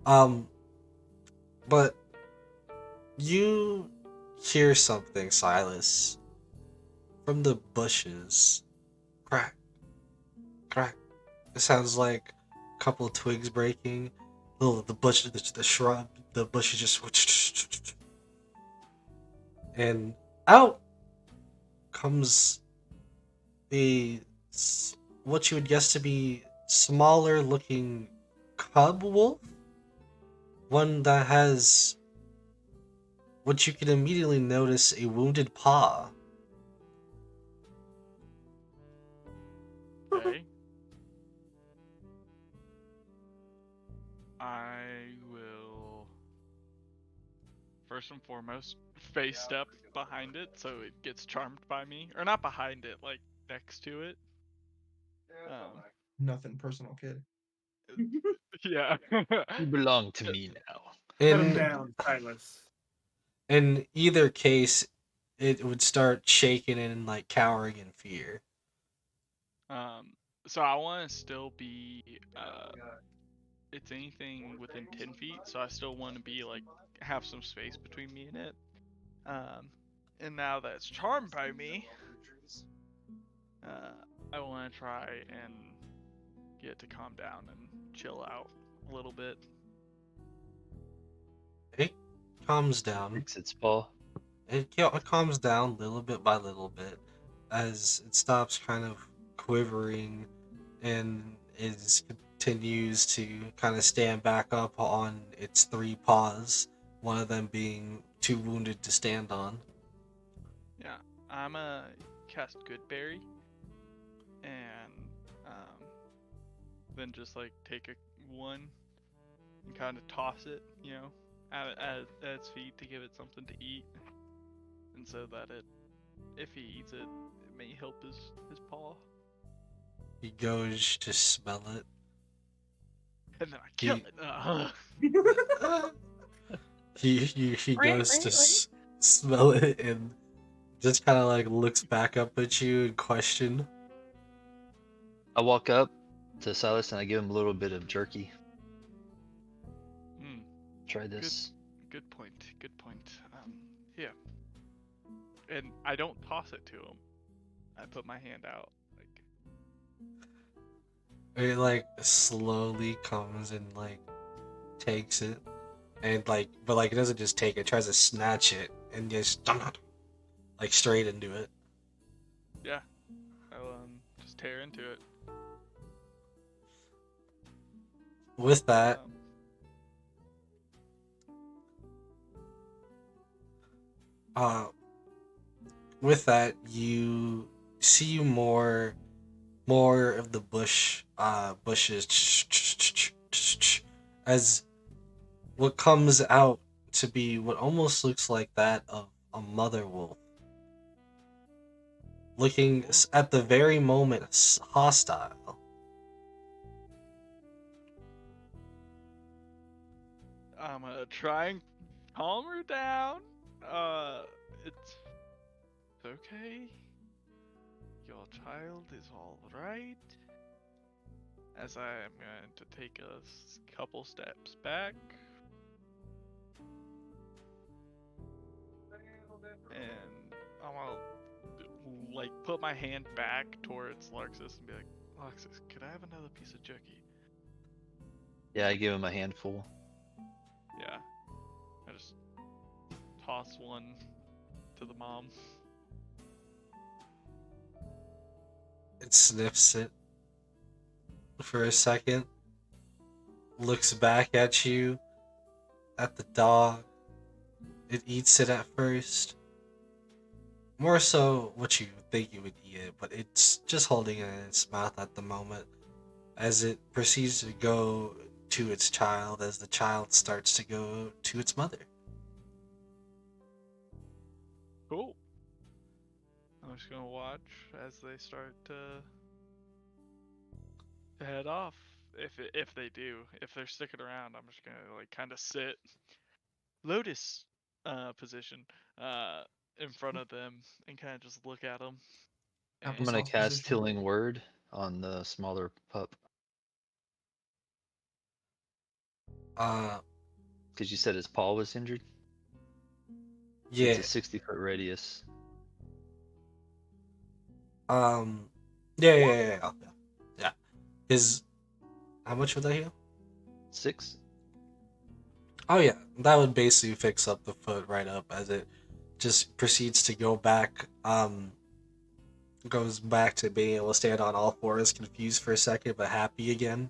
But you hear something, Silas, from the bushes. Crack, crack. It sounds like a couple of twigs breaking. The shrub, the bushes just, and out comes what you would guess to be smaller looking cub wolf. One that has what you can immediately notice a wounded paw. Okay. I will first and foremost face step behind it so it gets charmed by me. Or not behind it, like next to it. Nothing personal, kid. Yeah. You belong to me now. Put him down, Silas. In either case, it would start shaking and like cowering in fear. So I want to still be. It's anything within 10 feet, so I still want to be like have some space between me and it. And now that it's charmed by me, I want to try and get it to calm down and chill out a little bit. It calms down. Licks its paw. It calms down little bit by little bit as it stops kind of quivering and continues to kind of stand back up on its 3 paws, one of them being too wounded to stand on. Yeah, I'm a cast Goodberry, and then just like take a one and kind of toss it, at its feet to give it something to eat, and so that if he eats it, it may help his paw. He goes to smell it. And then I kill it. He goes to smell it and just kind of like looks back up at you in question. I walk up to Silas and I give him a little bit of jerky. Try this. Good point. Here. And I don't toss it to him. I put my hand out. It like slowly comes and like takes it, and like, but like it doesn't just take it, tries to snatch it and just like straight into it. Yeah, I'll just tear into it. With that, you see more of the bushes as what comes out to be what almost looks like that of a mother wolf, looking at the very moment hostile. I'm gonna try and calm her down. It's okay. Your child is all right. As I am going to take a couple steps back. And I'm gonna like put my hand back towards Larxus and be like, Larxus, could I have another piece of jerky? Yeah, I give him a handful. Yeah. I just toss one to the mom. It sniffs it for a second, looks back at you, at the dog. It eats it at first. More so what you think you would eat it, but it's just holding it in its mouth at the moment as it proceeds to go to its child as the child starts to go to its mother. Cool. I'm just gonna watch as they start to head off. If they do, if they're sticking around, I'm just gonna like kind of sit lotus position in front of them and kind of just look at them. I'm gonna cast Healing Word on the smaller pup. Because you said his paw was injured? Yeah. It's a 60-foot radius. Yeah. His, how much would that heal? 6? Oh yeah, that would basically fix up the foot right up as it just proceeds to go back, goes back to being able to stand on all fours, confused for a second, but happy again.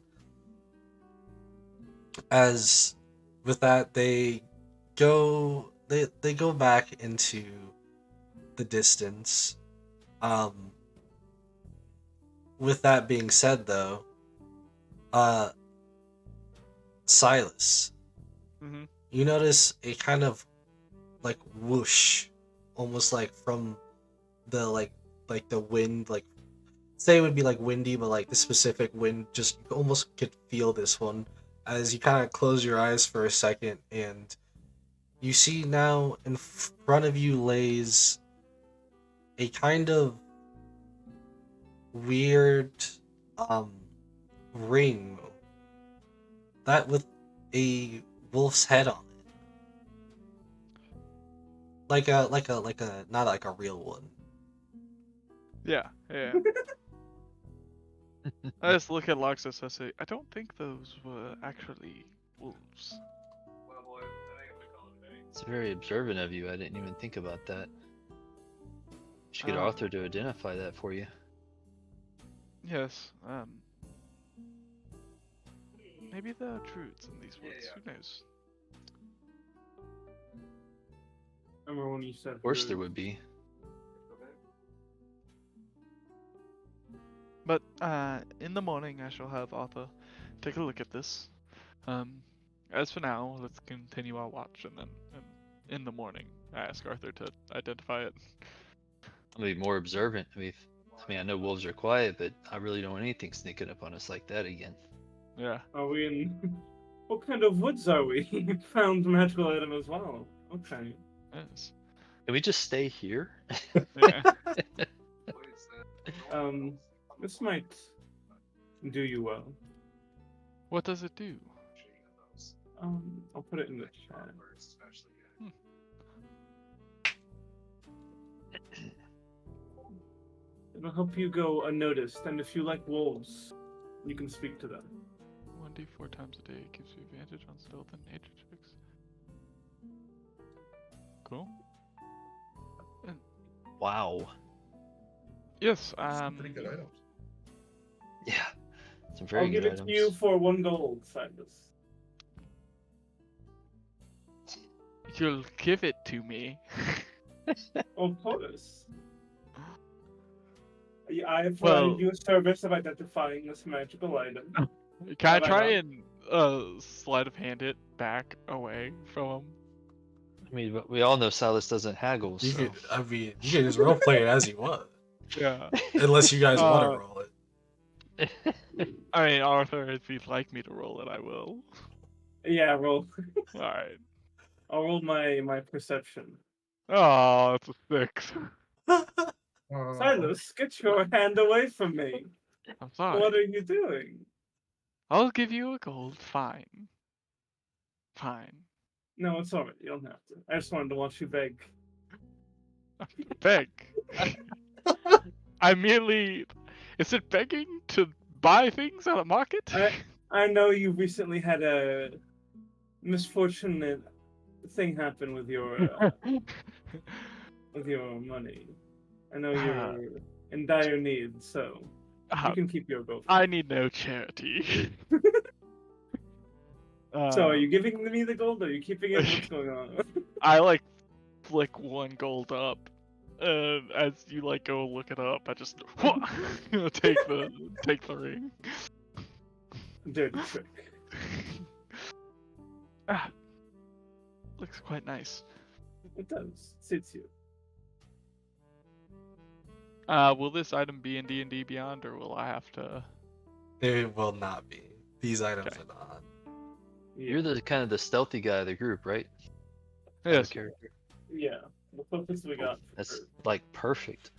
As with that, they go back into the distance. With that being said, though, Silas, you notice a kind of like whoosh, almost like from the like the wind like say it would be like windy, but like the specific wind, just you almost could feel this one as you kind of close your eyes for a second, and you see now in front of you lays a kind of weird ring that with a wolf's head on it, like a not like a real one. Yeah. I just look at Loxus. I say, I don't think those were actually wolves. Well, boy, that ain't what we call it today. It's very observant of you. I didn't even think about that. Should get Oh. Arthur to identify that for you. Yes. Maybe there are druids in these woods. Who knows? Remember when you said Of course there would be. But in the morning, I shall have Arthur take a look at this. As for now, let's continue our watch, and then in the morning, I ask Arthur to identify it. I'll be more observant. I know wolves are quiet, but I really don't want anything sneaking up on us like that again. Yeah. Are we in? What kind of woods are we? Found magical item as well. Okay. Yes. Can we just stay here? Yeah. This might do you well. What does it do? I'll put it in the chat. It'll help you go unnoticed, and if you like wolves, you can speak to them. 1d4 times a day gives you advantage on stealth and nature checks. Cool. Wow. Yes. Some pretty good items. Yeah. Some very I'll good give it items. to you for 1 gold, Silas. You'll give it to me. Of course. I have Well- provided you a service of identifying this magical item. Can I Have I try not? and sleight of hand it back away from him? I mean, but we all know Silas doesn't haggle, You so. could, I mean, you can just roleplay it as you want, Yeah. unless you guys want to Uh, roll it. I mean, Arthur, if you'd like me to roll it, I will. Yeah, roll. Alright. I'll roll my perception. Oh, it's a 6. Silas, get your hand away from me. I'm sorry. What are you doing? I'll give you a gold. Fine. Fine. No, it's alright. You don't have to. I just wanted to watch you beg. Beg. I merely... Is it begging to buy things on the market? I know you recently had a misfortunate thing happen with your money. I know you're in dire need, so you can keep your gold. I need no charity. So are you giving me the gold? Or are you keeping it? What's going on? I like flick 1 gold up. As you like go look it up, I just take the ring. Dirty trick. Looks quite nice. It does. Suits you. Will this item be in D&D Beyond, or will I have to? They will not be. These items Okay. are not. You're the kind of the stealthy guy of the group, right? Yes. Character. Yeah. The focus we got. That's like perfect.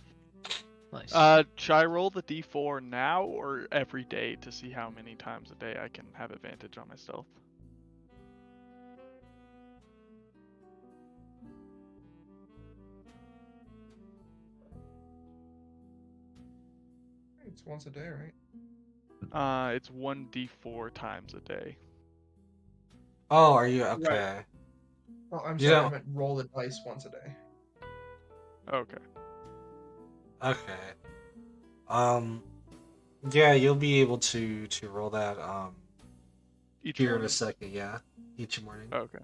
Nice. Should I roll the D4 now or every day to see how many times a day I can have advantage on my stealth? It's once a day, right? It's 1d4 times a day. Oh, are you okay? Oh, I'm You sorry. I don't- meant roll the dice once a day. Okay. Okay. Yeah, you'll be able to roll that Each here in a morning? second. Yeah, each morning. Okay.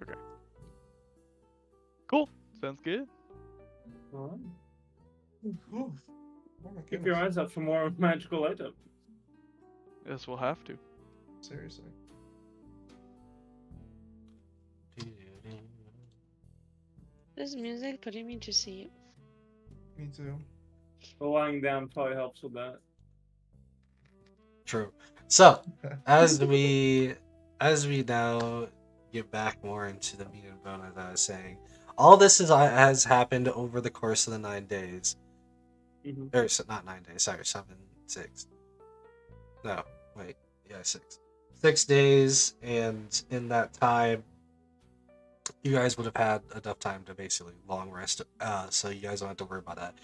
Okay. Cool. Sounds good. Alright. Ooh. Oh my Keep your goodness. eyes out for more magical items. Yes, we'll have to. Seriously. This music putting me to sleep. Me too. Lying down probably helps with that. True. So, as we now get back more into the meat and bone, as I was saying, all this has happened over the course of the 9 days. Mhm. Or not 9 days. Sorry, 6. No, wait. Yeah, 6. 6 days, and in that time, you guys would have had enough time to basically long rest. So you guys don't have to worry about that.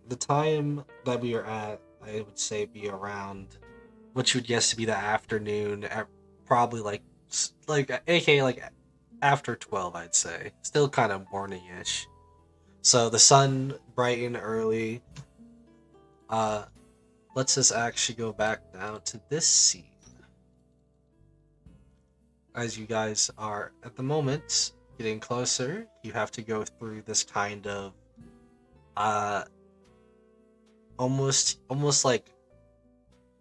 The time that we are at, I would say, be around what you would guess to be the afternoon, at probably like aka like after 12, I'd say. Still kind of morning-ish. So the sun brightened early. Let's just actually go back now to this scene. As you guys are at the moment getting closer, you have to go through this kind of almost like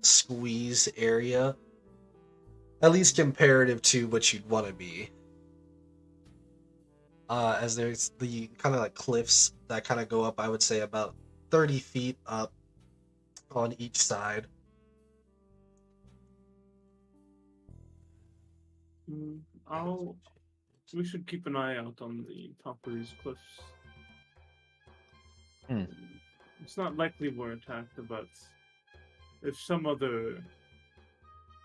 squeeze area, at least comparative to what you'd want to be. As there's the kind of like cliffs that kind of go up, I would say about 30 feet up on each side. We should keep an eye out on the top of these cliffs. It's not likely we're attacked, but if some other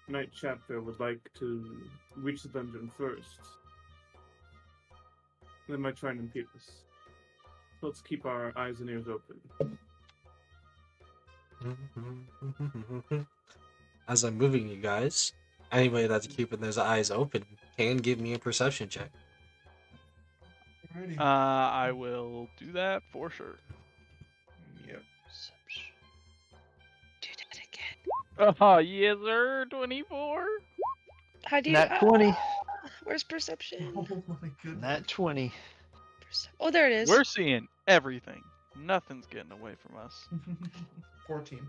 night chapter would like to reach the dungeon first, they might try and impede us. So let's keep our eyes and ears open. As I'm moving you guys, anybody that's keeping their eyes open can give me a perception check. I will do that for sure. Yep. Do that again. Oh, yes, sir. 24. How do you? Nat 20. Where's perception? Oh my goodness. Nat 20. Oh, there it is. We're seeing everything. Nothing's getting away from us. 14.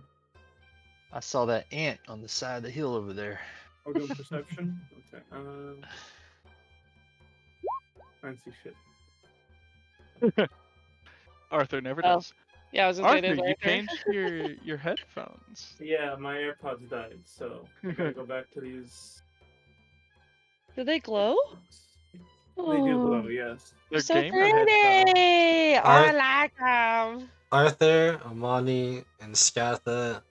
I saw that ant on the side of the hill over there. We're doing perception. Okay. Fancy shit. Arthur never Oh. does. Yeah, I was gonna say Arthur, it is you Arthur. changed your headphones. Yeah, my AirPods died, so I gotta go back to these. Do they glow? They do glow, yes. They're So gamer headphones. pretty! Oh, I like them. Arthur, Amani, and Scatha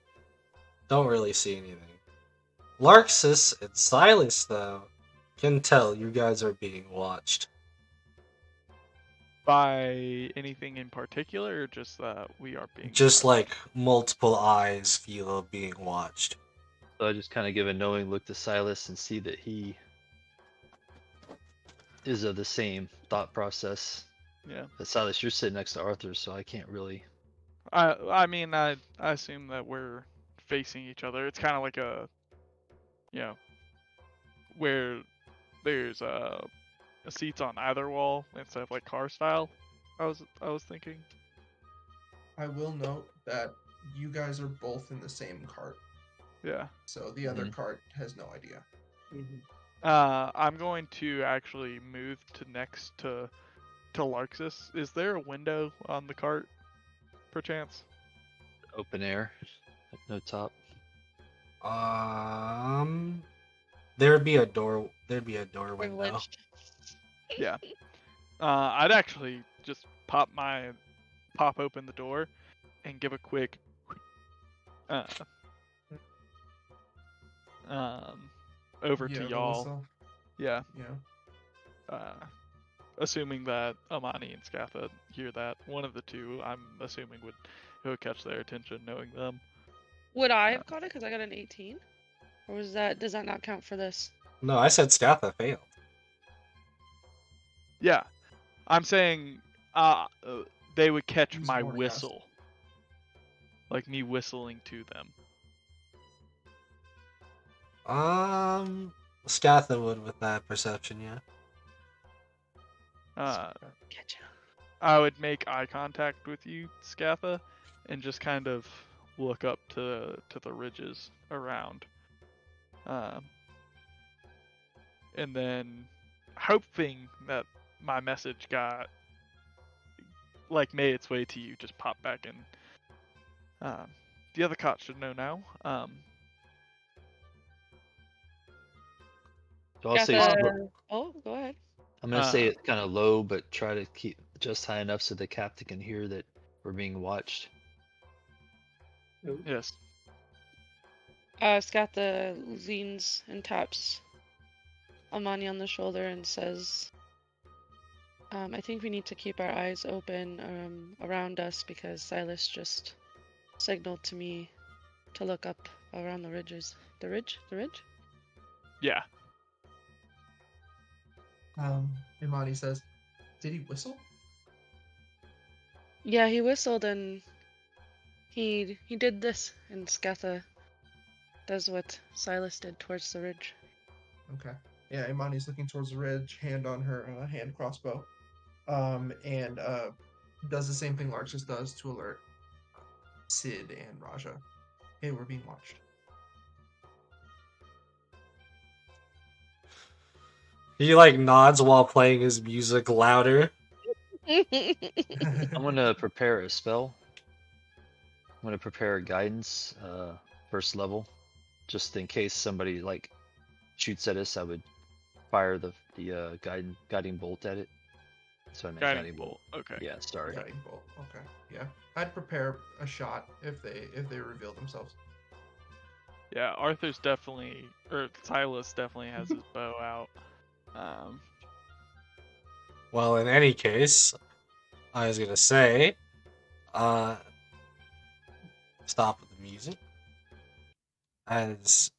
don't really see anything. Larxus and Silas, though, can tell you guys are being watched. By anything in particular, or just that we are being Just watched? like multiple eyes feel being watched. So I just kind of give a knowing look to Silas and see that he is of the same thought process. Yeah. But Silas, you're sitting next to Arthur, so I can't really. I mean, I assume that we're facing each other. It's kind of like a, where there's seats on either wall instead of like car style. I was thinking. I will note that you guys are both in the same cart. Yeah. So the other cart has no idea. I'm going to actually move to next to Larxus. Is there a window on the cart, perchance? Open air, no top. There'd be a door window. Privileged. Yeah. I'd actually just pop open the door and give a quick over to y'all. Whistle. Yeah. Yeah. Assuming that Amani and Scatha hear that, one of the two, I'm assuming would catch their attention, knowing them. Would I have got it because I got an 18? Or does that not count for this? No, I said Scatha failed. Yeah, I'm saying they would catch Use my more whistle, like me whistling to them. Scatha would with that perception, yeah. Catch ya. I would make eye contact with you, Scatha, and just kind of look up to the ridges around. And then hoping that my message got like made its way to you, just pop back in. The other cot should know now. So I'll Got say the... Oh, go ahead. I'm gonna say it kind of low, but try to keep just high enough so the captain can hear that we're being watched. Yes. Skatha leans and taps Amani on the shoulder and says, I think we need to keep our eyes open around us because Silas just signaled to me to look up around the ridges. The ridge? The ridge? Yeah. Imani says, "Did he whistle?" Yeah, he whistled and he did this, and Skatha does what Silas did towards the ridge. Okay. Yeah, Imani's looking towards the ridge, hand on her hand crossbow, and does the same thing Larchus does to alert Sid and Raja. Hey, we're being watched. He like nods while playing his music louder. I'm gonna prepare a spell. I'm gonna prepare a guidance, first level, just in case somebody like shoots at us. I would fire the guiding bolt at it. So I meant Guiding bolt. Okay. Yeah, sorry. Guiding bolt. Okay. Yeah, I'd prepare a shot if they reveal themselves. Yeah, Arthur's definitely, or Silas definitely has his bow out. Well, in any case, I was gonna say, stop with the music. As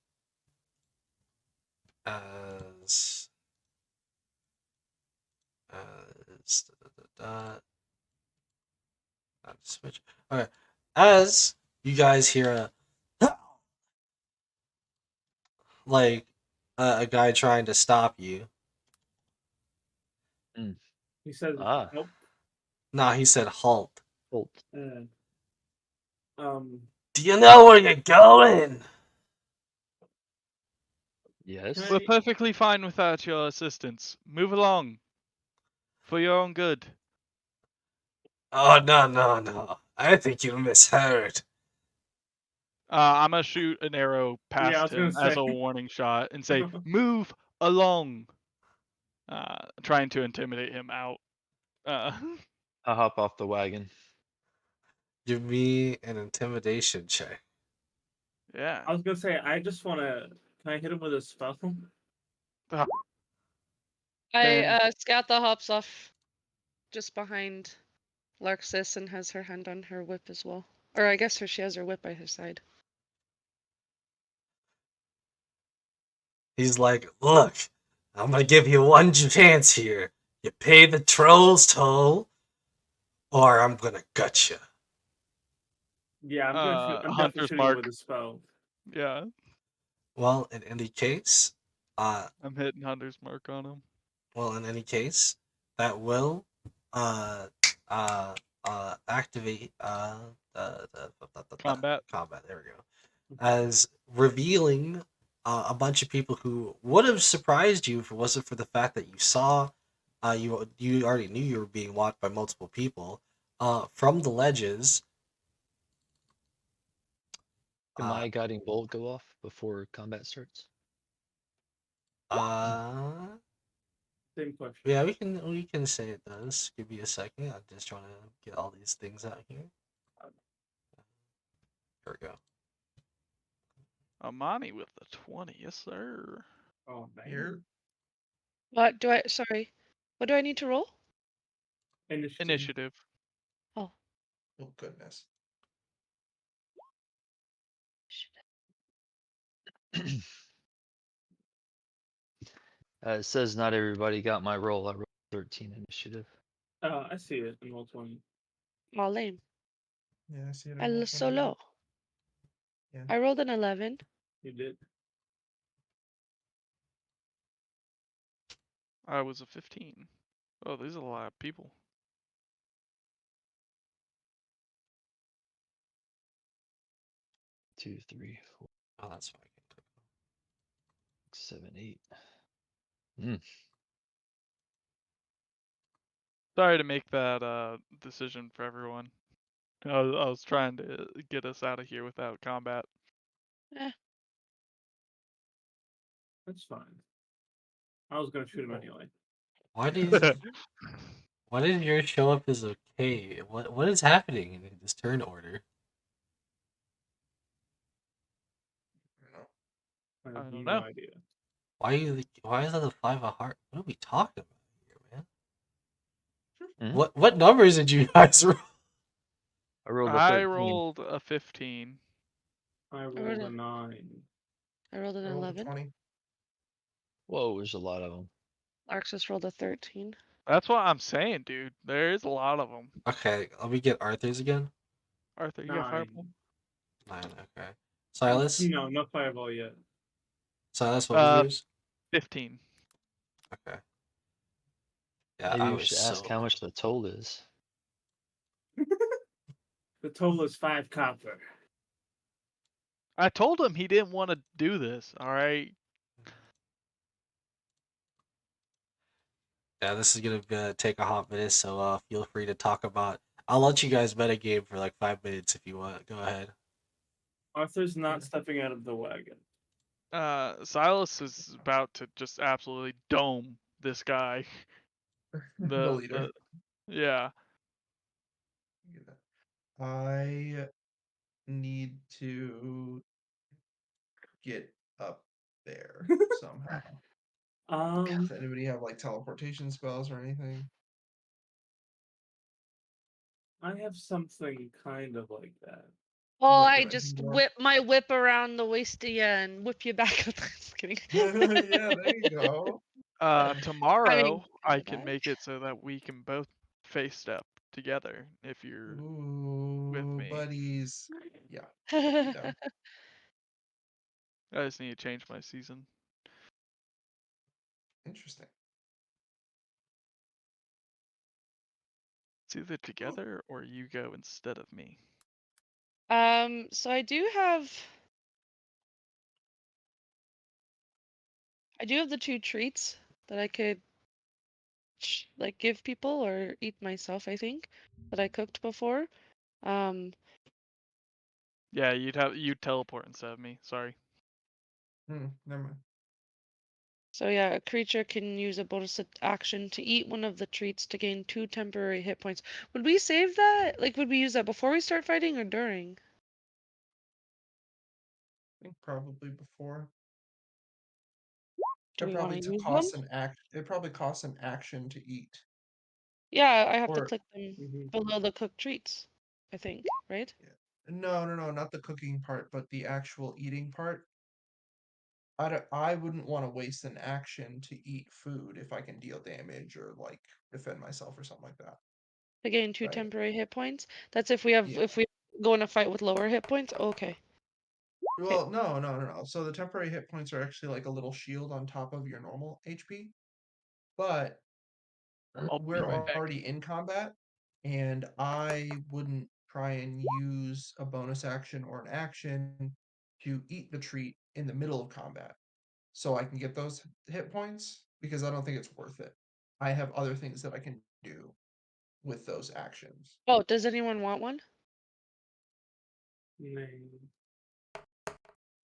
switch. Okay. As you guys hear like a guy trying to stop you. He says, "Nope." Nah, he said halt. Halt. Do you know where you're going? Yes. We're perfectly fine without your assistance. Move along. For your own good. Oh, no. I think you misheard. I'm gonna shoot an arrow past him gonna as say. a warning shot and say, "Move along." Trying to intimidate him out. I'll hop off the wagon. Give me an intimidation check. Yeah. I was gonna say, I just wanna. Can I hit him with a spell? Skatha hops off just behind Larxis and has her hand on her whip as well. Or I guess she has her whip by her side. He's like, look, I'm gonna give you one chance here. You pay the troll's toll, or I'm gonna gut you. Yeah, I'm definitely Hunter's shooting mark. with a spell. Yeah. Well, in any case, I'm hitting Hunter's mark on him. Well, in any case, that will activate Combat. Combat. There we go. As revealing a bunch of people who would have surprised you if it wasn't for the fact that you saw, you already knew you were being watched by multiple people. From the ledges. Can my guiding bolt go off before combat starts? Same question. Yeah, we can say it does. Give me a second. I'm just trying to get all these things out here. Here we go. Amani with the 20, yes sir. Oh man. Here. What do I? Sorry. What do I need to roll? Initiative. Oh. Oh goodness. It says not everybody got my roll. I rolled 13 initiative. I see it in roll 20. Oh, lame. Yeah, I see it. El solo. Yeah. I rolled an 11. You did. I was a 15. Oh, there's a lot of people. Two, three, four. Oh, that's fine. 7, 8. Sorry to make that decision for everyone. I was trying to get us out of here without combat. That's fine. I was gonna shoot him anyway. Why did yours show up as okay? What is happening in this turn order? I I have don't no know. idea. Why is that the 5 of heart? What are we talking about here, man? Hmm? What numbers did you guys roll? I rolled a I 13. rolled a 15. I rolled rolled a a- 9. I rolled an I rolled a 11. 20. Whoa, there's a lot of them. Larks just rolled a 13. That's what I'm saying, dude. There is a lot of them. Okay, let me get Arthur's again. Arthur, you got 9. fireball? 9, okay. Silas? No fireball yet. Silas, what was yours? 15. Okay. Yeah, Maybe I we was should ask how much the toll is. The total is 5 copper. I told him he didn't want to do this, alright? Yeah, this is gonna take a hot minute, so feel free to talk about. I'll let you guys metagame for like 5 minutes if you want. Go ahead. Arthur's not stepping out of the wagon. Silas is about to just absolutely dome this guy. The leader. Yeah. I need to get up there somehow. Does anybody have like teleportation spells or anything? I have something kind of like that. Oh, That I I just can whip my whip around the waist of you and whip you back up. Just kidding. yeah, there you go. Tomorrow I do can that. make it so that we can both face step together if you're with Ooh, me. buddies. Yeah, be down. I just need to change my season. Interesting. It's either together or you go instead of me. So I do have the 2 treats that I could like give people or eat myself, I think, that I cooked before. Yeah, you'd teleport instead of me. Sorry. Never mind. So yeah, a creature can use a bonus action to eat one of the treats to gain 2 temporary hit points. Would we save that? Like, would we use that before we start fighting or during? I think probably before. Do we want to use them? It probably costs an action to eat. Yeah, I have to Or click them below the cooked treats, I think, right? no, not the cooking part, but the actual eating part. I wouldn't want to waste an action to eat food if I can deal damage or like defend myself or something like that. To gain 2 Right. temporary hit points. That's if we go in a fight with lower hit points. Okay. Well, no. So the temporary hit points are actually like a little shield on top of your normal HP. But I'll be we're right back. already in combat, and I wouldn't try and use a bonus action or an action to eat the treat in the middle of combat so I can get those hit points because I don't think it's worth it. I have other things that I can do with those actions. Oh, does anyone want one?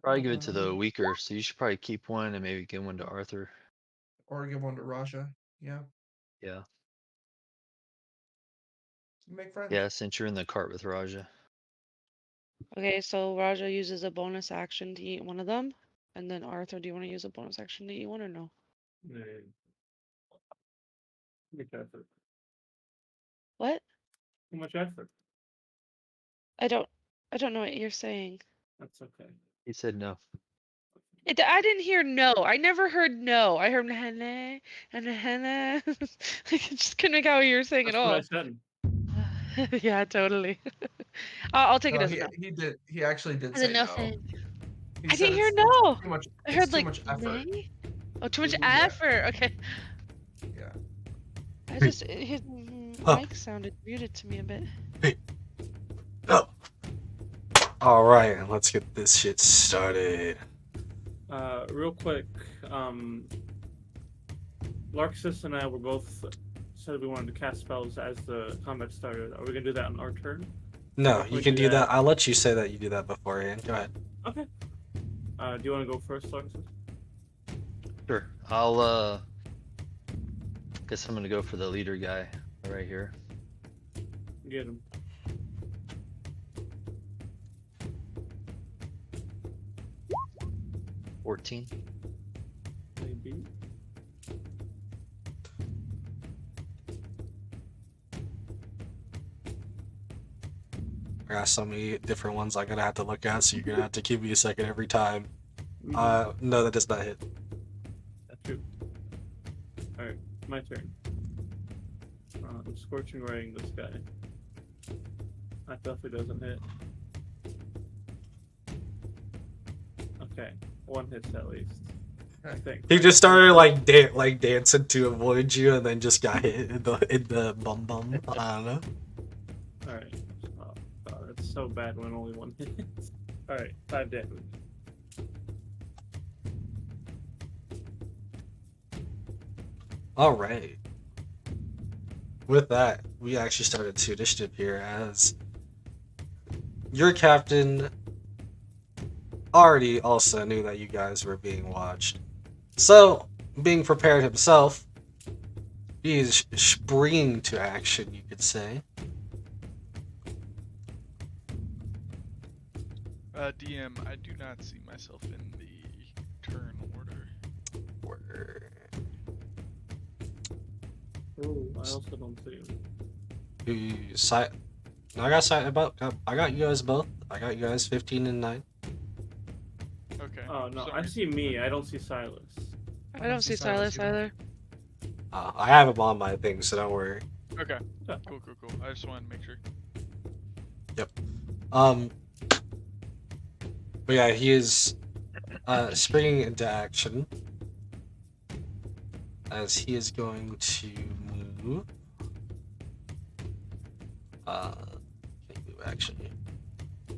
Probably give it to the weaker, so you should probably keep one and maybe give one to Arthur. Or give one to Raja. Yeah. Yeah. Make friends. Yeah, since you're in the cart with Raja. Okay, so Raja uses a bonus action to eat one of them. And then Arthur, do you want to use a bonus action to eat one or no? Much effort. What? Too much effort. I don't know what you're saying. That's okay. He said no. I didn't hear no. I never heard no. I heard hana and hana. I just couldn't make out what you were saying That's at all. what I said. Yeah, totally. I'll take it as a no. He did. He actually did As a say no no. thing. He I said didn't hear it's no. too much. I It's heard too like much effort. nay? Oh, too much Yeah. effort. Okay. Yeah. I just his mic sounded muted to me a bit. Oh. All right, let's get this shit started. Real quick, Larxus and I were both said we wanted to cast spells as the combat started. Are we gonna do that on our turn? No, Or you we can do do that. that- I'll let you say that you do that beforehand. Go ahead. Okay. Do you want to go first, Larson? Sure. I'll guess I'm gonna go for the leader guy right here. Get him. $14. Maybe. I got so many different ones I'm gonna have to look at, so you're gonna have to give me a second every time. No, that does not hit. That's true. Alright, my turn. I'm scorching raying this guy. That definitely doesn't hit. Okay, one hits at least. I think. He just started like dancing to avoid you, and then just got hit in the bum bum. I don't know. Alright. Oh, God, that's so bad when only one hits. Alright, 5 damage. All right. With that, we actually started 2 initiative here as your captain already also knew that you guys were being watched. So, being prepared himself, he is springing to action, you could say. DM, I do not see myself in the turn order. Oh, I also don't see him. I got you guys both. I got you guys 15 and 9. Okay. Oh, no, for some I reason- see me. I don't see Silas. I don't see Silas either. I have him on my thing, so don't worry. Okay. Cool. I just wanted to make sure. But yeah, he is springing into action as he is going to move. Can't move actually.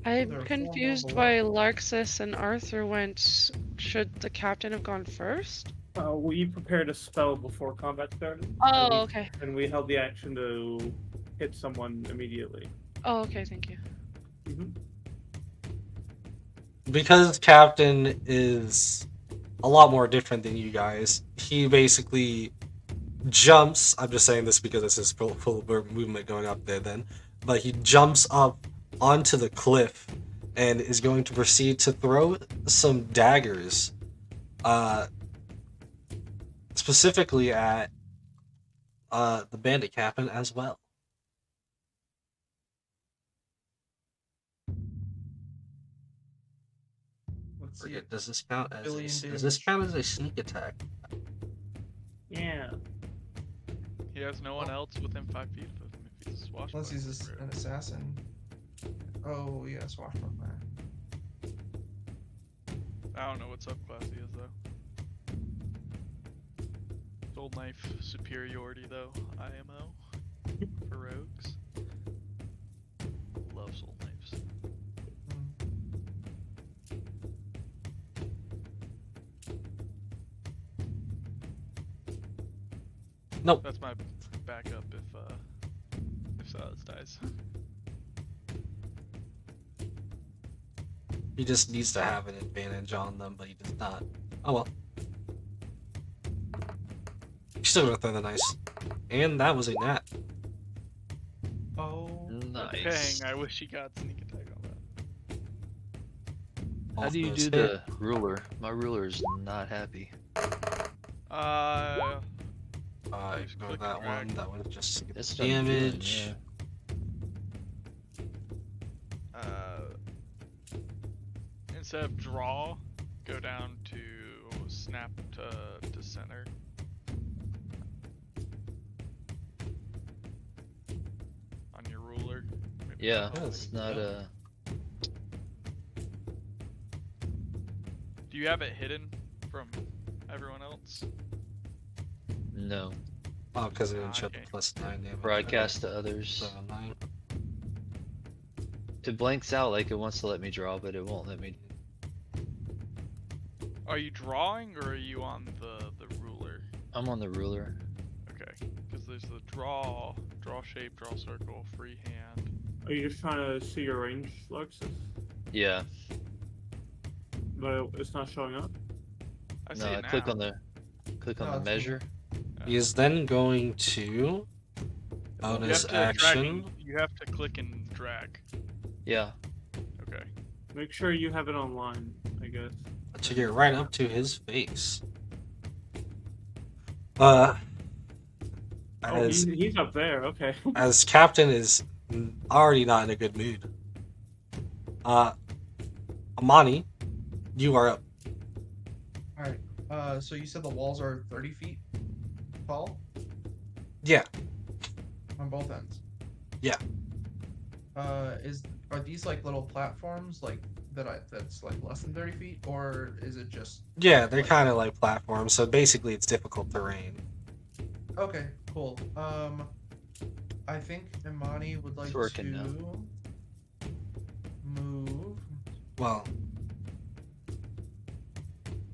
There I'm are 4 confused more why below. Larxus and Arthur went. Should the captain have gone first? We prepared a spell before combat started. Oh, okay. And we held the action to hit someone immediately. Oh, okay. Thank you. Because Captain is a lot more different than you guys, he basically jumps. I'm just saying this because it's his full movement going up there then. But he jumps up onto the cliff and is going to proceed to throw some daggers. Specifically at the bandit captain as well. Let's see. Forget, does this count as Billion does this damage. count as a sneak attack? Yeah. He has no one else within 5 feet of him if he's a swashbuckler. Unless he's an assassin. Oh, yeah, swashbuckler. I don't know what subclass he is though. Soul knife superiority though, IMO for rogues. Love soul knives. Nope. That's my backup if Silas dies. He just needs to have an advantage on them, but he does not. Oh well. He's still gonna throw the nice. And that was a nat. Oh. Nice. Dang, I wish he got sneak attack on that. How Both do you those do hit. the ruler? My ruler is not happy. Just Go click that and one. drag. That one just gets That's what I'm doing, damage. yeah. Instead of draw, go down to snap to center. On your ruler. Maybe Yeah, that's all it's we not can do. Do you have it hidden from everyone else? no. Oh, because it didn't Ah, show the okay. +9 damage. Broadcast to others. So 9. It blanks out like it wants to let me draw, but it won't let me. Are you drawing or are you on the ruler? I'm on the ruler. Okay, because there's the draw shape, draw circle, free hand. Are you just trying to see your range, Lexus? Yeah. But it's not showing up? I see No, it now. click on the No, it's measure. He is then going to bonus action. You have to click and drag. Yeah. Okay. Make sure you have it online, I guess. To get right up to his face. As he's up there, okay. as Captain is already not in a good mood. Amani, you are up. Alright, so you said the walls are 30 feet tall? Yeah. On both ends? Yeah. Are these like little platforms like that's like less than 30 feet, or is it just... Yeah, they're kind of like platforms, so basically it's difficult terrain. Okay, cool. I think Imani would like to move. Well,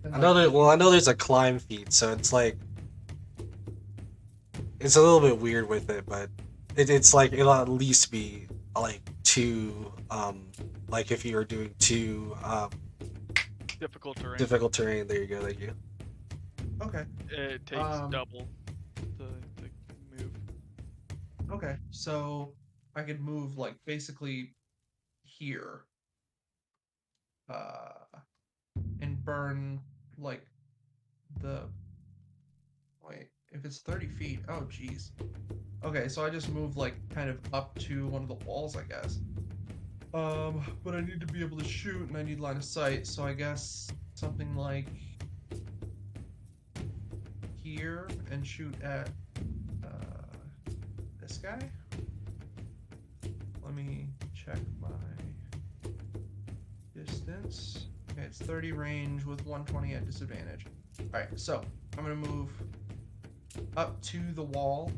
and, I know like, that. Well, I know there's a climb feat, so it's like it's a little bit weird with it, but it's like it'll at least be like two. Like if you were doing two Difficult terrain. difficult terrain. There you go. Thank you. Okay. It takes double to move. Okay, so I could move like basically here, and burn like wait, if it's 30 feet, oh geez. Okay, so I just move like kind of up to one of the walls, I guess. But I need to be able to shoot and I need line of sight, so I guess something like here and shoot at this guy. Let me check my distance. Okay, it's 30 range with 120 at disadvantage. Alright, so I'm gonna move up to the wall,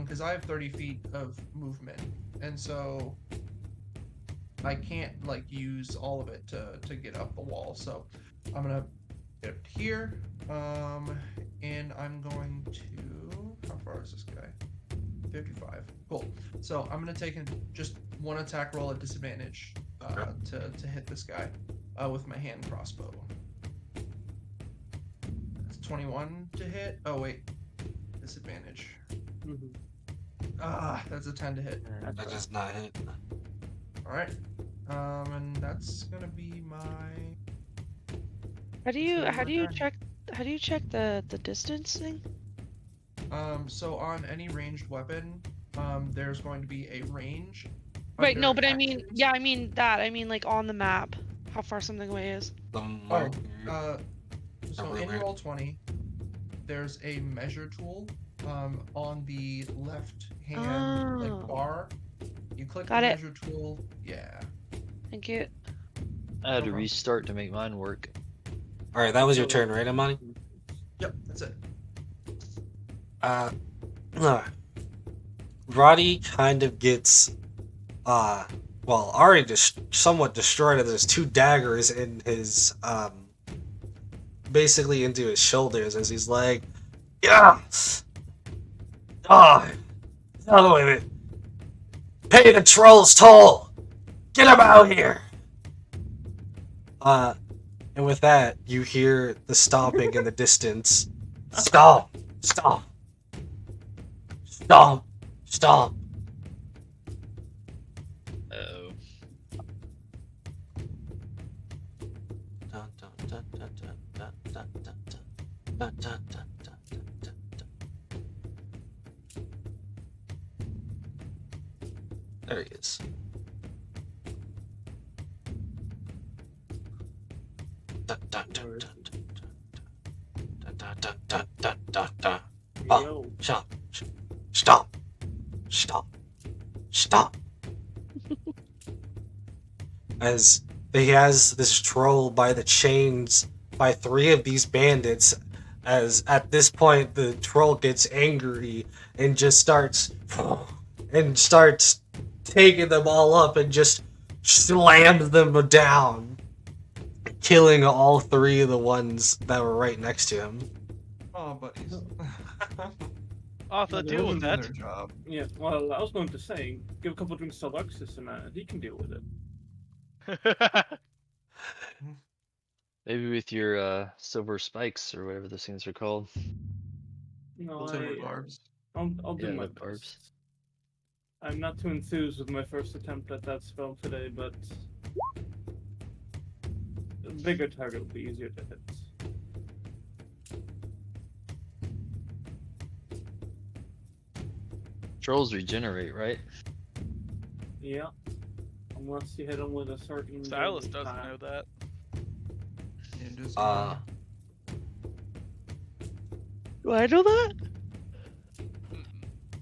because I have 30 feet of movement, and so I can't like use all of it to get up the wall. So I'm gonna get up to here, and I'm going to... How far is this guy? 55. Cool. So I'm gonna take just one attack roll at disadvantage to hit this guy with my hand crossbow. That's 21 to hit. Oh wait, disadvantage. That's a 10 to hit. That does not hit. All right. And that's gonna be my... How do you check the distance thing? So on any ranged weapon, there's going to be a range. Right, no, but actions. I mean like on the map, how far something away is. So in Roll20, there's a measure tool on the left hand like bar. You click the measure tool. Yeah. Thank you. I had to restart to make mine work. All right, that was your turn, right, Amani? Yep, that's it. Roddy kind of gets, already somewhat destroyed. There's two daggers in his, basically into his shoulders as he's like, yeah! Oh, no, wait a minute. Pay the troll's toll! Get him out here! And with that, you hear the stomping in the distance. Stomp! Stomp! Stomp! Stomp! Uh-oh. There he is. Oh, stop. Stop. Stop. Stop. As he has this troll by the chains by three of these bandits, as at this point the troll gets angry and just starts taking them all up and just slams them down, killing all three of the ones that were right next to him. Oh, buddies. Arthur, deal with Doing that. their job. Yeah, well, I was going to say, give a couple drinks to Alexis and he can deal with it. Maybe with your silver spikes or whatever those things are called. No, Silver barbs. I'll do Yeah, my the barbs. best. I'm not too enthused with my first attempt at that spell today, but a bigger target will be easier to hit. Trolls regenerate, right? Yeah. Unless you hit them with a certain... Silas doesn't know that. Yeah, just Do I know that?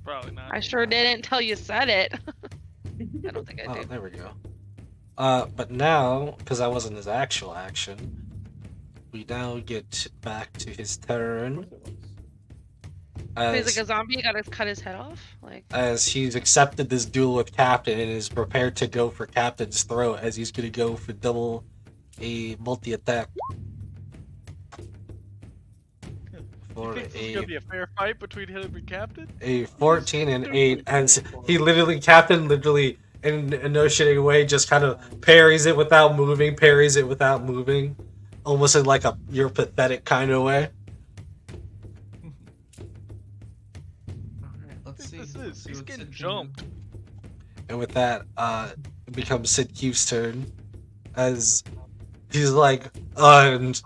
Probably not. I sure didn't until you said it. I don't think I Oh, do. there we go. But now, because that wasn't his actual action, we now get back to his turn. So he's like a zombie, you gotta cut his head off? Like, As he's accepted this duel with Captain and is prepared to go for Captain's throat, as he's going to go for double a multi-attack. You think this is gonna be a fair fight between him and Captain? A 14 and 8, as he Captain literally, in a no-shitting way, just kind of parries it without moving, almost in like a you're pathetic kind of way. Alright, let's see. This Let's is. see He's what getting Sid can do. jumped. And with that, it becomes Sid Q's turn, as he's like,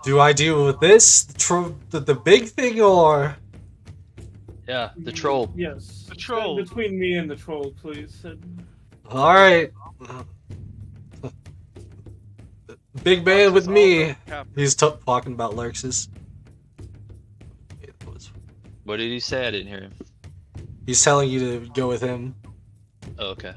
do I deal with this? The big thing, or? Yeah, the troll. Yes. The troll. Stand between me and the troll, please. Alright. Big man with me. He's talking about Lurxus. What did he say? I didn't hear him. He's telling you to go with him. Oh, okay.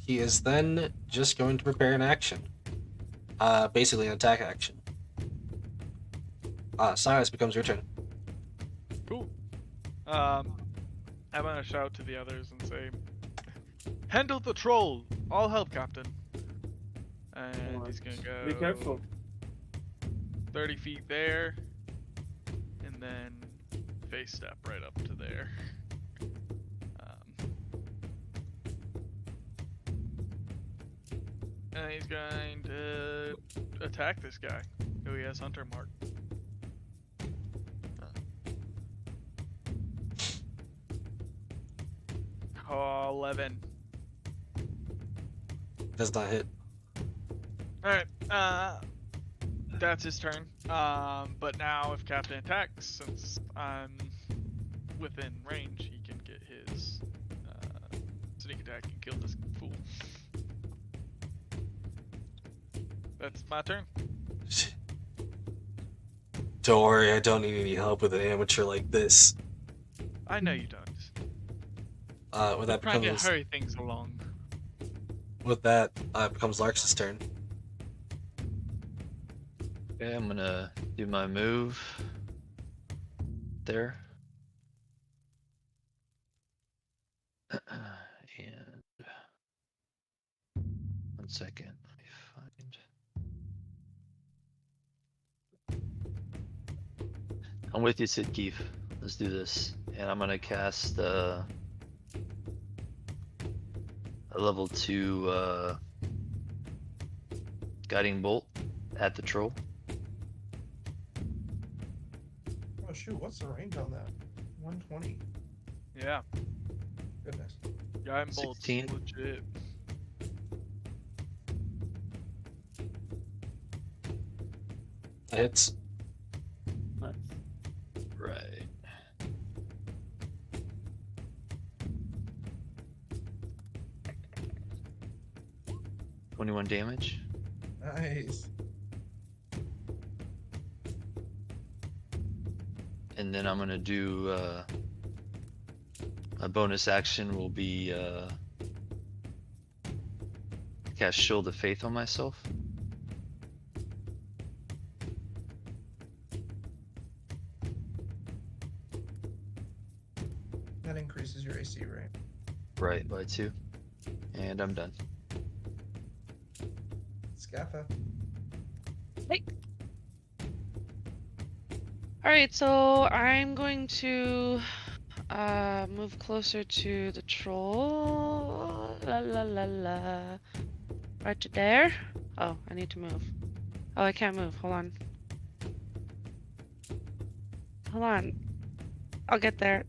He is then just going to prepare an action. Basically an attack action. Cyrus, becomes your turn. Cool. I'm gonna shout to the others and say, "Handle the troll! All help, Captain!" And he's gonna go... Be careful. 30 feet there, and then face step right up to there. And he's going to attack this guy, who he has Hunter marked. 11. Does not hit. Alright, that's his turn. But now if Captain attacks, since I'm within range, he can get his sneak attack and kill this fool. That's my turn. Don't worry, I don't need any help with an amateur like this. I know you don't. With that Trying to becomes hurry things along. Becomes Lark's turn. Okay, I'm gonna do my move there. And 1 second, let me find. I'm with you, Sid Keith. Let's do this. And I'm gonna cast a level 2 guiding bolt at the troll. Oh shoot, what's the range on that? 120. Yeah, Goodness. guy and bolts 16. legit. That hits. Nice. Right. $21 damage. Nice. And then I'm gonna do a bonus action will be cast Shield of Faith on myself. That increases your AC, right? Right, by 2. And I'm done. Scaffa. Alright, so I'm going to move closer to the troll. La la la la. Right to there. Oh, I need to move. Oh, I can't move. Hold on. Hold on. I'll get there.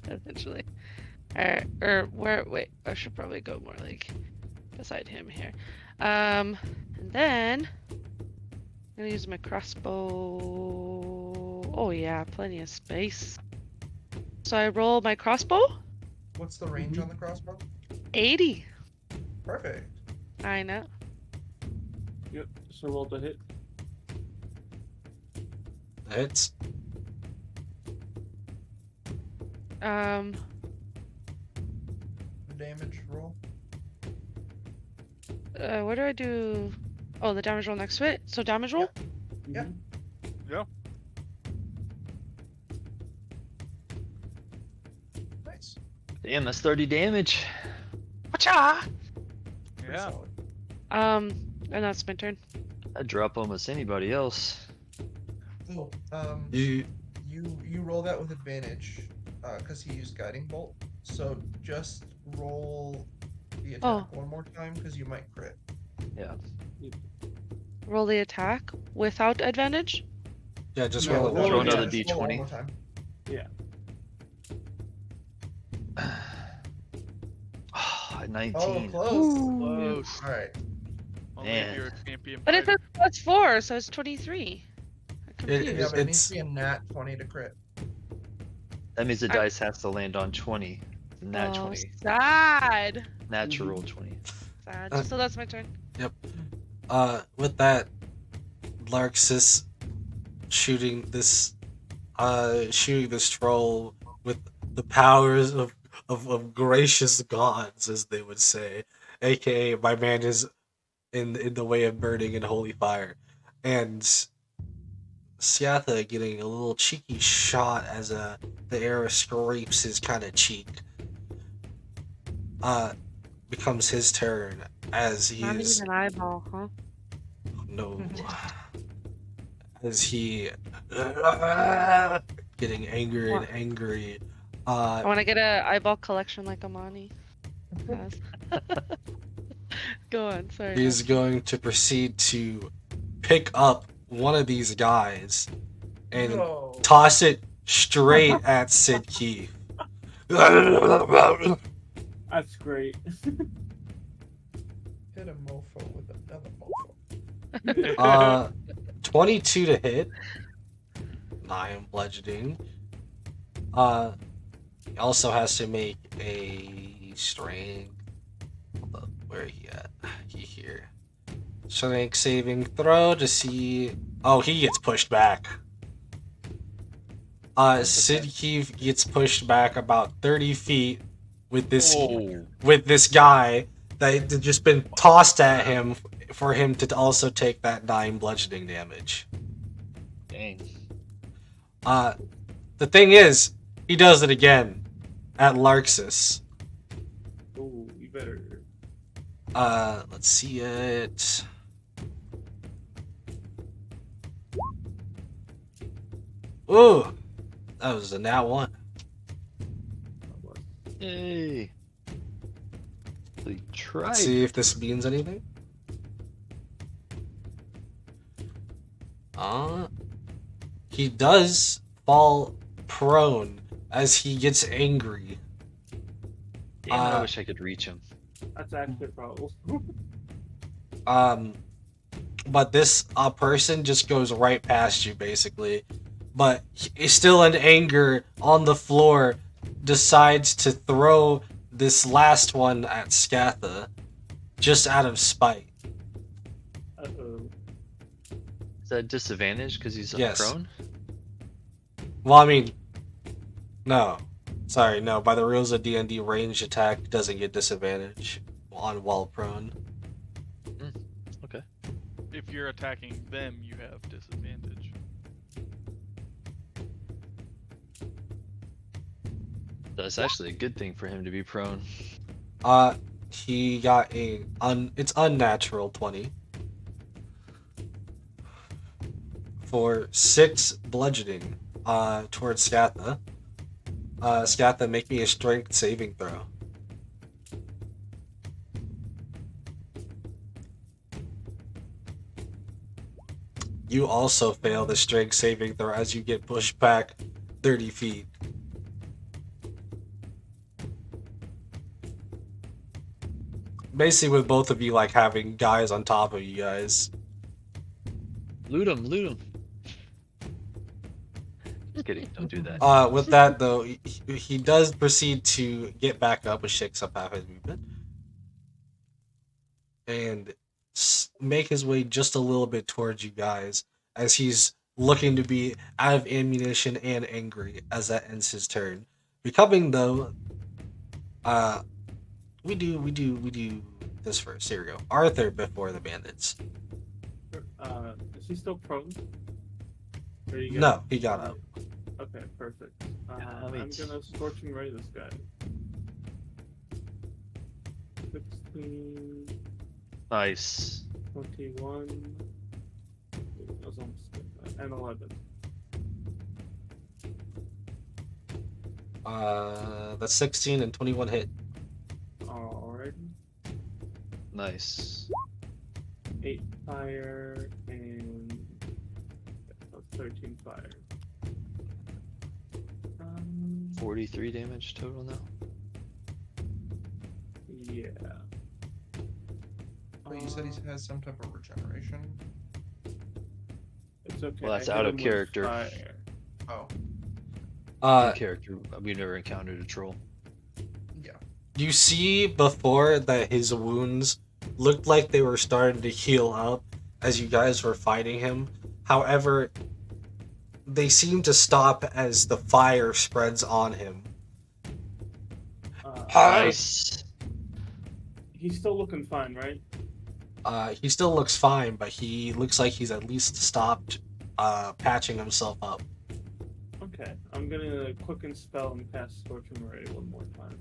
Eventually. Or where? Wait, I should probably go more like beside him here. And then I'm gonna use my crossbow. Oh yeah, plenty of space. So I roll my crossbow. What's the range on the crossbow? 80. Perfect. I know. Yep. So roll the hit. Hits. The damage roll. What do I do? Oh, the damage roll next to it. So damage roll. Yeah. Yeah. Nice. Damn, that's 30 damage. Whatcha? Pretty Yeah. solid. And that's my turn. I'd drop almost anybody else. Oh, You you roll that with advantage, because he used guiding bolt. So just roll the attack one more time, because you might crit. Yeah. Roll the attack without advantage. yeah, just Yeah, roll it. Throw another just roll one D20. more time. Yeah. Oh, 19. Oh, close. Close. All right. Only Man. if you're a champion But it fighter. says +4, so it's 23. I'm confused. Yeah, but it needs It's to be a nat 20 to crit. That means the dice has to land on 20. Nat Oh, 20. sad. Natural 20. Sad. So that's my turn. with that, Larxus shooting this troll with the powers of gracious gods, as they would say, aka my man is in the way of burning in holy fire, and Siatha getting a little cheeky shot as the arrow scrapes his kind of cheek. Becomes his turn as he Not is even an eyeball, huh? no as he getting angry and angry. I want to get a eyeball collection like Amani has. Go on, sorry. He's going to proceed to pick up one of these guys and No. toss it straight at Sid Keith. That's great. Hit a mofo with another mofo. 22 to hit. 9 bludgeoning. He also has to make a strength. Hold up, where he at? He here. Strength saving throw to see. Oh, he gets pushed back. Sid Keith gets pushed back about 30 feet with this guy that had just been tossed at him for him to also take that 9 bludgeoning damage. Dang. The thing is, he does it again at Larxus. Oh, you better. Let's see it. Ooh, that was a nat 1. Yay. We tried. Let's see if this means anything. He does fall prone as he gets angry. Damn it, I wish I could reach him. That's actually a problem. But this person just goes right past you, basically. But he's still in anger on the floor, decides to throw this last one at Scatha, just out of spite. Uh-oh. Is that a disadvantage because he's Yes. prone? Well, I mean, no. Sorry, no. By the rules of D&D, ranged attack doesn't get disadvantage on while prone. Okay. If you're attacking them, you have disadvantage. That's actually a good thing for him to be prone. He got it's unnatural 20 for 6 bludgeoning towards Scatha. Scatha, make me a strength saving throw. You also fail the strength saving throw as you get pushed back 30 feet. Basically with both of you like having guys on top of you guys. Loot him, loot him. Just kidding, don't do that. With that though, he does proceed to get back up, which shakes up half his movement, and make his way just a little bit towards you guys as he's looking to be out of ammunition and angry as that ends his turn. Becoming though, we do this first. Here we go. Arthur before the bandits. Is he still prone? No, he got up. Okay, perfect. Yeah, I'm gonna scorching ray this guy. 16, Nice. 21. That was almost good. And 11. That's 16 and 21 hit. Alright. Nice. 8 fire and 13 fire. 43 damage total now. Yeah. But you said he has some type of regeneration. It's okay. Well, that's I hit out of him with character. fire. Oh, In character, we've never encountered a troll. yeah. You see before that his wounds looked like they were starting to heal up as you guys were fighting him. However, they seem to stop as the fire spreads on him. Nice. He's still looking fine, right? He still looks fine, but he looks like he's at least stopped patching himself up. Okay, I'm gonna quicken spell and cast Scorching Ray one more time.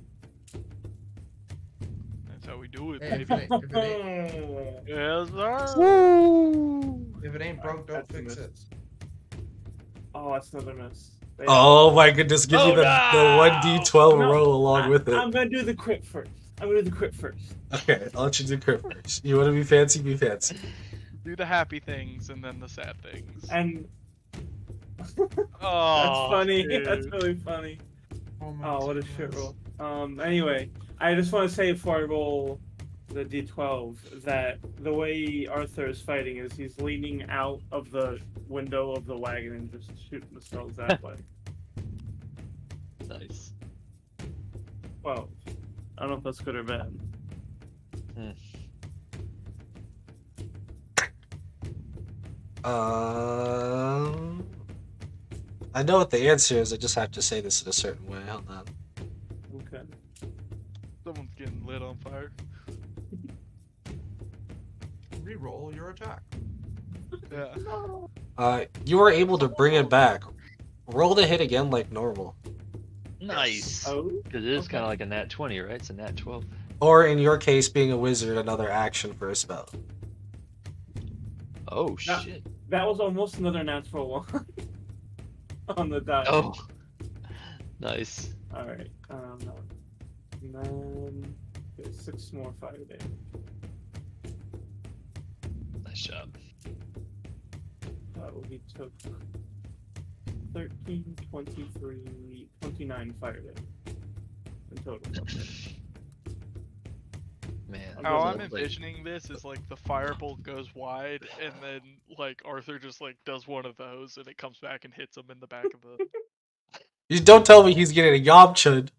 That's how we do it, Hey, baby. Yes, sir. if it ain't broke, don't That's a fix it. miss. Oh, that's another miss. They- Oh my goodness, give me the 1d12 No, roll along with it. I'm gonna do the crit first. Okay, I'll let you do crit first. You want to be fancy, be fancy. Do the happy things and then the sad things. And Oh, that's funny. dude. That's really funny. my Oh, what a shit goodness. roll. Anyway, I just want to say before I roll the d12 that the way Arthur is fighting is he's leaning out of the window of the wagon and just shooting the spells that way. Nice. Well, I don't know if that's good or bad. I know what the answer is. I just have to say this in a certain way. Hold on. Okay. Someone's getting lit on fire. Reroll your attack. Yeah. You were able to bring it back. Roll the hit again like normal. Nice. Oh. Because it is Okay. kind of like a nat 20, right? It's a nat 12. Or in your case, being a wizard, another action for a spell. Oh, Yeah. shit. That was almost another natural one on the die. Oh. Nice. Alright. And then okay, 6 more fire damage. Nice job. We took 13, 23, 29 fire damage in total. Man. I'm How gonna I'm look envisioning this is like the firebolt goes wide and then like Arthur just like does one of those and it comes back and hits him in the back of the. You don't tell me he's getting a Yamchud.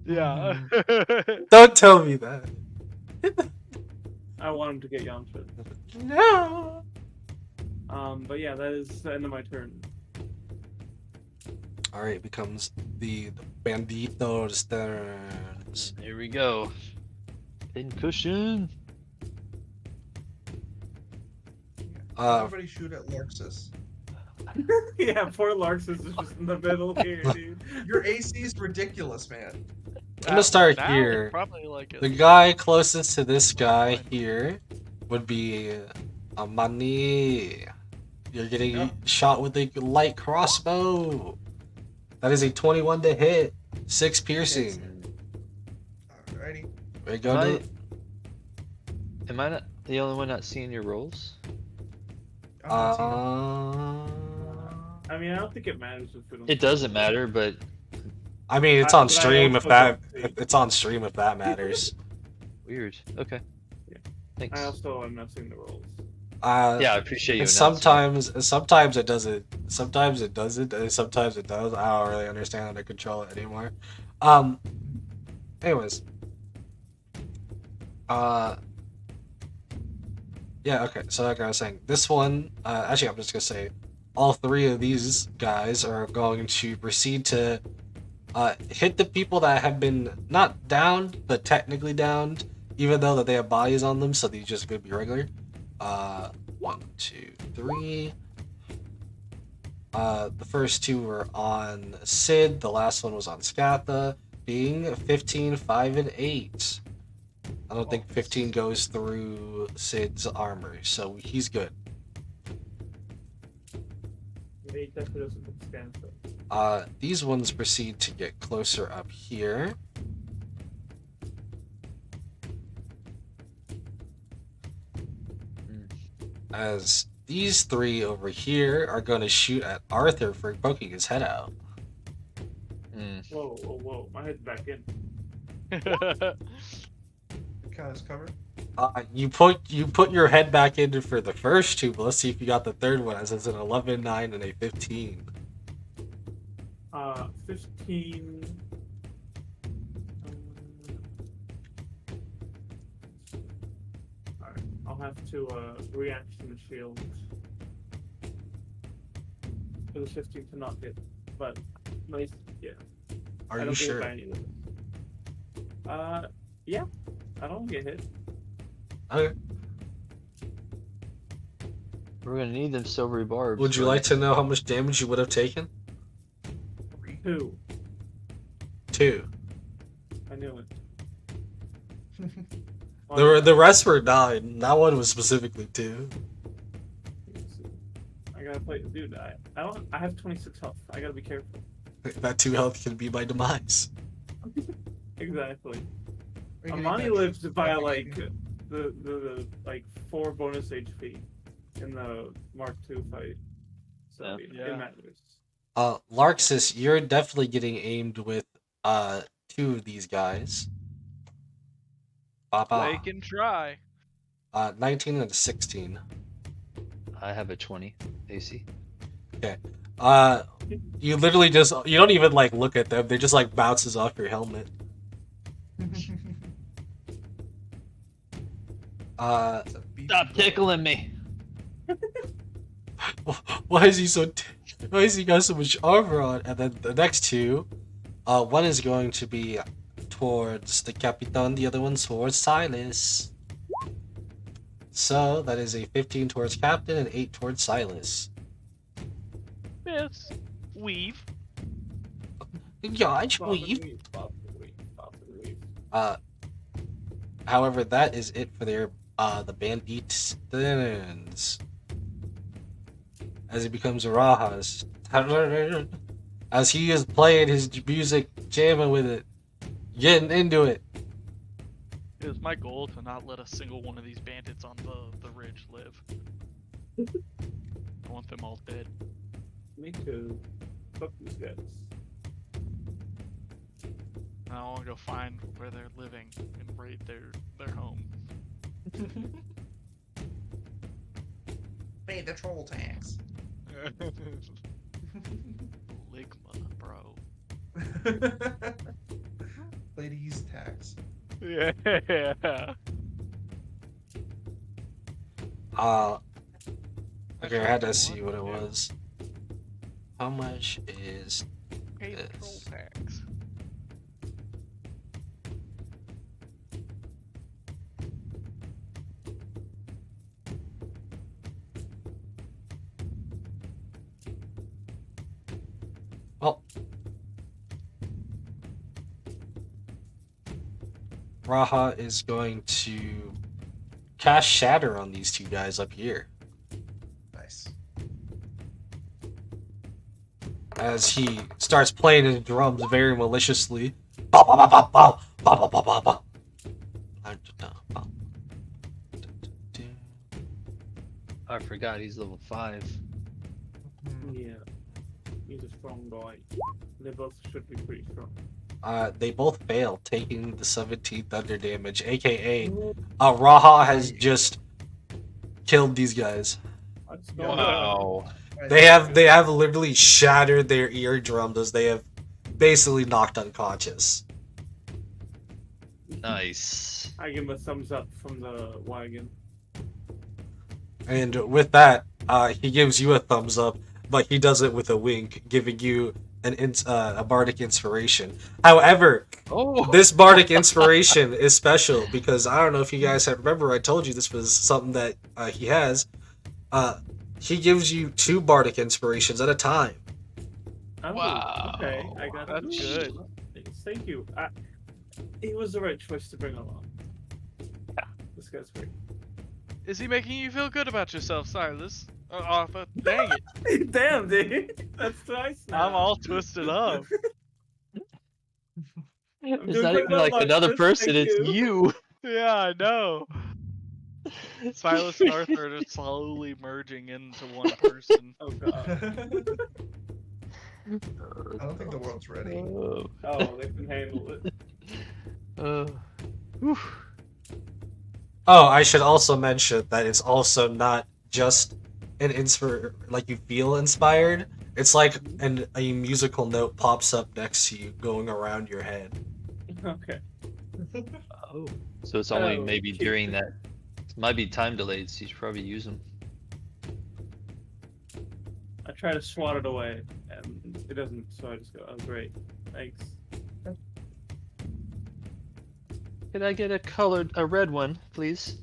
Yeah. Don't tell me that. I want him to get Yamcha. No. But yeah, that is the end of my turn. All right, becomes the banditos turns. Here we go. In cushion. Everybody shoot at Larxus. Yeah, poor Larxus is just in the middle here, dude. Your AC is ridiculous, man. I'm gonna start now here. it's probably like The at guy closest to this level guy 1. here would be Amani. You're getting Yep. shot with a light crossbow. That is a 21 to hit, 6 piercing. Alrighty. We're going to. Am I not the only one not seeing your rolls? I'm not seeing it. I mean, I don't think it matters if we don't. It doesn't matter, but I mean, it's on But I stream if also that. don't see. It's on stream if that matters. weird. Okay. Yeah. Thanks. I also am not seeing the rolls. Yeah, I appreciate you. And announcing. sometimes it doesn't. Sometimes it doesn't. And sometimes it does. I don't really understand how to control it anymore. Anyways. Yeah. Okay. So like I was saying, this one. Actually, I'm just gonna say, all three of these guys are going to proceed to hit the people that have been not downed, but technically downed, even though that they have bodies on them. So these just gonna be regular. 1, 2, 3. The first two were on Sid. The last one was on Scatha, being 15, 5, and 8. I don't think 15 goes through Sid's armor, so he's good. They definitely doesn't stand for. These ones proceed to get closer up here. As these three over here are going to shoot at Arthur for poking his head out. Whoa, whoa, whoa! My head's back in. Kind of covered. You put your head back in for the first two, but let's see if you got the third one, as it's an 11, 9, and a 15. 15. Alright, I'll have to reaction the shield for the 15 to not hit, but nice, yeah. Are I you don't get hit sure? by any of them. Yeah, I don't get hit. Okay. We're gonna need them silvery barbs. Would you like to know how much damage you would have taken? 2. 2. I knew it. The rest were 9. That one was specifically 2. I gotta play, dude. I have 26 health. I gotta be careful. That 2 health can be my demise. Exactly. Are you gonna Amani eat that lives by fucking like thing? the like 4 bonus HP in the Mark II fight, so Yeah. it matters. Larxus, you're definitely getting aimed with 2 of these guys. Papa. They can try. 19 and a 16. I have a 20 AC. Okay. You literally just, you don't even like look at them. They just like bounces off your helmet. Stop tickling me. Why is he so? Why is he got so much armor on? And then the next two, one is going to be towards the Capitan. The other one's towards Silas. So that is a 15 towards Captain and 8 towards Silas. Miss. Weave. Dodge, Bob and weave. weave, Bob and weave, Bob and weave. However, that is it for their the bandits. As he becomes Rajas, as he is playing his music, jamming with it, getting into it. It is my goal to not let a single one of these bandits on the ridge live. I want them all dead. Me too. Fuck these guys. I want to go find where they're living and raid their home. Pay the troll tax. Ligma, bro. Ladies tax. Yeah. Okay, I had to see what it was. How much is Pay the troll this? tax. Well, Raha is going to cast Shatter on these two guys up here. Nice. As he starts playing his drums very maliciously. Ba, ba, ba, ba, ba, ba, ba, ba, ba, ba. I forgot he's level 5. Yeah. He's a strong guy. They both should be pretty strong. They both fail, taking the 17 thunder damage, aka Raha has just killed these guys. Wow. They have literally shattered their eardrums as they have basically knocked unconscious. Nice. I give him a thumbs up from the wagon. And with that, he gives you a thumbs up, but he does it with a wink, giving you a bardic inspiration. However, this bardic inspiration is special because I don't know if you guys remember. I told you this was something that he has. He gives you 2 bardic inspirations at a time. Oh, Wow. okay. I got that. That's good. Thank you. It was the right choice to bring along. Yeah, this guy's great. Is he making you feel good about yourself, Silas? But dang it. Damn, dude. That's twice now. I'm all twisted up. It's not even like another person, it's you. Yeah, I know. Silas and Arthur are slowly merging into one person. Oh god. I don't think the world's ready. Oh, they can handle it. Oh, I should also mention that it's also not just an like you feel inspired. It's like a musical note pops up next to you, going around your head. Okay. Oh. So it's only maybe during that. It might be time delayed, so you should probably use them. I try to swat it away, and it doesn't, so I just go, oh great, thanks. Could I get a red one, please?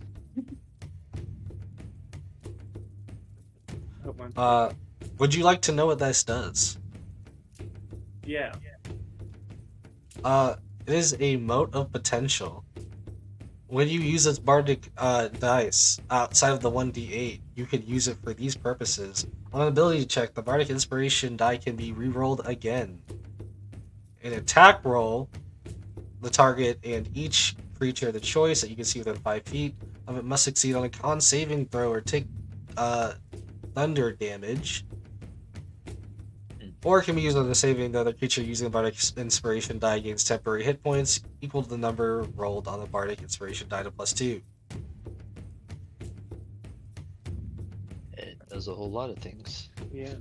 Would you like to know what this does? Yeah. It is a mote of potential. When you use its bardic dice outside of the 1d8, you can use it for these purposes. On an ability check, the bardic inspiration die can be re-rolled again. An attack roll, the target and each creature of the choice that you can see within 5 feet of it must succeed on a con saving throw or take thunder damage. Or it can be used on a saving the other creature using the bardic inspiration die gains temporary hit points equal to the number rolled on the bardic inspiration die to +2. It does a whole lot of things. Yeah.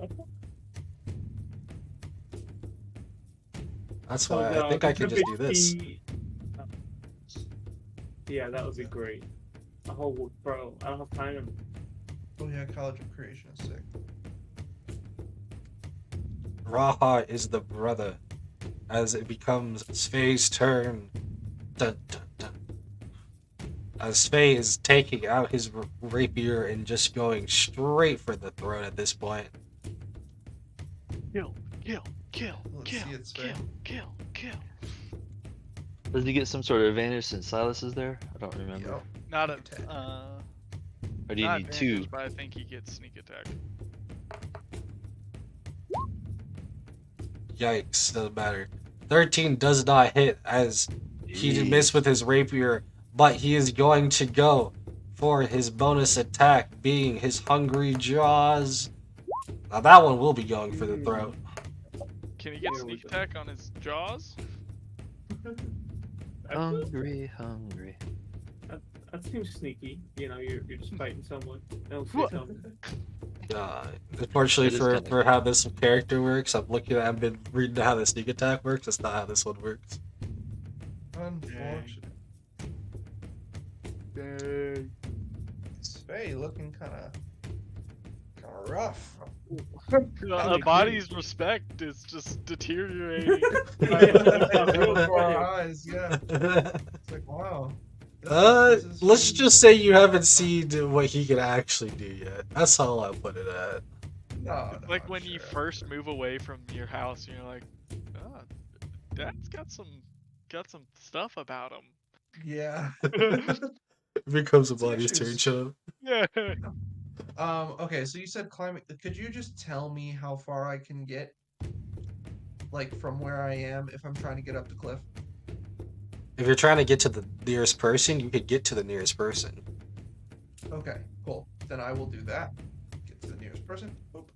Okay. That's why I think I can just do this. Yeah, that would be great. Bro, I don't have time. Oh yeah, College of Creation is sick. Raha is the brother. As it becomes Svei's turn. Dun, dun, dun. As Svei is taking out his rapier and just going straight for the throat at this point. Kill, kill, kill, Let's kill, see it, Svei. kill, kill. Does he get some sort of advantage since Silas is there? I don't remember. Yep. Not a Attack. Or do you not need advantage, 2? but I think he gets sneak attack. Yikes, doesn't matter. 13 does not hit as he did miss with his rapier, but he is going to go for his bonus attack, being his hungry jaws. Now that one will be going for the throat. Can he get sneak attack on his jaws? Hungry, hungry. That seems sneaky. You know, you're just fighting someone. Don't say something. Unfortunately for how this character works, I've been reading how the sneak attack works. That's not how this one works. Unfortunate. Dang. Svei looking kind of rough. A body's respect is just deteriorating. Before our eyes, yeah. It's like, wow. This is Let's just say you haven't seen what he can actually do yet. That's all I'll put it at. No, Like when sure. you first move away from your house, and you're like, oh, Dad's got some got some stuff about him. Yeah. It becomes a Some body's turn, issues. shut up. Yeah. Okay, so you said climbing. Could you just tell me how far I can get, like, from where I am if I'm trying to get up the cliff? If you're trying to get to the nearest person, you could get to the nearest person. Okay, cool. Then I will do that. Get to the nearest person. Boop.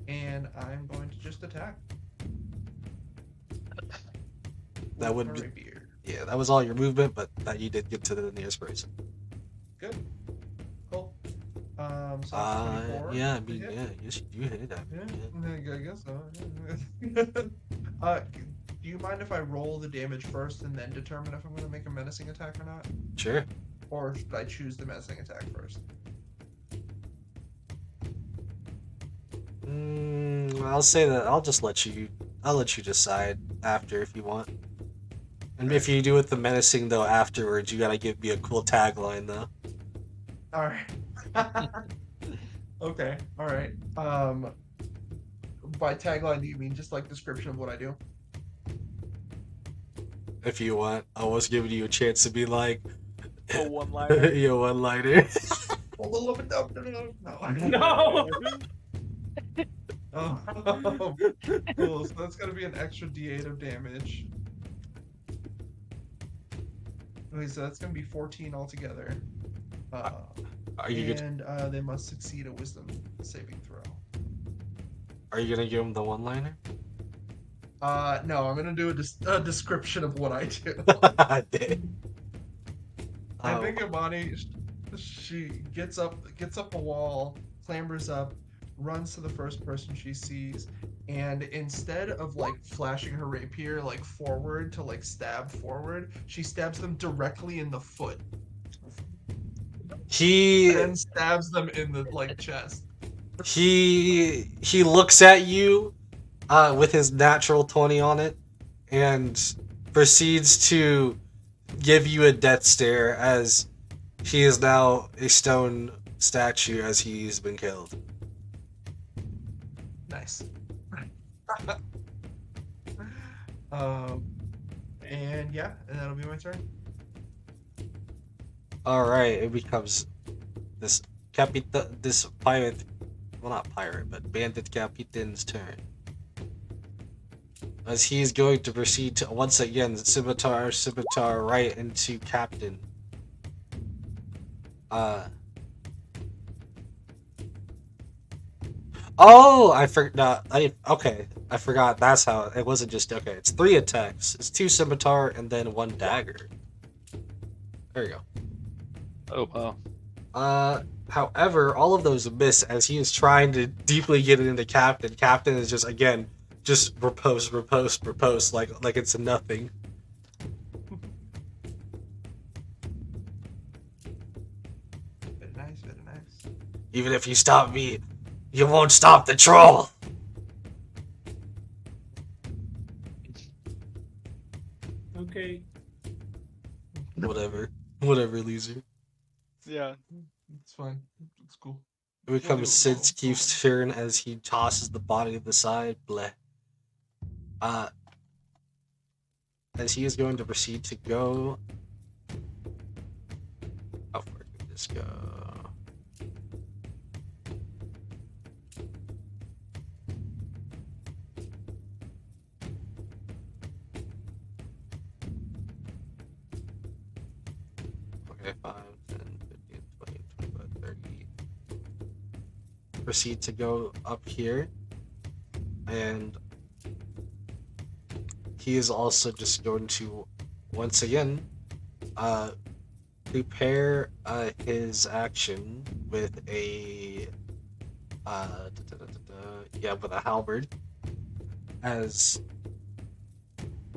And I'm going to just attack. That With would my be, rapier. yeah, that was all your movement, but that you did get to the nearest person. Good. Cool. So that's 24. Yeah, I to mean, hit. yeah, yes, you do hit it. Yeah, I guess so. Do you mind if I roll the damage first and then determine if I'm going to make a menacing attack or not? Sure. Or should I choose the menacing attack first? I'll say that I'll let you decide after if you want. And if you do it the menacing though afterwards, you gotta give me a cool tagline though. All right. Okay. All right. By tagline, do you mean just like description of what I do? If you want, I was giving you a chance to be like A one-liner. yeah, one-liner. A little bit. No. No. Oh, cool. So that's gonna be an extra D8 of damage. Okay, so that's gonna be 14 altogether. Are you And they must succeed a Wisdom saving throw. Are you gonna give him the one-liner? No, I'm gonna do a description of what I do. I think Imani, she gets up a wall, clambers up, runs to the first person she sees, and instead of like flashing her rapier like forward to like stab forward, she stabs them directly in the foot. And then stabs them in the like chest. He looks at you with his natural 20 on it and proceeds to give you a death stare as he is now a stone statue as he's been killed. Nice. And yeah, and that'll be my turn. Alright, it becomes this pirate, well not pirate, but bandit captain's turn. As he is going to proceed to once again scimitar right into Captain. Oh, I forgot. Okay, I forgot. That's how it wasn't just okay. It's 3 attacks. It's 2 scimitar and then 1 dagger. There you go. Oh wow. However, all of those miss as he is trying to deeply get it into Captain. Captain is just again riposte like it's a nothing. Very nice, very nice. Even if you stop me, you won't stop the troll. Okay. Whatever, loser. Yeah. It's fine. It's cool. It becomes Sidkeef's turn as he tosses the body to the side. Bleh. As he is going to proceed to go. How far can this go? Okay, 5, 10, 15, 20, 25, 30. Proceed to go up here. And he is also just going to, once again, prepare his action with a with a halberd, as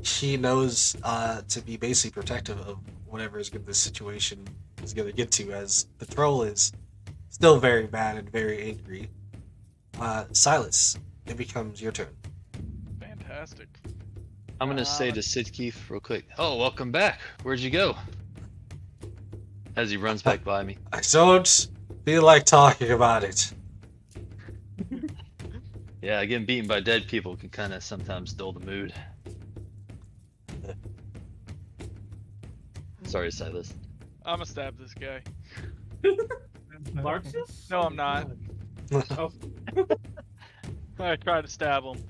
he knows to be basically protective of whatever this situation is going to get to, as the troll is still very mad and very angry. Silas, it becomes your turn. Fantastic. I'm gonna say to Sidkeef real quick. Oh, welcome back. Where'd you go? As he runs back by me. I don't feel like talking about it. Yeah, getting beaten by dead people can kind of sometimes dull the mood. Sorry, Silas. I'ma stab this guy. Marxist? No, I'm not. Oh, I try to stab him.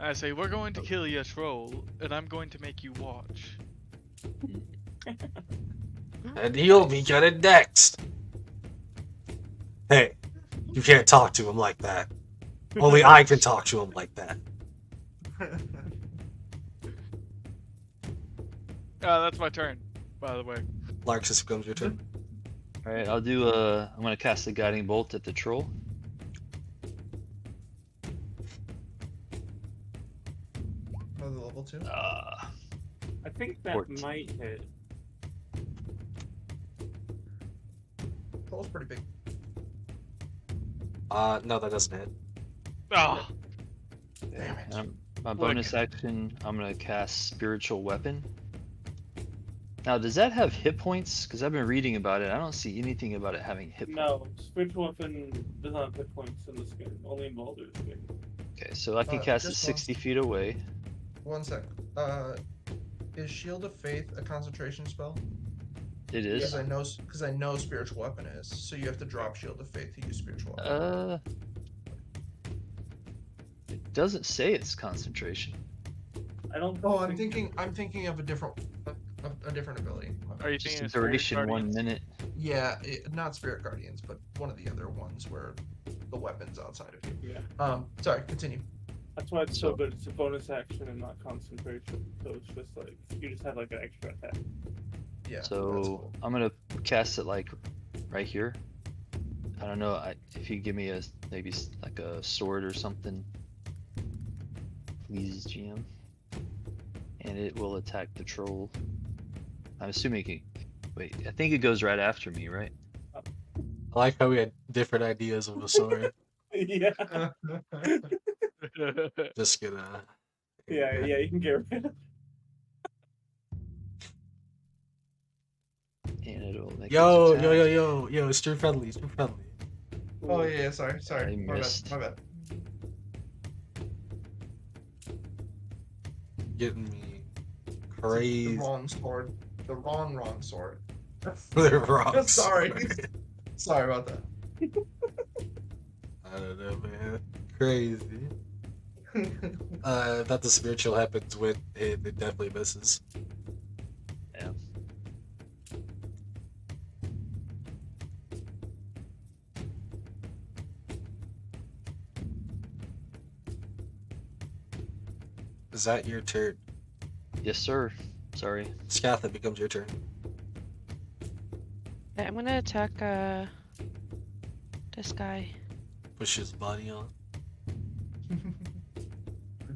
I say, we're going to kill your troll, and I'm going to make you watch. And he'll be getting next. Hey, you can't talk to him like that. Only I can talk to him like that. That's my turn, by the way. Larxus, becomes your turn. All right, I'll do. I'm gonna cast a guiding bolt at the troll. Another level 2. I think that 14. might hit. Troll's pretty big. No, that doesn't hit. Oh, Damn it. My bonus action, I'm gonna cast spiritual weapon. Now, does that have hit points? Because I've been reading about it. I don't see anything about it having hit points. No, spiritual weapon does not have hit points in the skin, only in Baldur's skin. Okay, so I can cast it just 60 feet away. 1 sec. Is Shield of Faith a concentration spell? It is. Because I know spiritual weapon is. So you have to drop Shield of Faith to use spiritual weapon. It doesn't say it's concentration. I don't. Oh, I'm thinking of a different ability. are you Just thinking a of Spirit duration 1 Guardians? minute. Yeah, not Spirit Guardians, but one of the other ones where the weapon's outside of you. Yeah. Sorry, continue. That's why it's so good. It's a bonus action and not concentration. So it's just like you just have like an extra attack. Yeah. that's So cool. I'm gonna cast it like right here. I don't know if you give me maybe like a sword or something, please, GM. And it will attack the troll. I'm assuming it can. Wait, I think it goes right after me, right? I like how we had different ideas of a sword. Yeah. Just gonna. Yeah, you can get rid of it. And it'll make Yo, its yo, attack. yo, it's too friendly, it's too friendly. Oh yeah, sorry. I My missed. bad. Getting me The crazy. wrong sword. The wrong sword. The wrong Sorry. sword. Sorry about that. I don't know, man. Crazy. That the spiritual happens with it, it definitely misses. Yeah. Is that your turn? Yes, sir. Sorry. Scath, it becomes your turn. Yeah, I'm gonna attack this guy. Push his body on.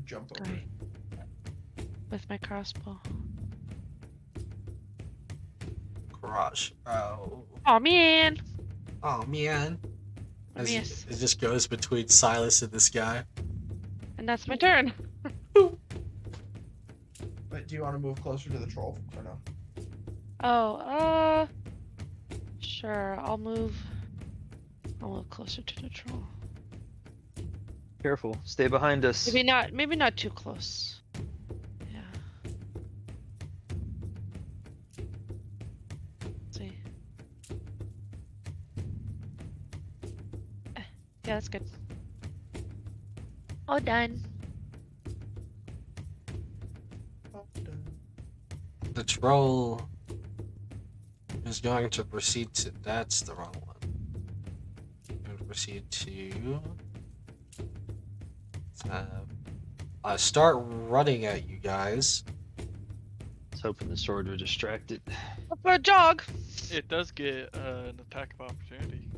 Jump over. Guy. With my crossbow. Crush. Oh. Oh man! Oh, man. As Yes. it just goes between Silas and this guy. And that's my turn. Wait, do you want to move closer to the troll or no? Oh, sure. I'll move closer to the troll. Careful. Stay behind us. Maybe not too close. Yeah. Let's see. Yeah, that's good. All done. The troll is going to proceed to. That's the wrong one. Going to proceed to. Start running at you guys. I was hoping the sword would distract it. Up for a jog. It does get an attack of opportunity.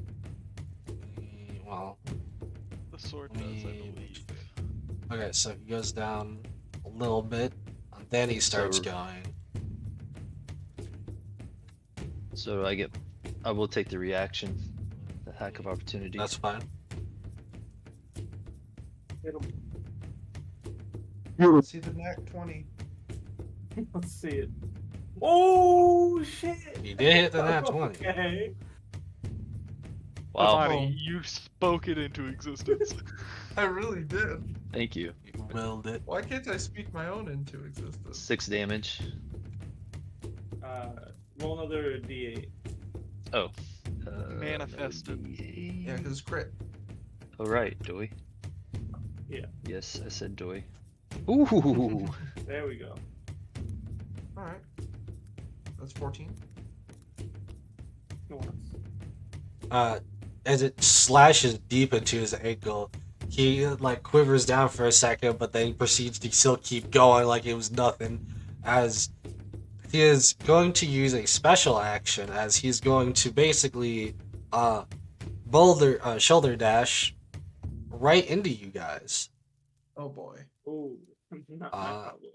Well, The sword does, I believe. okay, so he goes down a little bit, and then he starts So- going. So I will take the reaction, the hack of opportunity. That's fine. See the nat 20. Let's see it. Oh shit! He did hit the nat 20. Okay. Wow. Amani, you spoke it into existence. I really did. Thank you. You willed it. Why can't I speak my own into existence? 6 damage. Roll another D8. Oh. Manifested. Yeah, because it's crit. Oh, right, Doi. Yeah. Yes, I said Doi. Ooh. There we go. All right. That's 14. Nice. As it slashes deep into his ankle, he like quivers down for a second, but then proceeds to still keep going like it was nothing, as he is going to use a special action, as he's going to basically shoulder dash right into you guys. Oh boy. Oh, not my Uh, problem.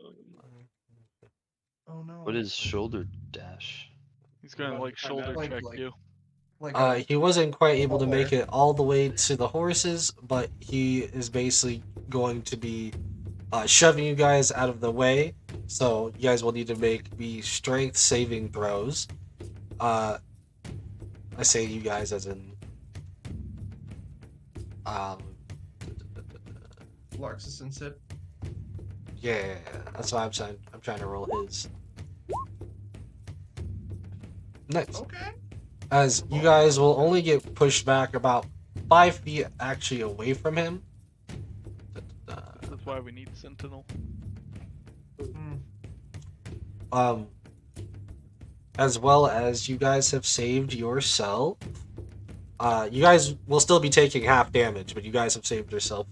Oh no. What is shoulder dash? He's gonna About like to find shoulder out. check Like- you. Like He wasn't quite able to make there. it all the way to the horses, but he is basically going to be shoving you guys out of the way. So you guys will need to make the strength saving throws. I say you guys as in um Larxus and Sip. yeah, that's why I'm trying to roll his. Nice. Okay. As you guys will only get pushed back about 5 feet actually away from him. This is why we need Sentinel. Hmm. As well as you guys have saved yourself. You guys will still be taking half damage, but you guys have saved yourself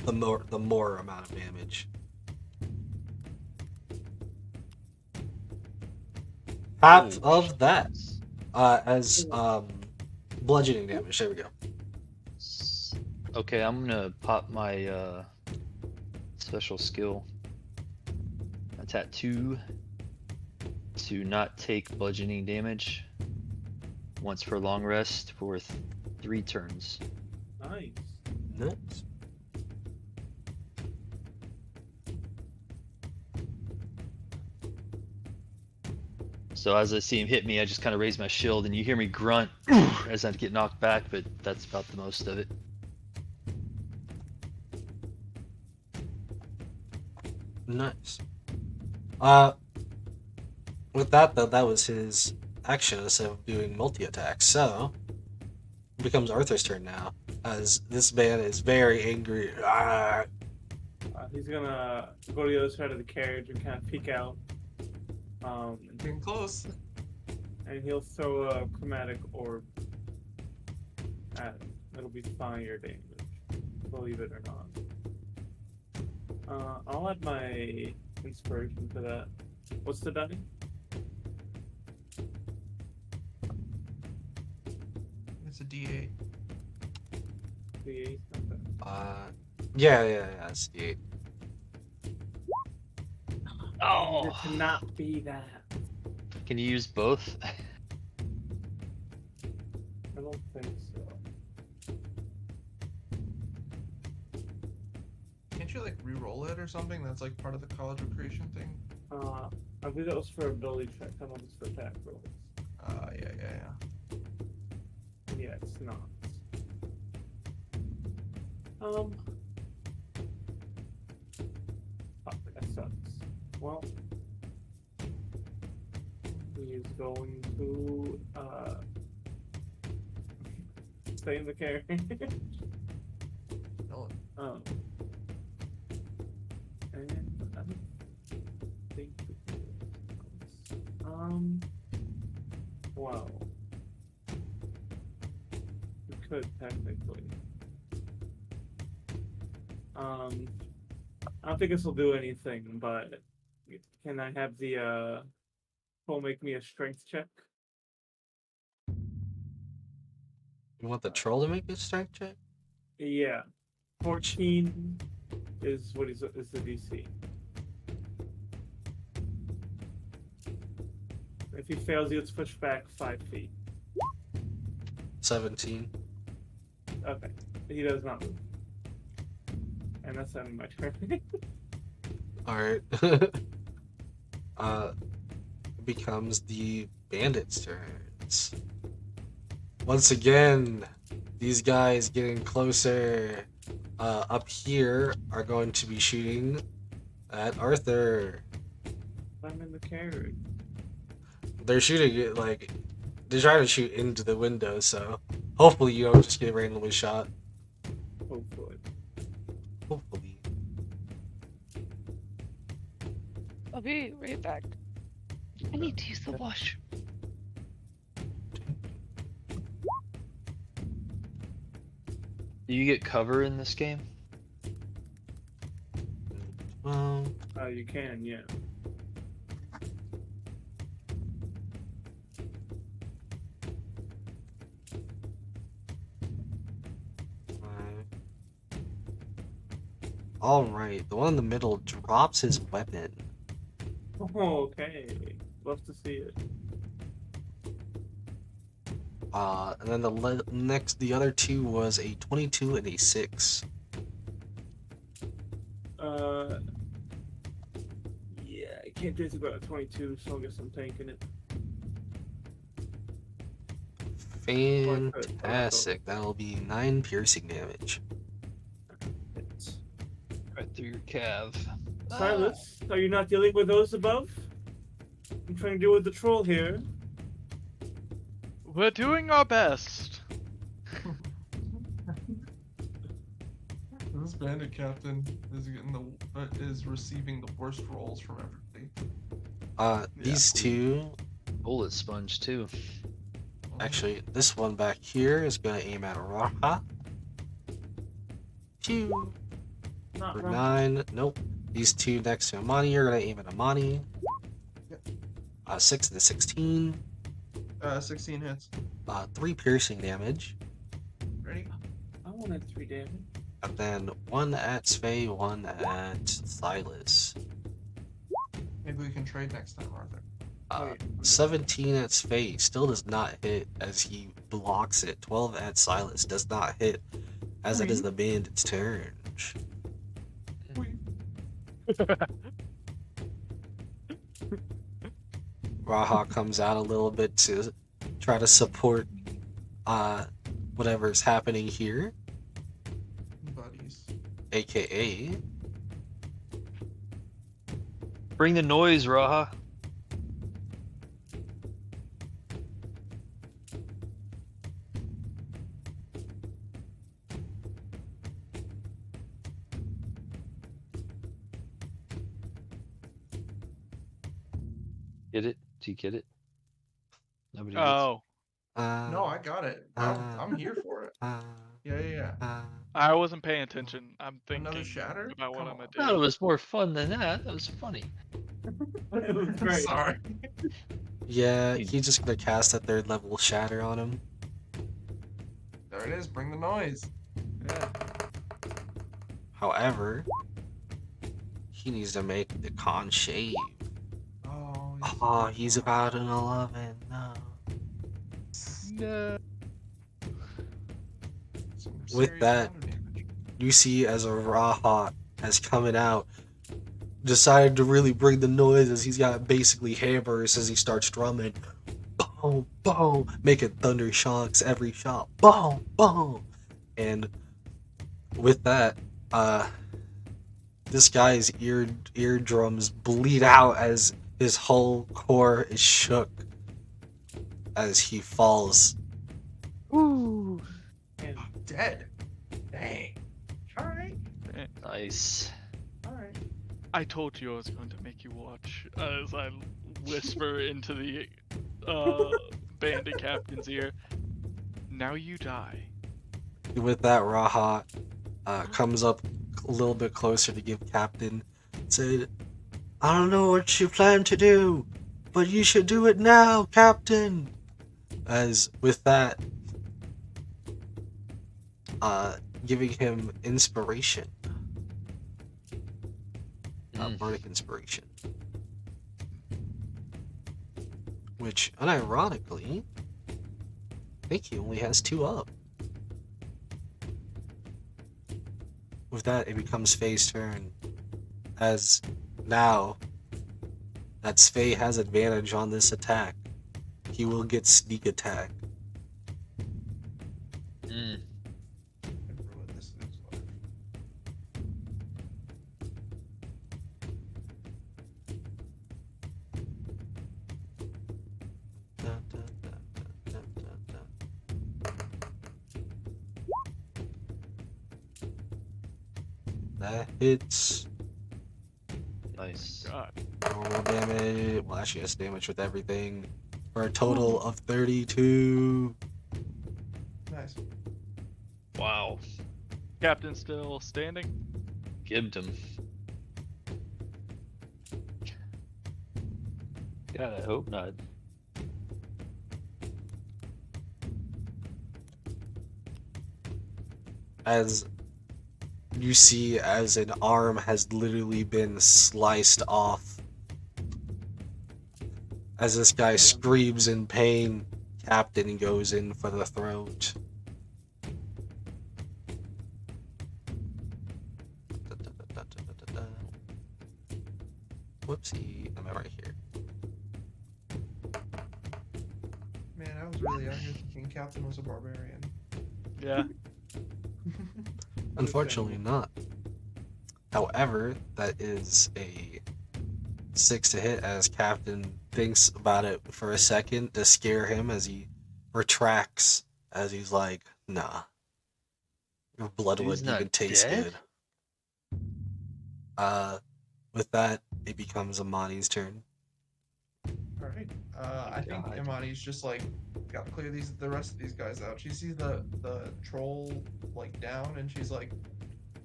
the more amount of damage. Half of that as bludgeoning damage. There we go. Okay, I'm gonna pop my special skill. A tattoo to not take bludgeoning damage once per long rest for 3 turns. Nice. Nice. So as I see him hit me, I just kind of raise my shield, and you hear me grunt as I get knocked back, but that's about the most of it. Nice. With that though, that was his action instead of doing multi-attacks. So it becomes Arthur's turn now, as this man is very angry. He's gonna go to the other side of the carriage and kind of peek out. Getting close. And he'll throw a chromatic orb at him. It'll be fire damage, believe it or not. I'll add my inspiration to that. What's the die? It's a D8. D8. Okay. Yeah, it's the 8. Oh, it cannot be that. Can you use both? I don't think so. Can't you like re-roll it or something? That's like part of the college recreation thing. I believe that was for ability check. I don't know if it's for attack rolls. Yeah. Yeah, it's not. Fuck, that sucks. Well, he is going to stay in the carriage. No. And I don't think we can do this. Well, we could technically. I don't think this will do anything, but can I have the will make me a strength check? You want the troll to make a strength check? Yeah. 14 is what is the DC. If he fails, he gets pushed back 5 feet. 17. Okay. He does not move. And that's ending my turn. Alright. Becomes the bandits' turns. Once again, these guys getting closer up here are going to be shooting at Arthur. I'm in the carriage. They're shooting it like they're trying to shoot into the window, so hopefully you don't just get randomly shot. Hopefully. Hopefully. I'll be right back. I need to use the washroom. Do you get cover in this game? Well, You can, yeah. alright. The one in the middle drops his weapon. Oh, okay. Love to see it. And then the other two was a 22 and a 6. Yeah, I can't do anything about a 22, so I guess I'm taking it. Fantastic. That'll be 9 piercing damage. Right through your calf. Silas, are you not dealing with those above? I'm trying to deal with the troll here. We're doing our best. This bandit captain is getting is receiving the worst rolls from everybody. These two. Bullet sponge too. Actually, this one back here is gonna aim at Raha. 2 Not for wrong. 9. Nope. These two next to Amani are gonna aim at Amani. Yep. 6 and a 16. 16 hits. 3 piercing damage. Ready? I wanted 3 damage. And then 1 at Svei, 1 at Silas. Maybe we can trade next time, Arthur. 17 at Svei still does not hit as he blocks it. 12 at Silas does not hit as it is the bandit's turn. Raha comes out a little bit to try to support whatever's happening here, Buddies. aka Bring the noise, Raha. Get it? Do you get it? Nobody gets it. Oh, No, I got it. I'm here for it. Yeah. I wasn't paying attention. I'm thinking Another shatter? about what Come I'm gonna on. do. No, it was more fun than that. That was funny. It was great. Sorry. Yeah, he's just gonna cast a 3rd level shatter on him. There it is. Bring the noise. Yeah. However, he needs to make the con shave. Oh, he's about an 11. No. No. With that, you see as a Raha has coming out, decided to really bring the noise as he's got basically hammers as he starts drumming. Boom, boom, making thunder shocks every shot. Boom, boom. And with that, this guy's eardrums bleed out as his whole core is shook as he falls. Woo! And Dead. Dang. Alright. Nice. Alright. I told you I was going to make you watch as I whisper into the bandit captain's ear. Now you die. With that, Raha comes up a little bit closer to give Captain. Said, I don't know what you plan to do, but you should do it now, Captain. As with that, giving him inspiration. Bardic inspiration. Which, unironically, I think he only has 2 up. With that, it becomes Faye's turn. As now that Faye has advantage on this attack, he will get sneak attack. Mm. That hits. Nice. God. Normal damage. Well, actually, that's damage with everything. For a total of 32. Nice. Wow. Captain still standing? Gibbed him. God, I hope not. As you see, as an arm has literally been sliced off. As this guy screams in pain, Captain goes in for the throat. Whoopsie, I'm right here. Man, I was really out here thinking Captain was a barbarian. Yeah. Unfortunately not. However, that is a 6 to hit as Captain thinks about it for a second to scare him as he retracts as he's like, nah. Your blood Dude's wouldn't not even taste dead? good. With that, it becomes Amani's turn. All right. I think God. Imani's just like got to clear the rest of these guys out. She sees the troll like down, and she's like,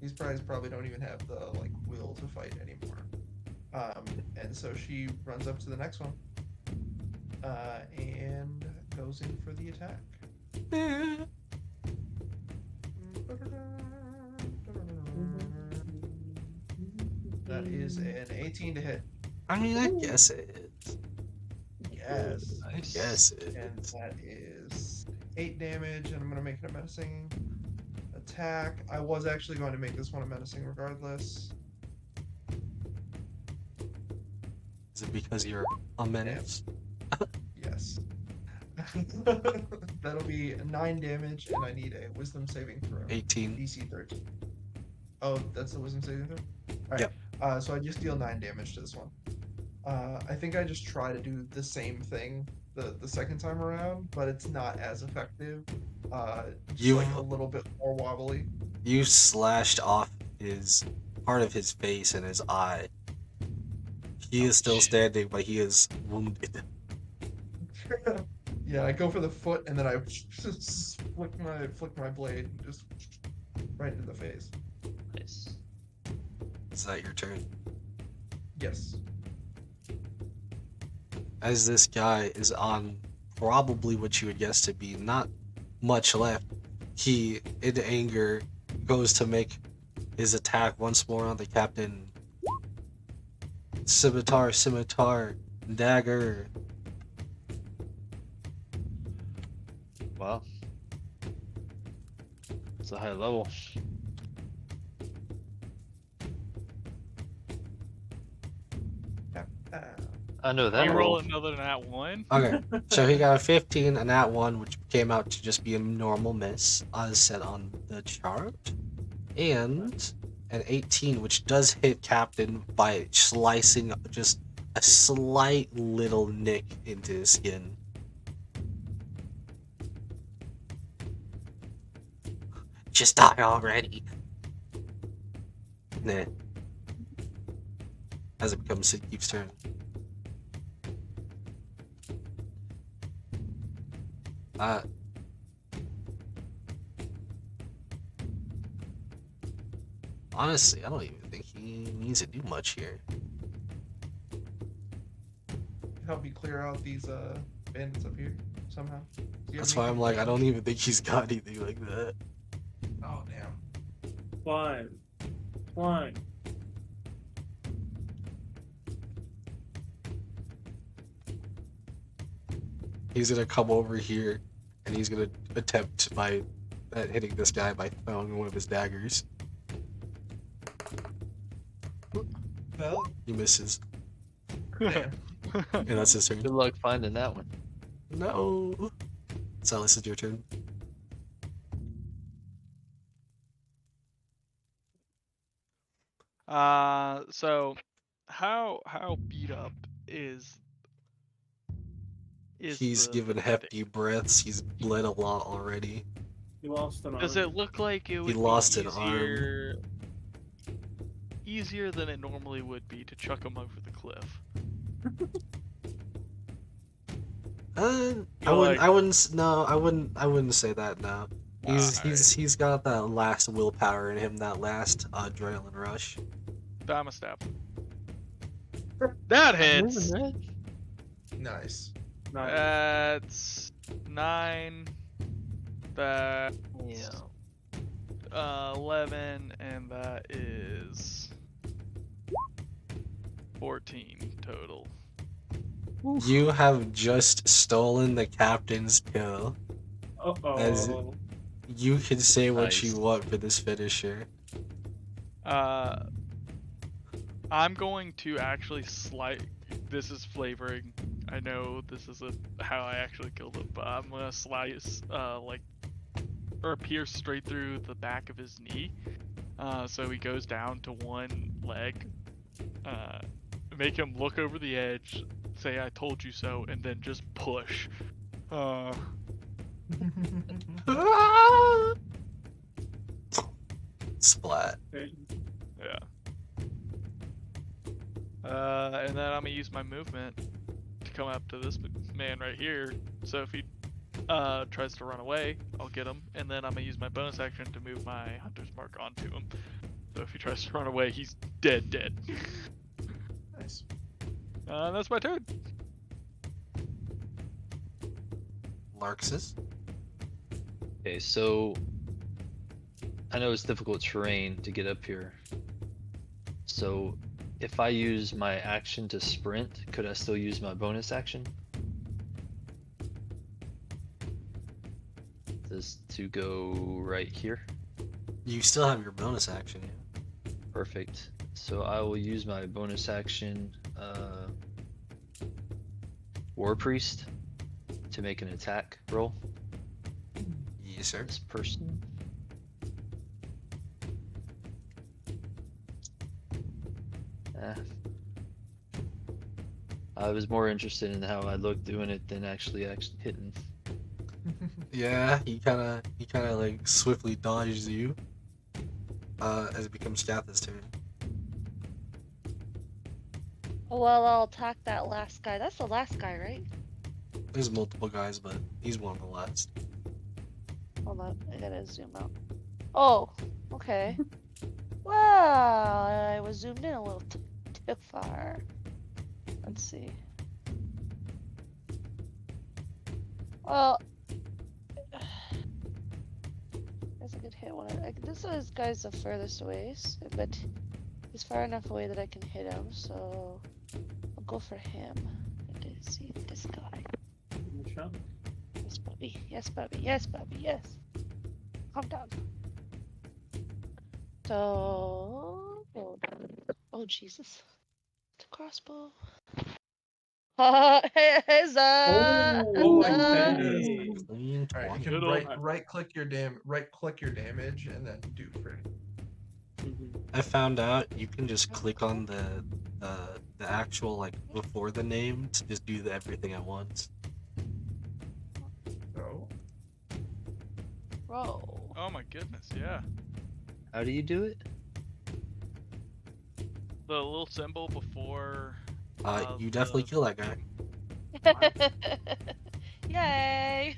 these guys probably don't even have the like will to fight anymore. And so she runs up to the next one, and goes in for the attack. That is an 18 to hit. I mean, I guess it is. Yes. Nice. Yes, it And is. that is 8 damage, and I'm gonna make it a menacing attack. I was actually going to make this one a menacing regardless. Is it because you're a menace? Yes. That'll be 9 damage, and I need a wisdom saving throw. 18. DC 13. Oh, that's the wisdom saving throw? Alright. Yep. So I just deal 9 damage to this one. I think I just try to do the same thing the second time around, but it's not as effective. Just like a little bit more wobbly. You slashed off his part of his face and his eye. He is still standing, but he is wounded. Yeah, I go for the foot, and then I just flick my blade just right into the face. Nice. Is that your turn? Yes. As this guy is on probably what you would guess to be not much left, he, in anger, goes to make his attack once more on the captain. Scimitar, dagger. Wow. It's a high level. I know that You roll. roll another nat 1? Okay, so he got a 15, and that one, which came out to just be a normal miss, as set on the chart, and an 18, which does hit Captain by slicing just a slight little nick into his skin. Just die already. Nah. As it becomes Sidkeep's turn. Honestly, I don't even think he needs to do much here. Help me clear out these bandits up here somehow. That's why I'm like, I don't even think he's got anything like that. Oh damn. Fine. He's gonna come over here, and he's gonna attempt at hitting this guy by throwing one of his daggers. Well, He misses, damn. and that's his turn. Good luck finding that one. No. Silas, it's your turn. So how beat up is He's the given medic? hefty breaths. He's bled a lot already. You lost an arm. Does it look like it would He lost be an arm. easier easier than it normally would be to chuck him over the cliff. I wouldn't. I wouldn't. No, I wouldn't. I wouldn't say that. No, he's got that last willpower in him. That last adrenaline rush. Dama stab. That hits. Nice. That's 9. That's 11, and that is 14 total. You have just stolen the captain's kill. As you can say what you want for this finisher. I'm going to actually this is flavoring. I know this is how I actually killed him, but I'm gonna slice or pierce straight through the back of his knee. So he goes down to one leg. Make him look over the edge, say I told you so, and then just push. Splat. Yeah. And then I'm gonna use my movement to come up to this man right here. So if he tries to run away, I'll get him, and then I'm gonna use my bonus action to move my hunter's mark onto him. So if he tries to run away, he's dead. Nice. That's my turn. Larxus. Okay, so I know it's difficult terrain to get up here. So if I use my action to sprint, could I still use my bonus action? Just to go right here? You still have your bonus action. Yeah. Perfect. So I will use my bonus action, War Priest, to make an attack roll. Yes, sir. This person. I was more interested in how I looked doing it than actually hitting. Yeah, he kind of like swiftly dodges you. As it becomes Gatha's turn. Well, I'll attack that last guy. That's the last guy, right? There's multiple guys, but he's one of the last. Hold on, I gotta zoom out. Oh, okay. Wow, I was zoomed in a little too far. Let's see. Well, that's a good hit one. This guy's the furthest away, but he's far enough away that I can hit him, so I'll go for him. Let's see this guy. Yes, Bubby. Yes, Bubby. Yes, Bubby. Yes. Calm down. So, oh Jesus, the crossbow. Oh my goodness. Clean Alright, 20. you can right click your damage and then do free. I found out you can just click on the actual like before the name to just do everything at once. So Roll. Oh my goodness, yeah. How do you do it? The little symbol before. You definitely kill that guy. Yay!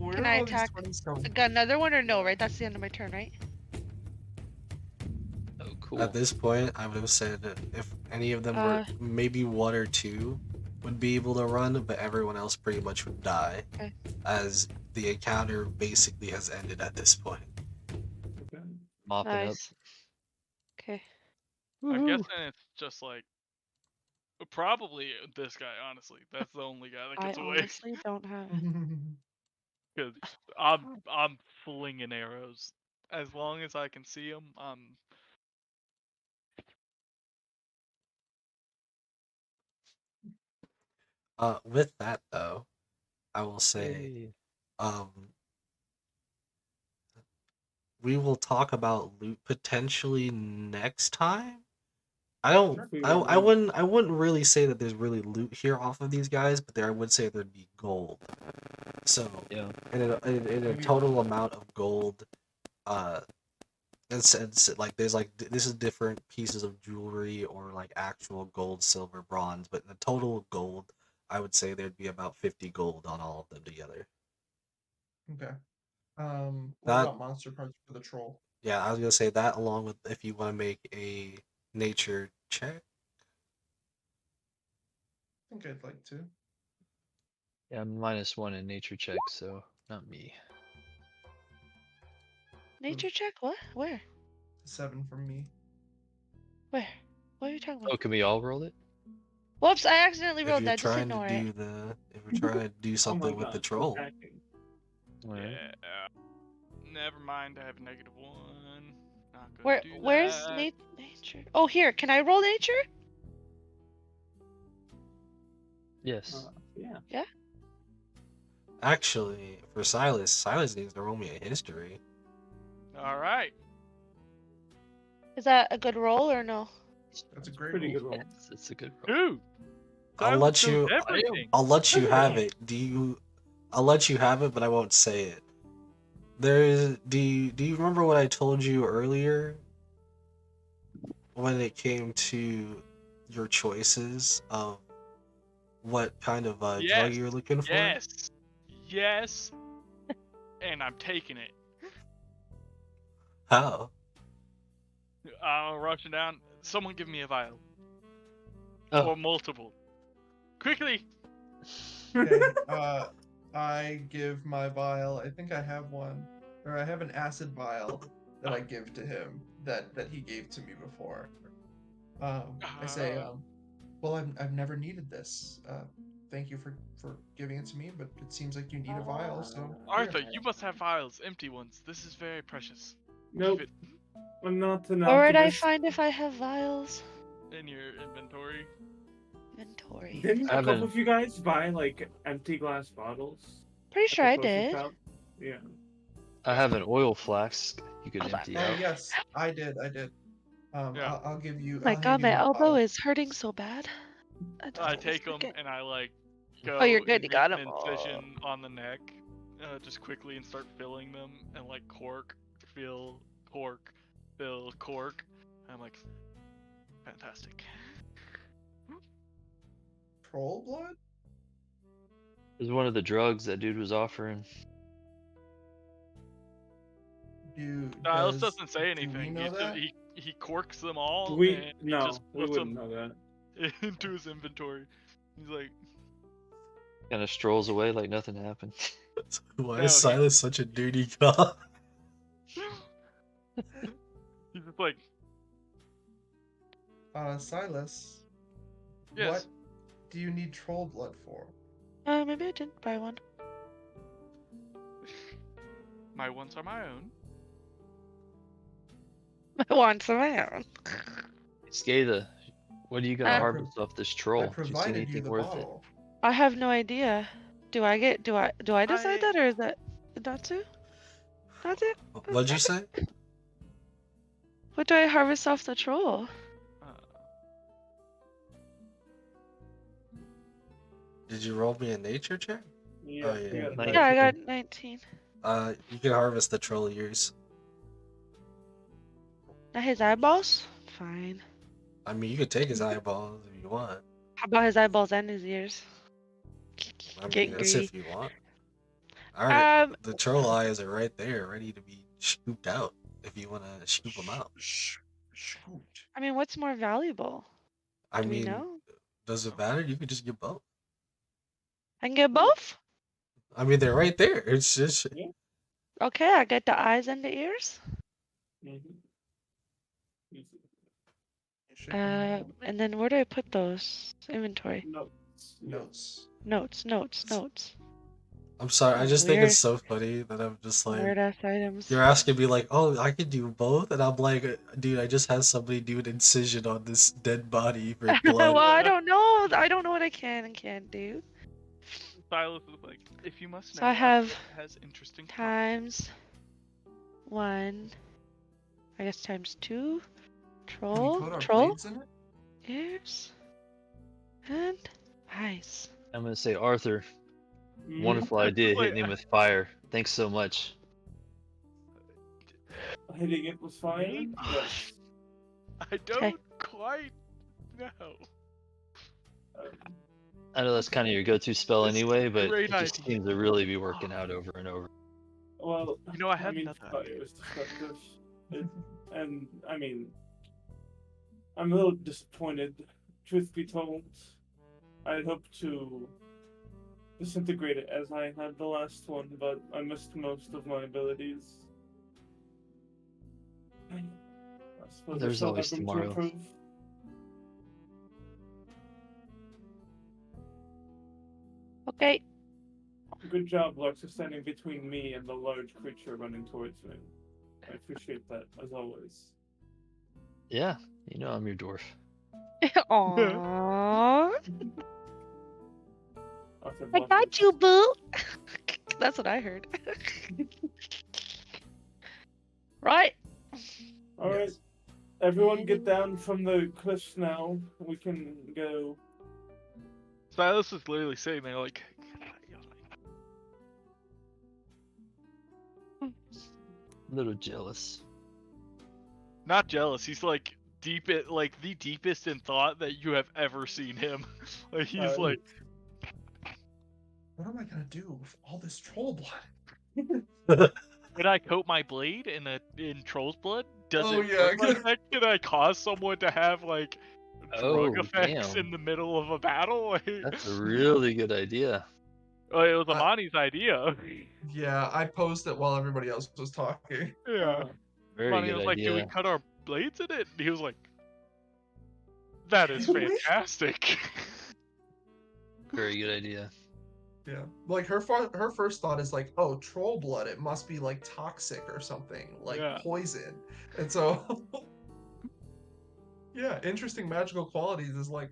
where Can are I all these attack? 20s coming I got another one or no? Right, that's the end of my turn, right? Oh, cool. At this point, I would have said if any of them were maybe one or two would be able to run, but everyone else pretty much would die, as the encounter basically has ended at this point. Mopping up. Nice. Okay. I'm guessing it's just like probably this guy. Honestly, that's the only guy that I gets away. honestly don't have it. Because I'm flinging arrows as long as I can see them. With that though, I will say, Hey. we will talk about loot potentially next time. I wouldn't really say that there's really loot here off of these guys, but I would say there'd be gold. So Yeah. in a total amount of gold, it's like there's like this is different pieces of jewelry or like actual gold, silver, bronze, but the total gold, I would say there'd be about 50 gold on all of them together. Okay. What That about monster parts for the troll? Yeah, I was gonna say that along with if you want to make a nature check. I think I'd like to. Yeah, I'm -1 in nature check, so not me. Nature check? What? Where? 7 from me. Where? What are you talking Oh, about? can we all roll it? Whoops! I accidentally If rolled you're that. Just trying to ignore it. do the, if you're trying to do Oh my something with the god. troll, Attacking. Alright. Yeah. Never mind. I have -1. Not gonna Where? do Where's that. nature? Oh, here. Can I roll nature? Yes. Yeah. actually, for Silas needs to roll me a history. All right. Is that a good roll or no? That's a great Pretty roll. good roll. Yes, it's a good roll. Dude. I'll Silas let knows you. everything. I'll let you have Everything. it. I'll let you have it, but I won't say it. Do you remember what I told you earlier when it came to your choices of what kind of drug Yes. you're looking for? Yes. Yes. And I'm taking it. How? I'm rushing down. Someone give me a vial. Oh. Or multiple. Quickly. Okay. I give my vial. I think I have one, or I have an acid vial that I give to him that he gave to me before. I say, well, I've never needed this. Thank you for giving it to me, but it seems like you need a vial, so here. Arthur, you must have vials, empty ones. This is very precious. Nope. Keep I'm not an Where would I alchemist. find if I have vials? it in your inventory. Inventory. Didn't I a couple haven't- of you guys buy like empty glass bottles? Pretty at the sure I potion did. shop? Yeah. I have an oil flask you could Hold on. empty Oh out. yes, I did. Yeah. I'll give you. Oh my I'll god, hand you my my elbow vial. is hurting so bad. I take them and I like go Oh, you're good. and You make got an 'em. incision on the neck, just quickly and start filling them and like cork, fill, cork, fill, cork. I'm like, fantastic. Troll blood? It was one of the drugs that dude was offering. Dude, Silas doesn't say do we anything. know that? He corks them all We and he no, just we puts wouldn't them know that. into his inventory. He's like, Kind of strolls away like nothing happened. Why No, is he- Silas such a dirty cop? he's just like, Silas, yes. what do you need troll blood for? Maybe I didn't buy one. My ones are my own. I want some of my own. Skada, what are you gonna I harvest off this I troll? Do you see provided you anything the worth bottle. I have no idea. Do I decide that, or is that Natsu? Natsu? What'd you say? What do I harvest off the troll? Did you roll me a nature check? Yeah, Oh, yeah. you got Nice. it. Yeah, I got 19. You can harvest the troll ears. Not his eyeballs? Fine. I mean, you could take his eyeballs if you want. How about his eyeballs and his ears? I mean, Getting that's greedy. if you want. All right, Um, the troll eyes are right there, ready to be scooped out. If you want to scoop them out. Shoot. I mean, what's more valuable? I Do we mean, know? does it matter? You could just get both. I can get both? I mean, they're right there. It's just Okay, I get the eyes and the ears. Mhm. And then where do I put those? Inventory. Notes. Notes. I'm sorry. I Oh, just think weird. it's so funny that I'm just like, Weird ass items. you're asking me like, oh, I could do both, and I'm like, dude, I just had somebody do an incision on this dead body for blood. Well, I don't know. I don't know what I can and can't do. Silas is like, if you must know, So I have Arthur has interesting properties." times 1. I guess times 2. Can we Troll. coat our Troll. blades in it? Ears. And eyes. I'm gonna say Arthur. Mhm. Wonderful idea Wait, hitting him with fire. Thanks so much. hitting it with fire. Maybe? Yes. I don't quite know. I know that's kind of your go-to spell It's a anyway, but great it just idea. seems to really be working out over and over. Well, You know, I I had mean, another fire idea. is destructive. And, I mean, I'm a little disappointed, truth be told. I had hoped to disintegrate it as I had the last one, but I missed most of my abilities. I suppose I There's still always have room to tomorrow. improve. Okay. Good job, Lux, for standing between me and the large creature running towards me. I appreciate that, as always. Yeah, you know I'm your dwarf. Aww. Arthur I blushes. got you, boo. That's what I heard. Right. All right, Yes. everyone get down from the cliffs now. We can go. Silas is literally sitting there like, A little jealous. not jealous. He's like the deepest in thought that you have ever seen him. Like he's like, what am I gonna do with all this troll blood? could I coat my blade in troll's blood? Does Oh, it yeah, work like that? Can I cause someone to have like drug Oh, effects damn. in the middle of a battle? Like, That's a really good idea. well, it was I- Amani's idea. Yeah, I posed it while everybody else was talking. Yeah. Very Amani good was like, do we idea. cut our blades in it? And he was like, that is fantastic. Very good idea. Yeah, like her first thought is like, oh, troll blood. It must be like toxic or something, like Yeah. poison. And so, yeah, interesting magical qualities is like,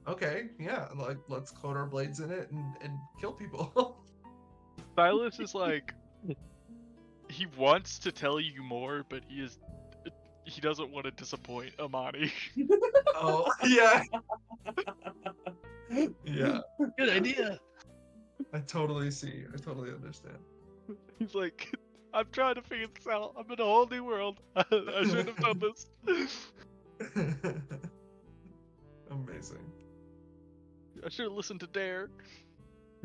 okay, yeah, like let's coat our blades in it and kill people. Silas is like, he wants to tell you more, but he doesn't want to disappoint Amani. Oh, yeah, yeah. Good idea. I totally see. I totally understand. He's like, I'm trying to figure this out. I'm in a whole new world. I shouldn't have done this. Amazing. I should have listened to Dare.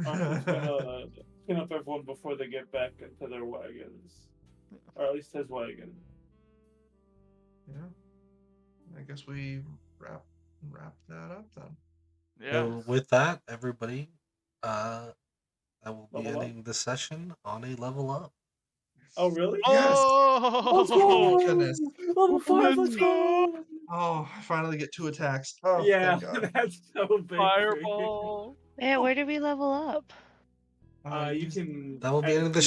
Arthur's gonna clean up everyone before they get back into their wagons, or at least his wagon. Yeah. I guess we wrap that up then. Yeah. So with that, everybody, I will be Level up? ending the session on a level up. Oh, really? Yes! Let's Oh, go! Goodness. Level 5, let's go! Oh, I finally get 2 attacks. Oh, Yeah, thank God. that's so big. fireball. Yeah, where did we level up? You can. That will be the end of the